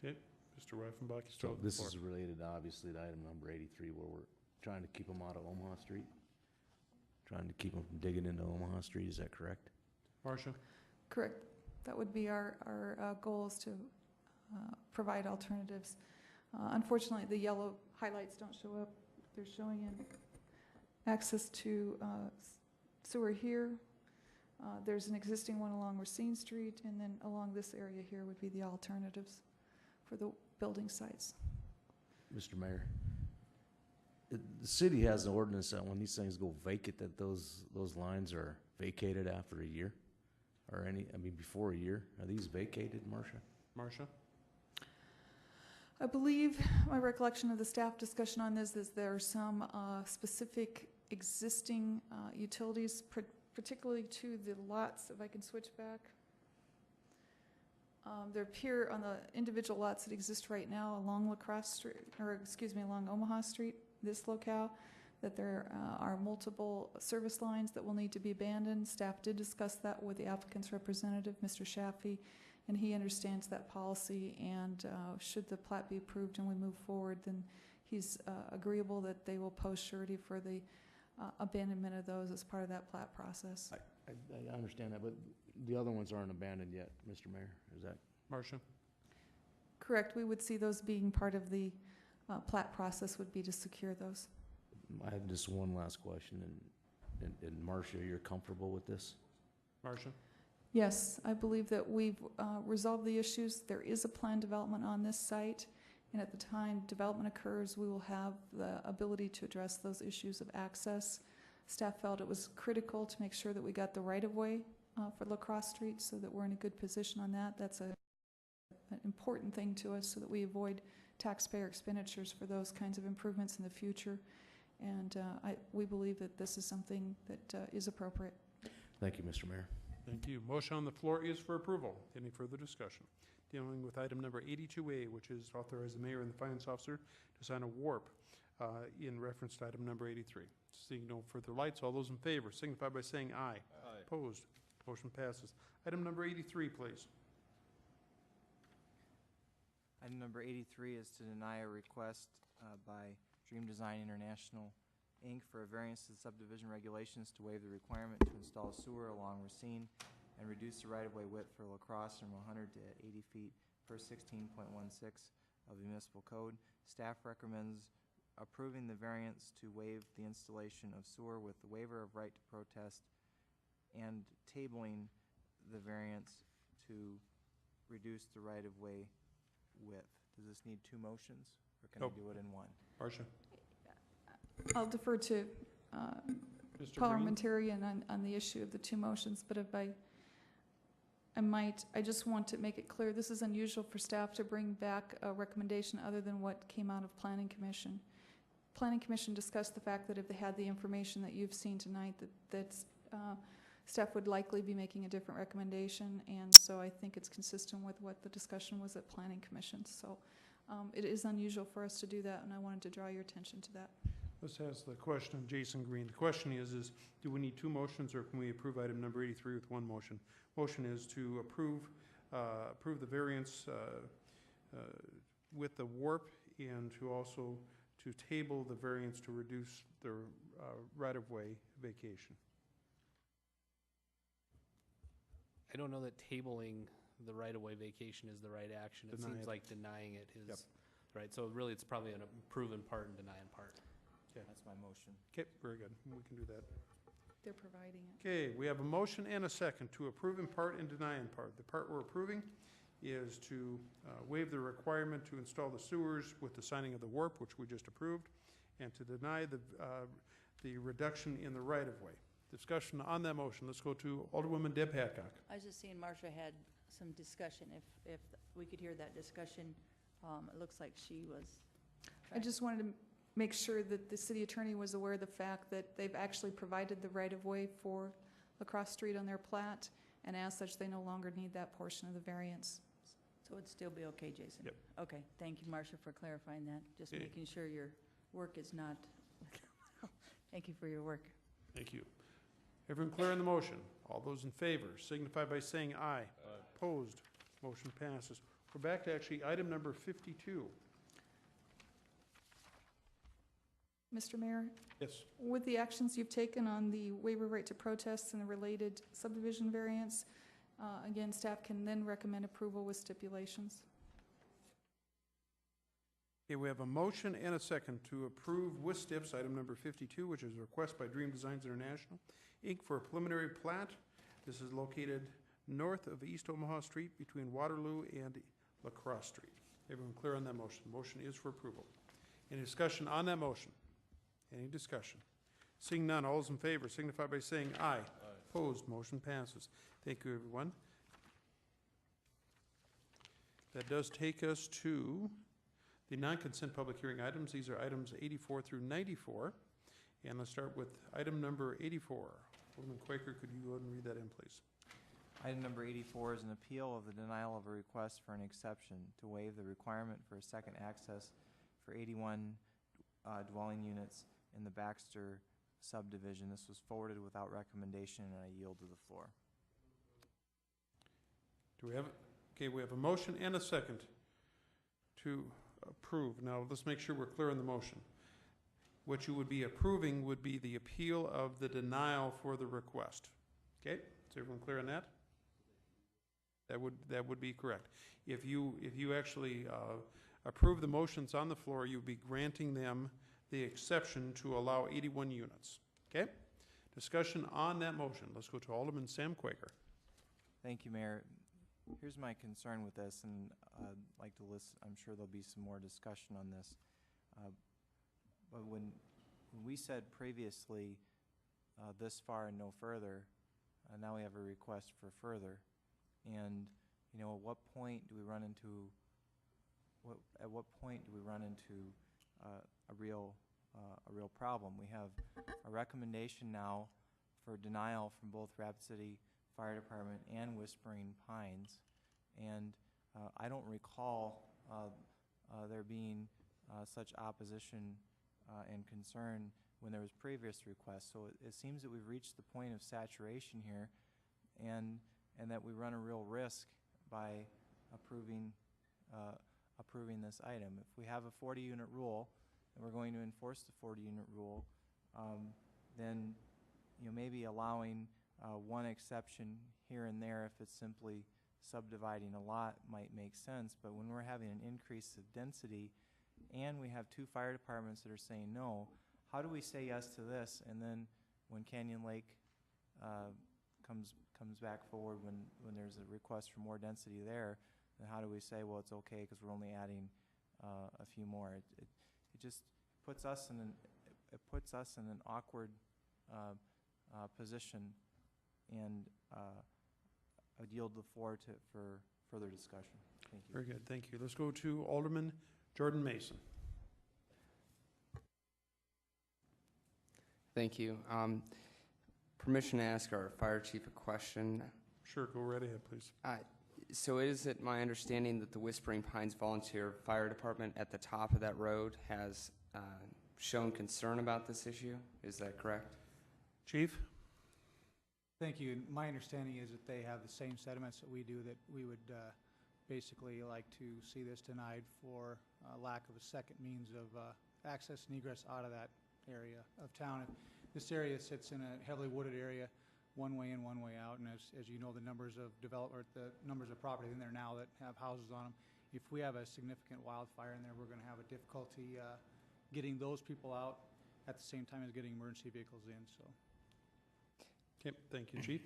Okay, Mr. Wyffenbach, you still So have the this floor. is related, obviously, to item number 83, where we're trying to keep them out of Omaha Street? Trying to keep them from digging into Omaha Street, is that correct? Marcia? Correct. That would be our goal, is to provide alternatives. Unfortunately, the yellow highlights don't show up. They're showing in access to sewer here. There's an existing one along Racine Street, and then along this area here would be the alternatives for the building sites. Mr. Mayor, the city has an ordinance that when these things go vacant, that those lines are vacated after a year? Or before a year? Are these vacated, Marcia? Marcia? I believe my recollection of the staff discussion on this is there are some specific existing utilities, particularly to the lots, if I can switch back. There appear on the individual lots that exist right now along Lacrosse Street, along Omaha Street, this locale, that there are multiple service lines that will need to be abandoned. Staff did discuss that with the applicant's representative, Mr. Shaffey, and he understands that policy, and should the plat be approved and we move forward, then he's agreeable that they will post surety for the abandonment of those as part of that plat process. I understand that, but the other ones aren't abandoned yet, Mr. Mayor, is that? Marcia? Correct. We would see those being part of the plat process, would be to secure those. I have just one last question, and Marcia, you're comfortable with this? Marcia? Yes, I believe that we've resolved the issues. There is a planned development on this site, and at the time development occurs, we will have the ability to address those issues of access. Staff felt it was critical to make sure that we got the right-of-way for Lacrosse Street so that we're in a good position on that. That's an important thing to us so that we avoid taxpayer expenditures for those kinds of improvements in the future. And we believe that this is something that is appropriate. Thank you, Mr. Mayor. Thank you. Motion on the floor is for approval. Any further discussion? Dealing with item number 82A, which is authorize the mayor and the finance officer to sign a warp in reference to item number 83. Seeing no further lights, all those in favor signify by saying aye. Aye. Opposed? Motion passes. Item number 83, please. Item number 83 is to deny a request by Dream Design International, Inc. for a variance to the subdivision regulations to waive the requirement to install sewer along Racine and reduce the right-of-way width for Lacrosse from 100 to 80 feet per 16.16 of the municipal code. Staff recommends approving the variance to waive the installation of sewer with the waiver of right to protest and tabling the variance to reduce the right-of-way width? Does this need two motions, or can I Nope. do it in one? Marcia? I'll defer to Mr. Green? parliamentarian on the issue of the two motions, but if I just want to make it clear, this is unusual for staff to bring back a recommendation other than what came out of Planning Commission. Planning Commission discussed the fact that if they had the information that you've seen tonight, that staff would likely be making a different recommendation, and so I think it's consistent with what the discussion was at Planning Commission. So it is unusual for us to do that, and I wanted to draw your attention to that. Let's ask the question of Jason Green. The question is do we need two motions, or can we approve item number 83 with one motion? Motion is to approve the variance with the warp, and to also to table the variance to reduce the right-of-way vacation. I don't know that tabling the right-of-way vacation is the right action. It Deny seems it. like denying it is, Yep. right? So really, it's probably an approve in part and deny in part. Okay. That's my motion. Okay, very good. We can do that. They're providing it. Okay, we have a motion and a second to approve in part and deny in part. The part we're approving is to waive the requirement to install the sewers with the signing of the warp, which we just approved, and to deny the reduction in the right-of-way. Discussion on that motion. Let's go to Alderwoman Deb Hadcock. I was just seeing Marcia had some discussion. If we could hear that discussion, it looks like she was. I just wanted to make sure that the city attorney was aware of the fact that they've actually provided the right-of-way for Lacrosse Street on their plat, and as such, they no longer need that portion of the variance. So it'd still be okay, Jason? Yep. Okay, thank you, Marcia, for clarifying that. Just Okay. making sure your work is not, thank you for your work. Thank you. Everyone clear on the motion? All those in favor signify by saying aye. Opposed? Motion passes. We're back to actually item number 52. Mr. Mayor, Yes. with the actions you've taken on the waiver right to protest and the related subdivision variance, again, staff can then recommend approval with stipulations. Okay, we have a motion and a second to approve with stips item number 52, which is a request by Dream Designs International, Inc. for a preliminary plat. This is located north of East Omaha Street between Waterloo and Lacrosse Street. Everyone clear on that motion? The motion is for approval. Any discussion on that motion? Any discussion? Seeing none, all those in favor signify by saying aye. Opposed, motion passes. Thank you, everyone. That does take us to the non-consent public hearing items. These are items 84 through 94. And let's start with item number 84. Alderman Quaker, could you go ahead and read that in, please? Item number 84 is an appeal of the denial of a request for an exception to waive the requirement for a second access for 81 dwelling units in the Baxter subdivision. This was forwarded without recommendation, and I yield to the floor. Do we have it? Okay, we have a motion and a second to approve. Now, let's make sure we're clear on the motion. What you would be approving would be the appeal of the denial for the request. Okay, is everyone clear on that? That would be correct. If you actually approve the motions on the floor, you'd be granting them the exception to allow 81 units. Okay? Discussion on that motion. Let's go to Alderman Sam Quaker. Thank you, Mayor. Here's my concern with this, and I'd like to list, I'm sure there'll be some more discussion on this. But when we said previously this far and no further, now we have a request for further. And, you know, at what point do we run into a real problem? We have a recommendation now for denial from both Rapid City Fire Department and Whispering Pines, and I don't recall there being such opposition and concern when there was previous requests. So it seems that we've reached the point of saturation here, and that we run a real risk by approving this item. If we have a 40-unit rule and we're going to enforce the 40-unit rule, then maybe allowing one exception here and there if it's simply subdividing a lot might make sense. But when we're having an increase of density and we have two fire departments that are saying no, how do we say yes to this, and then when Canyon Lake comes back forward when there's a request for more density there, then how do we say, well, it's okay because we're only adding a few more? It just puts us in an awkward position, and I would yield the floor for further discussion. Thank you. Very good, thank you. Let's go to Alderman Jordan Mason. Thank you. Permission to ask our fire chief a question. Sure, go right ahead, please. So is it my understanding that the Whispering Pines Volunteer Fire Department at the top of that road has shown concern about this issue? Is that correct? Chief? Thank you. My understanding is that they have the same sentiments that we do, that we would basically like to see this denied for lack of a second means of access and egress out of that area of town. This area sits in a heavily wooded area, one way in, one way out, and as you know, the numbers of property in there now that have houses on them, if we have a significant wildfire in there, we're going to have a difficulty getting those people out at the same time as getting emergency vehicles in. So. Okay, thank you, Chief.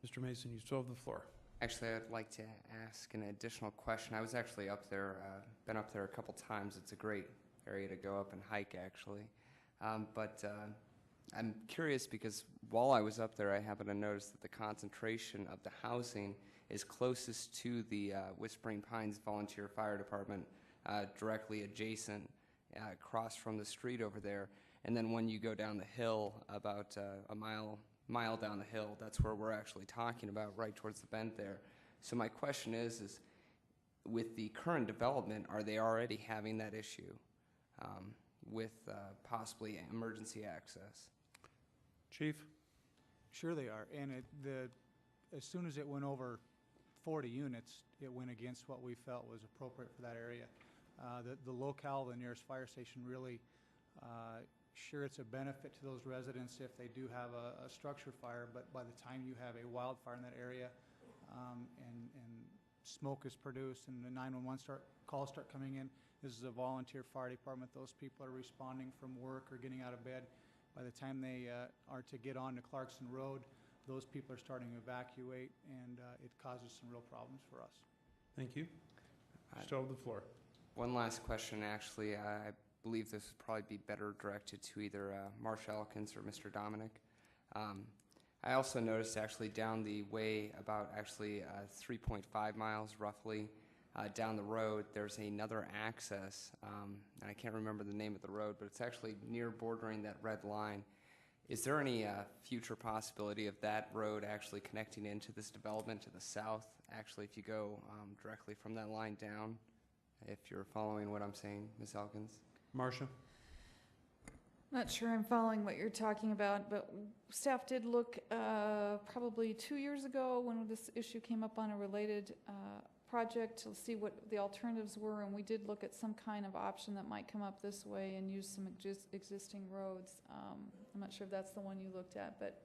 Mr. Mason, you still have the floor. Actually, I'd like to ask an additional question. I was actually up there, been up there a couple times. It's a great area to go up and hike, actually. But I'm curious because while I was up there, I happened to notice that the concentration of the housing is closest to the Whispering Pines Volunteer Fire Department, directly adjacent, across from the street over there. And then when you go down the hill, about a mile down the hill, that's where we're actually talking about, right towards the bend there. So my question is with the current development, are they already having that issue with possibly emergency access? Chief? Sure they are. And as soon as it went over 40 units, it went against what we felt was appropriate for that area. The locale, the nearest fire station, really sure, it's a benefit to those residents if they do have a structure fire, but by the time you have a wildfire in that area and smoke is produced and the 911 calls start coming in, this is a volunteer fire department. Those people are responding from work or getting out of bed. By the time they are to get on to Clarkson Road, those people are starting to evacuate, and it causes some real problems for us. Thank you. Still have the floor. One last question, actually. I believe this would probably be better directed to either Marsha Elkins or Mr. Dominic. I also noticed actually down the way, about actually 3.5 miles roughly down the road, there's another access, and I can't remember the name of the road, but it's actually near bordering that red line. Is there any future possibility of that road actually connecting into this development to the south, actually, if you go directly from that line down, if you're following what I'm saying, Ms. Elkins? Marsha? Not sure I'm following what you're talking about, but staff did look probably 2 years ago when this issue came up on a related project to see what the alternatives were, and we did look at some kind of option that might come up this way and use some existing roads. I'm not sure if that's the one you looked at, but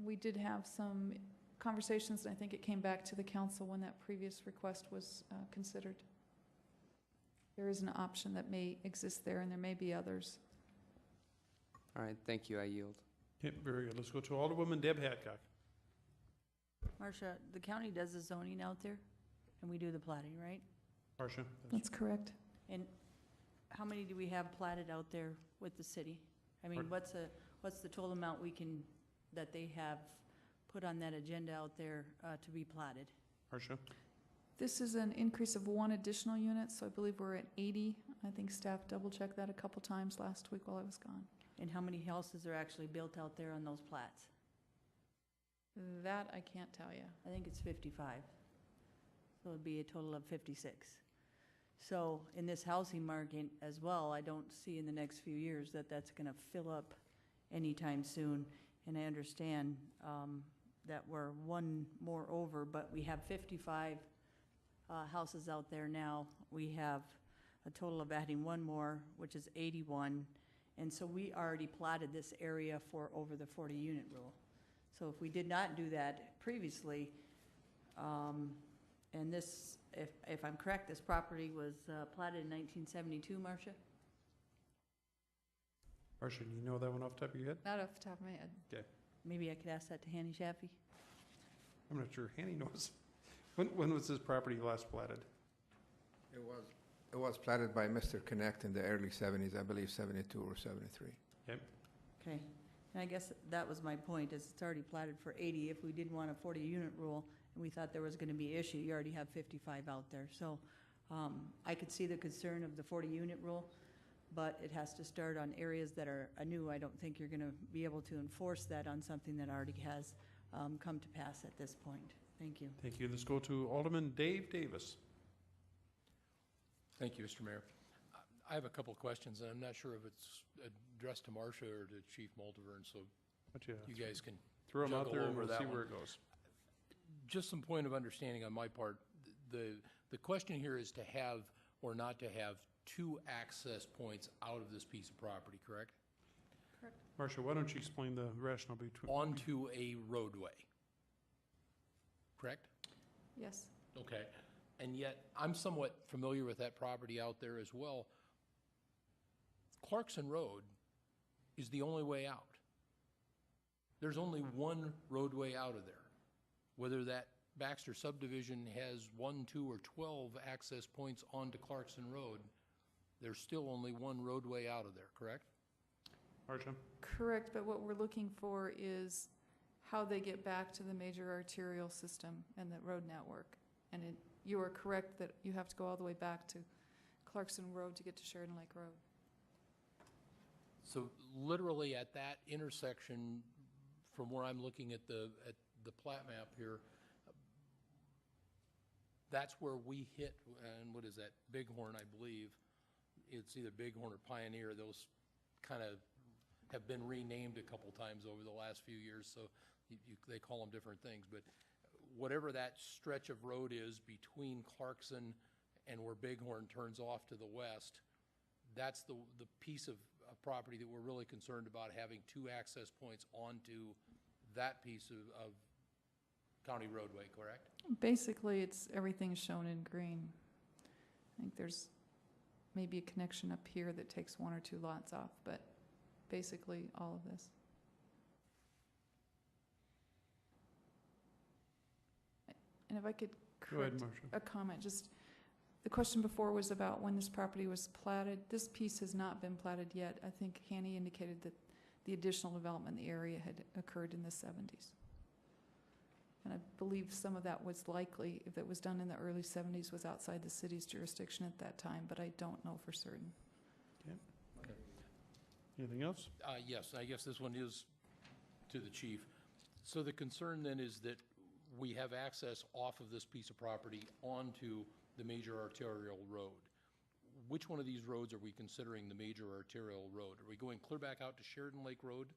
we did have some conversations, and I think it came back to the council when that previous request was considered. There is an option that may exist there, and there may be others. All right, thank you. I yield. Okay, very good. Let's go to Alderwoman Deb Hadcock. Marcia, the county does the zoning out there, and we do the platting, right? Marsha? That's correct. And how many do we have platted out there with the city? I mean, what's the total amount that they have put on that agenda out there to be platted? Marsha? This is an increase of 1 additional unit, so I believe we're at 80. I think staff double-checked that a couple times last week while I was gone. And how many houses are actually built out there on those plats? That I can't tell you. I think it's 55. So it'd be a total of 56. So in this housing market as well, I don't see in the next few years that that's going to fill up anytime soon. And I understand that we're one more over, but we have 55 houses out there now. We have a total of adding one more, which is 81. And so we already platted this area for over the 40-unit rule. So if we did not do that previously, and this, if I'm correct, this property was platted in 1972, Marcia? Marsha, do you know that one off the top of your head? Not off the top of my head. Okay. Maybe I could ask that to Hanny Chaffee. I'm not sure Hanny knows. When was this property last platted? It was platted by Mr. Connect in the early 70s, I believe 72 or 73. Okay. Okay, and I guess that was my point, is it's already platted for 80. If we didn't want a 40-unit rule, and we thought there was gonna be issue, you already have 55 out there. So, I could see the concern of the 40-unit rule, but it has to start on areas that are anew. I don't think you're gonna be able to enforce that on something that already has, come to pass at this point. Thank you. Thank you. Let's go to Alderman Dave Davis. Thank you, Mr. Mayor. I have a couple of questions, and I'm not sure if it's addressed to Marcia or to Chief Multiver, and so you guys can throw them out juggle there and over we'll that see one. where it goes. Just some point of understanding on my part. The question here is to have or not to have two access points out of this piece of property, correct? Correct. Marcia, why don't you explain the rationale between... Onto a roadway, correct? Yes. Okay. And yet, I'm somewhat familiar with that property out there as well. Clarkson Road is the only way out. There's only one roadway out of there. Whether that Baxter subdivision has 1, 2, or 12 access points onto Clarkson Road, there's still only one roadway out of there, correct? Marcia? Correct, but what we're looking for is how they get back to the major arterial system and the road network. And you are correct that you have to go all the way back to Clarkson Road to get to Sheridan Lake Road. So literally at that intersection, from where I'm looking at the plat map here, that's where we hit, and what is that, Bighorn, I believe. It's either Bighorn or Pioneer. Those kind of have been renamed a couple times over the last few years, so they call them different things. But whatever that stretch of road is between Clarkson and where Bighorn turns off to the west, that's the piece of property that we're really concerned about, having two access points onto that piece of county roadway, correct? Basically, everything's shown in green. I think there's maybe a connection up here that takes 1 or 2 lots off, but basically all of this. And if I could correct a comment, just the question before was about when this property was platted. This piece has not been platted yet. I think Hanny indicated that the additional development in the area had occurred in the 70s. And I believe some of that was likely, if it was done in the early 70s, was outside the city's jurisdiction at that time, but I don't know for certain. Okay. Anything else? Yes, I guess this one is to the chief. So the concern then is that we have access off of this piece of property onto the major arterial road. Which one of these roads are we considering the major arterial road? Are we going clear back out to Sheridan Lake Road?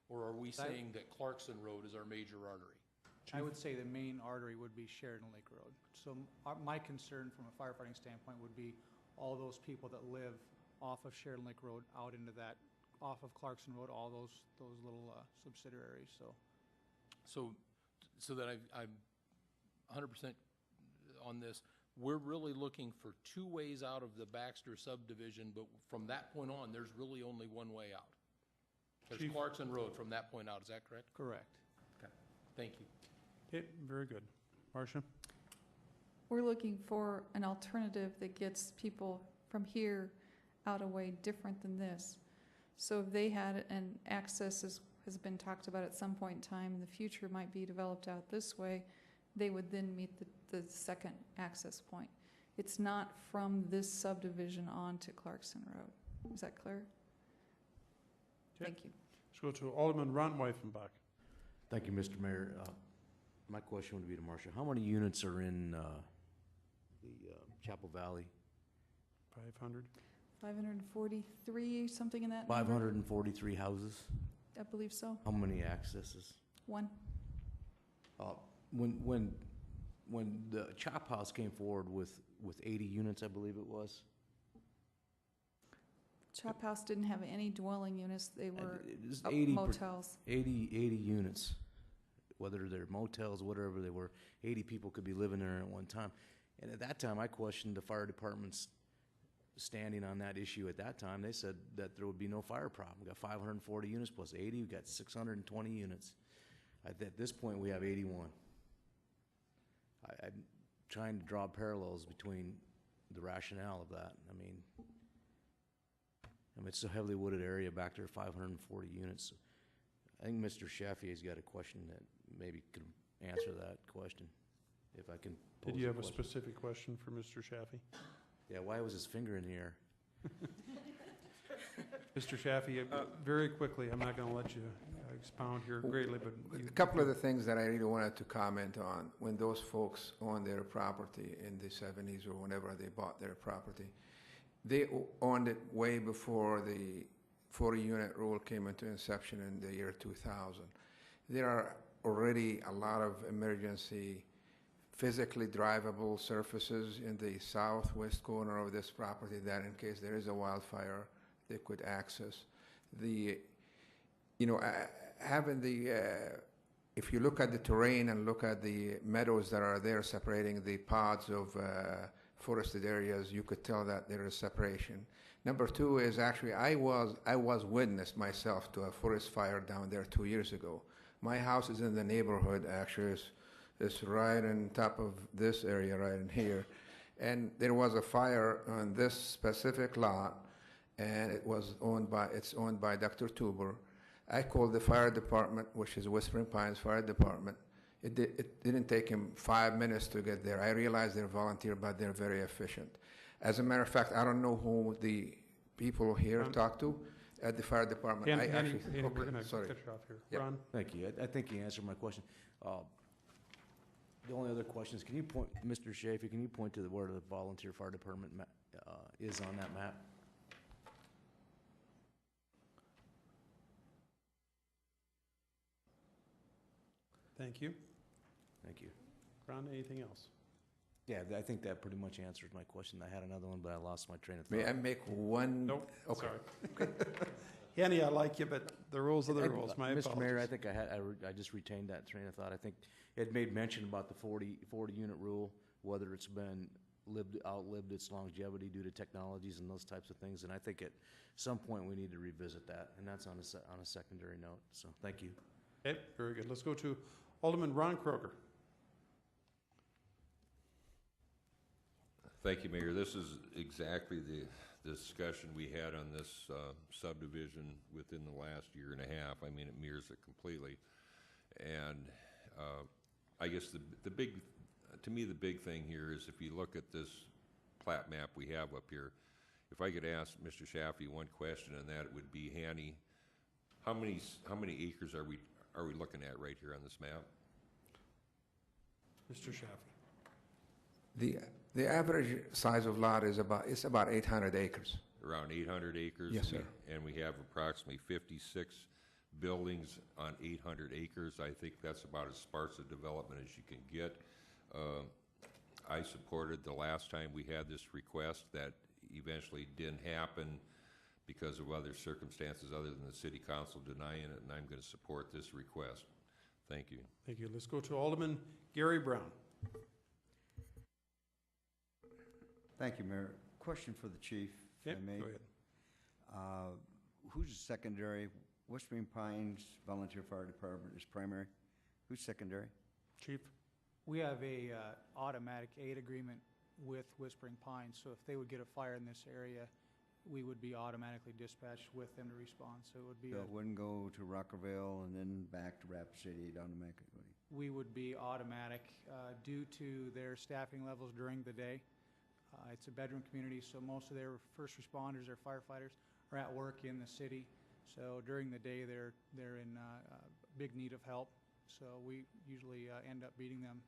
Or are we saying that Clarkson Road is our major artery? I would say the main artery would be Sheridan Lake Road. So my concern from a firefighting standpoint would be all those people that live off of Sheridan Lake Road out into that, off of Clarkson Road, all those little subsidiaries, So that I'm 100% on this. We're really looking for two ways out of the Baxter subdivision, but from that point on, there's really only one way out. There's Chief? Clarkson Road from that point out, is that correct? correct. Okay, thank you. Okay, very good. Marcia? We're looking for an alternative that gets people from here out a way different than this. So if they had an access, as has been talked about at some point in time in the future, might be developed out this way, they would then meet the second access point. It's not from this subdivision on to Clarkson Road. Is that clear? Okay. Thank you. Let's go to Alderman Ron Weifenbach. Thank you, Mr. Mayor. My question would be to Marcia. How many units are in the Chapel Valley? 500. 543, something in that number? 543 houses? I believe so. How many accesses? 1. When the Chop House came forward with 80 units, I believe it was. Chop House didn't have any dwelling units. They were It was up 80 motels. 80 units, whether they're motels, whatever they were. 80 people could be living there at one time. And at that time, I questioned the fire department's standing on that issue at that time. They said that there would be no fire problem. We got 540 units plus 80. We got 620 units. At this point, we have 81. trying to draw parallels between the rationale of that. I mean, it's a heavily wooded area back there, 540 units. I think Mr. Shaffy's got a question that maybe could answer that question, if I can pose Did you have a question. specific question for Mr. Shaffy? Yeah, why was his finger in the air? Mr. Shaffy, very quickly, I'm not going to let you expound here greatly, but A couple of the things that I really wanted to comment on, when those folks owned their property in the 70s or whenever they bought their property, they owned it way before the 40-unit rule came into inception in the year 2000. There are already a lot of emergency physically drivable surfaces in the southwest corner of this property that in case there is a wildfire, they could access. Having if you look at the terrain and look at the meadows that are there separating the pods of forested areas, you could tell that there is separation. Number two is actually I was witness myself to a forest fire down there 2 years ago. My house is in the neighborhood, actually. It's right on top of this area right in here. And there was a fire on this specific lot, and it's owned by Dr. Tuber. I called the fire department, which is Whispering Pines Fire Department. It didn't take him 5 minutes to get there. I realize they're volunteer, but they're very efficient. As a matter of fact, I don't know who the people here talk to at the fire department. We're going to cut you off here. Yep. Ron? Thank you. I think you answered my question. The only other question is, Mr. Shafee, can you point to where the volunteer fire department is on that map? Thank you. Thank you. Ron, anything else? Yeah, I think that pretty much answers my question. I had another one, but I lost my train of thought. May I make one? Nope, Okay. sorry. Henny, I like you, but the rules are the rules. My Mr. Mayor, I apologies. think I just retained that train of thought. I think it made mention about the 40-unit rule, whether it's been outlived its longevity due to technologies and those types of things. And I think at some point we need to revisit that, and that's on a secondary note. So thank you. Okay, very good. Let's go to Alderman Ron Kroger. Thank you, Mayor. This is exactly the discussion we had on this subdivision within the last year and a half. I mean, it mirrors it completely. And I guess the big thing here is if you look at this plat map we have up here, if I could ask Mr. Shaffee one question, and that would be, Hanny, how many acres are we looking at right here on this map? Mr. Shaffee. The average size of lot is about 800 acres. Around 800 acres? Yes, sir. And we have approximately 56 buildings on 800 acres. I think that's about as sparse a development as you can get. I supported the last time we had this request. That eventually didn't happen because of other circumstances other than the city council denying it, and I'm going to support this request. Thank you. Thank you. Let's go to Alderman Gary Brown. Thank you, Mayor. Question for the chief, if I may. Go ahead. Who's secondary? Whispering Pines Volunteer Fire Department is primary. Who's secondary? Chief? We have a automatic aid agreement with Whispering Pines, so if they would get a fire in this area, we would be automatically dispatched with them to respond. So it would be So it wouldn't go to Rockerville and then back to Rapid City automatically? we would be automatic due to their staffing levels during the day. It's a bedroom community, so most of their first responders or firefighters are at work in the city. So during the day, they're in big need of help. So we usually end up beating them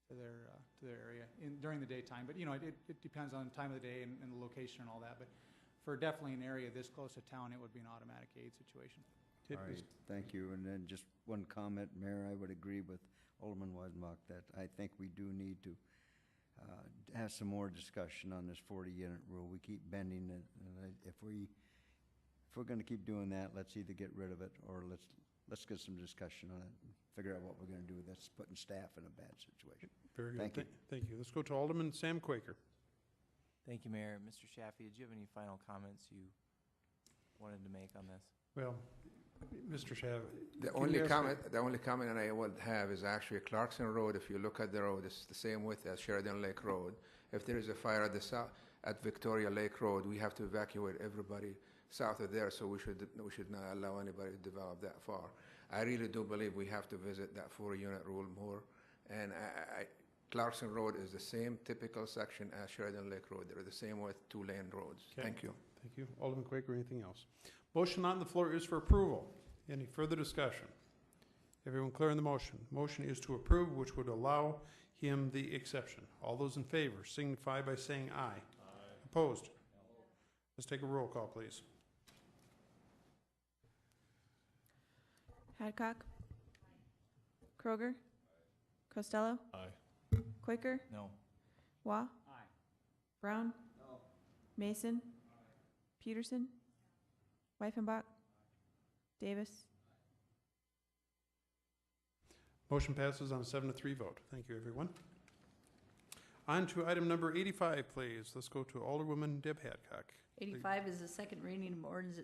to their area during the daytime. But it depends on the time of the day and the location and all that. But for definitely an area this close to town, it would be an automatic aid situation. All right, thank you. And then just one comment, Mayor, I would agree with Alderman Weidenbach that I think we do need to have some more discussion on this 40-unit rule. We keep bending it. If we're going to keep doing that, let's either get rid of it or let's get some discussion on it and figure out what we're going to do with this, putting staff in a bad situation. Very good. Thank you. Thank you. Let's go to Alderman Sam Quaker. Thank you, Mayor. Mr. Shaffee, did you have any final comments you wanted to make on this? Well, Mr. Shav. The can you ask the only comment that I would have is actually Clarkson Road. If you look at the road, it's the same width as Sheridan Lake Road. If there is a fire at the south, at Victoria Lake Road, we have to evacuate everybody south of there, so we should not allow anybody to develop that far. I really do believe we have to visit that 4-unit rule more. And Clarkson Road is the same typical section as Sheridan Lake Road. They're the same with 2-lane roads. Okay. Thank you. Thank you. Alderman Quaker, anything else? Motion on the floor is for approval. Any further discussion? Everyone clear on the motion? Motion is to approve, which would allow him the exception. All those in favor signify by saying aye. Aye. Opposed? Let's take a roll call, please. Hadcock? Kroger? Costello? Aye. Quaker? No. Wah? Aye. Brown? Mason? Peterson? Wyffenbach? Davis? Motion passes on a 7-3 vote. Thank you, everyone. On to item number 85, please. Let's go to Alderwoman Deb Hadcock. 85 is the second reading of ordinance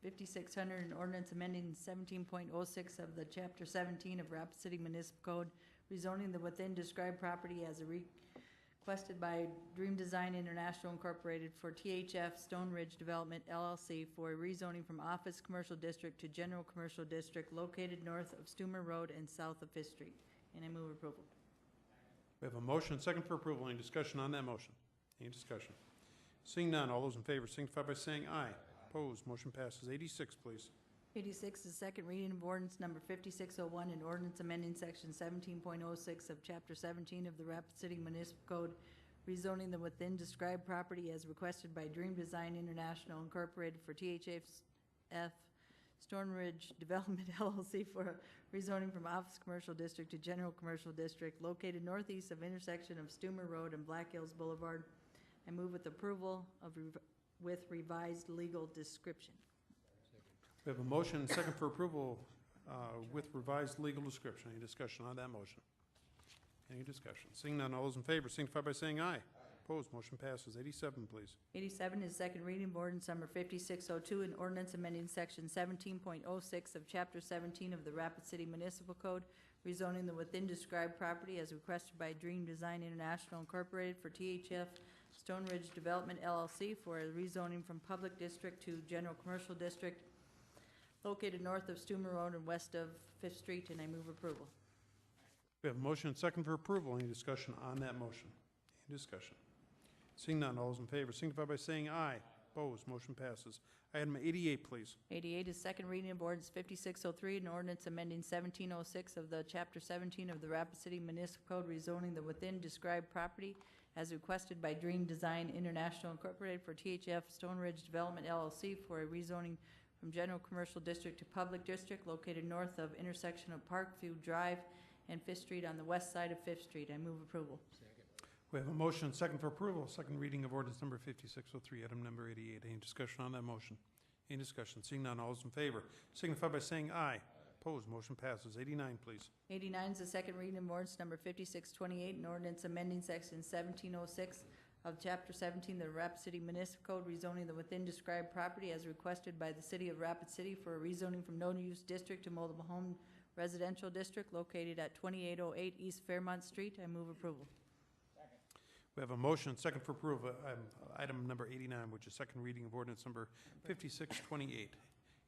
5600, an ordinance amending 17.06 of the Chapter 17 of Rapid City Municipal Code, rezoning the within described property as requested by Dream Design International Incorporated for THF Stone Ridge Development LLC for a rezoning from Office Commercial District to General Commercial District located north of Stumer Road and south of Fifth Street. And I move approval. We have a motion, second for approval. Any discussion on that motion? Any discussion? Seeing none, all those in favor signify by saying aye. Opposed, motion passes. 86, please. 86 is second reading of ordinance number 5601, an ordinance amending section 17.06 of chapter 17 of the Rapid City Municipal Code, rezoning the within described property as requested by Dream Design International Incorporated for THF Stone Ridge Development LLC for rezoning from Office Commercial District to General Commercial District located northeast of intersection of Stumer Road and Black Hills Boulevard. I move with approval of with revised legal description. We have a motion and second for approval with revised legal description. Any discussion on that motion? Any discussion? Seeing none, all those in favor signify by saying aye. Opposed, motion passes. 87, please. 87 is second reading of ordinance number 5602, an ordinance amending section 17.06 of chapter 17 of the Rapid City Municipal Code, rezoning the within described property as requested by Dream Design International Incorporated for THF Stone Ridge Development LLC for a rezoning from Public District to General Commercial District located north of Stumer Road and west of Fifth Street, and I move approval. We have a motion and second for approval. Any discussion on that motion? Any discussion? Seeing none, all those in favor signify by saying aye. Opposed, motion passes. Item 88, please. 88 is second reading of ordinance 5603, an ordinance amending 1706 of the Chapter 17 of the Rapid City Municipal Code, rezoning the within described property as requested by Dream Design International Incorporated for THF Stone Ridge Development LLC for a rezoning from General Commercial District to Public District located north of intersection of Parkview Drive and Fifth Street on the west side of Fifth Street. I move approval. We have a motion and second for approval. Second reading of ordinance number 5603, item number 88. Any discussion on that motion? Any discussion? Seeing none, all those in favor signify by saying aye. Opposed, motion passes. 89, please. 89 is the second reading of ordinance number 5628, an ordinance amending section 1706 of Chapter 17 of the Rapid City Municipal Code, rezoning the within described property as requested by the City of Rapid City for a rezoning from no-use district to mobile home residential district located at 2808 East Fairmont Street. I move approval. We have a motion and second for approval of item number 89, which is second reading of ordinance number 5628.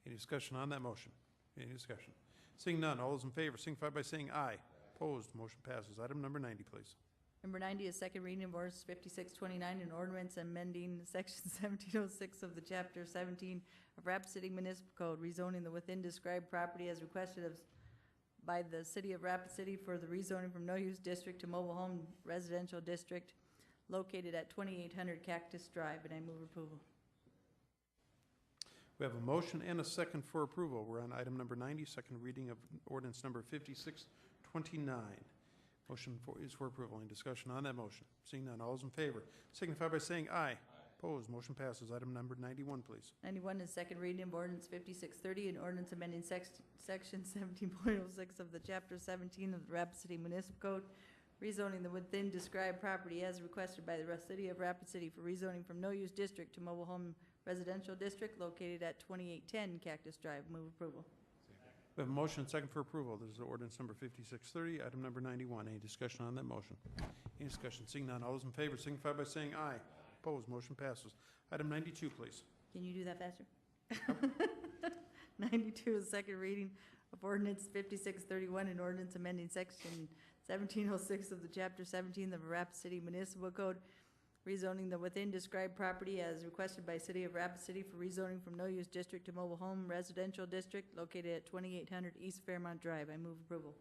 Any discussion on that motion? Any discussion? Seeing none, all those in favor signify by saying aye. Opposed, motion passes. Item number 90, please. Number 90 is second reading of ordinance 5629, an ordinance amending section 1706 of the Chapter 17 of Rapid City Municipal Code, rezoning the within described property as requested by the City of Rapid City for the rezoning from no-use district to mobile home residential district located at 2800 Cactus Drive, and I move approval. We have a motion and a second for approval. We're on item number 90, second reading of ordinance number 5629. Motion is for approval. Any discussion on that motion? Seeing none, all those in favor signify by saying aye. Opposed, motion passes. Item number 91, please. 91 is second reading of ordinance 5630, an ordinance amending section 17.06 of the Chapter 17 of the Rapid City Municipal Code, rezoning the within described property as requested by the City of Rapid City for rezoning from no-use district to mobile home residential district located at 2810 Cactus Drive. Move approval. We have a motion and second for approval. This is ordinance number 5630, item number 91. Any discussion on that motion? Any discussion? Seeing none, all those in favor signify by saying aye. Opposed, motion passes. Item 92, please. Can you do that faster? 92 is second reading of ordinance 5631, an ordinance amending section 1706 of the chapter 17 of the Rapid City Municipal Code, rezoning the within described property as requested by City of Rapid City for rezoning from no-use district to mobile home residential district located at 2800 East Fairmont Drive. I move approval.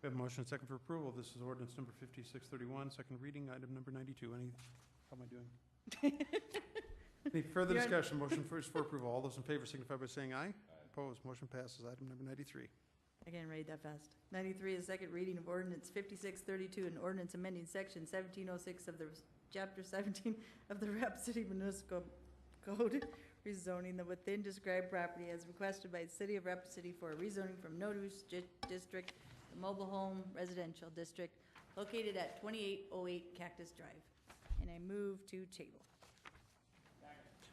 We have a motion and second for approval. This is ordinance number 5631, second reading, item number 92. How am I doing? Any further You're on- discussion? Motion first for approval. All those in favor signify by saying aye. Opposed, motion passes. Item number 93. I can't read that fast. 93 is second reading of ordinance 5632, an ordinance amending section 1706 of the chapter 17 of the Rapid City Municipal Code, rezoning the within described property as requested by the City of Rapid City for a rezoning from no-use district to mobile home residential district located at 2808 Cactus Drive. And I move to table.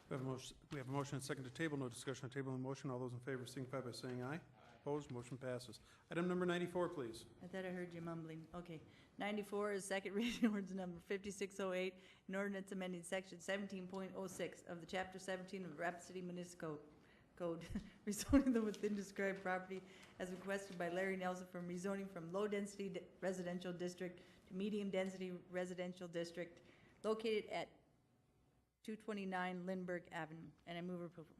We have a motion and second to table. No discussion on table and motion. All those in favor signify by saying aye. Opposed, motion passes. Item number 94, please. I thought I heard you mumbling. Okay. 94 is second reading ordinance number 5608, an ordinance amending section 17.06 of the chapter 17 of the Rapid City Municipal Code, rezoning the within described property as requested by Larry Nelson from rezoning from low-density residential district to medium-density residential district located at 229 Lindbergh Avenue. And I move approval.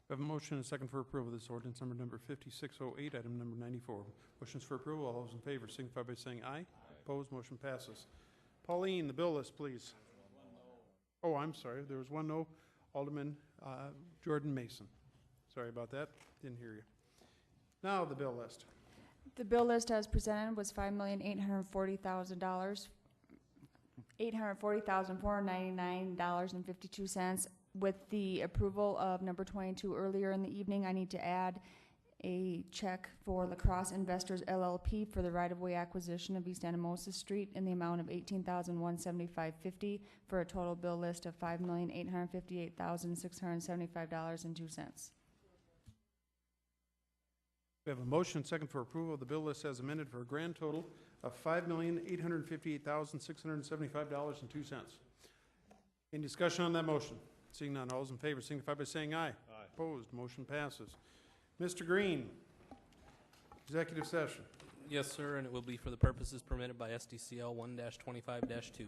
We have a motion and a second for approval. This is ordinance number 5608, item number 94. Motions for approval. All those in favor signify by saying aye. Opposed, motion passes. Pauline, the bill list, please. Oh, I'm sorry. There was one no. Alderman Jordan Mason. Sorry about that. Didn't hear you. Now the bill list. The bill list as presented was $5,840,000, $840,499.52. With the approval of number 22 earlier in the evening, I need to add a check for Lacrosse Investors LLP for the right-of-way acquisition of East Anamosa Street in the amount of $18,175.50 for a total bill list of $5,858,675.02. We have a motion second for approval of the bill list as amended for a grand total of $5,858,675.02. Any discussion on that motion? Seeing none, all those in favor signify by saying aye. Aye. Opposed, motion passes. Mr. Green, executive session. Yes, sir, and it will be for the purposes permitted by SDCL 1-25-2. We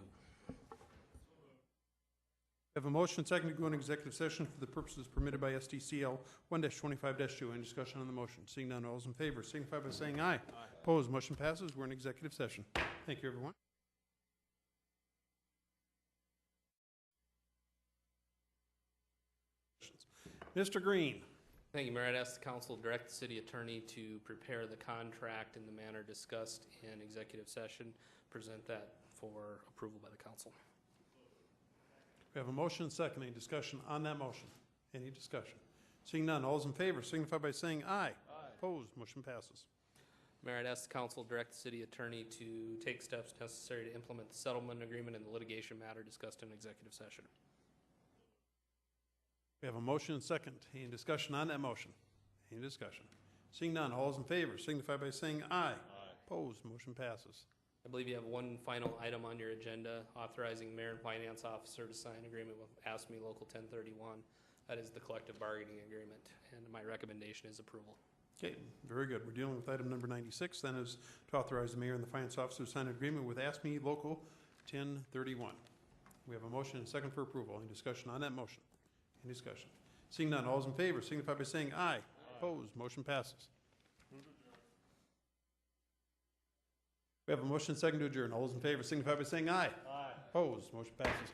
have a motion second to go into executive session for the purposes permitted by SDCL 1-25-2. Any discussion on the motion? Seeing none, all those in favor signify by saying aye. Aye. Opposed, motion passes. We're in executive session. Thank you, everyone. Mr. Green. Thank you, Mayor. I'd ask the council to direct the city attorney to prepare the contract in the manner discussed in executive session, present that for approval by the council. We have a motion and second. Any discussion on that motion? Any discussion? Seeing none, all those in favor signify by saying aye. Aye. Opposed, motion passes. Mayor, I'd ask the council to direct the city attorney to take steps necessary to implement the settlement agreement in the litigation matter discussed in executive session. We have a motion and second. Any discussion on that motion? Any discussion? Seeing none, all those in favor signify by saying aye. Aye. Opposed, motion passes. I believe you have one final item on your agenda, authorizing mayor and finance officer to sign agreement with ASME Local 1031. That is the collective bargaining agreement, and my recommendation is approval. Okay, very good. We're dealing with item number 96, then is to authorize the mayor and the finance officer to sign an agreement with ASME Local 1031. We have a motion and second for approval. Any discussion on that motion? Any discussion? Seeing none, all those in favor signify by saying aye. Aye. Opposed, motion passes. We have a motion and second to adjourn. All those in favor signify by saying aye. Aye. Opposed, motion passes.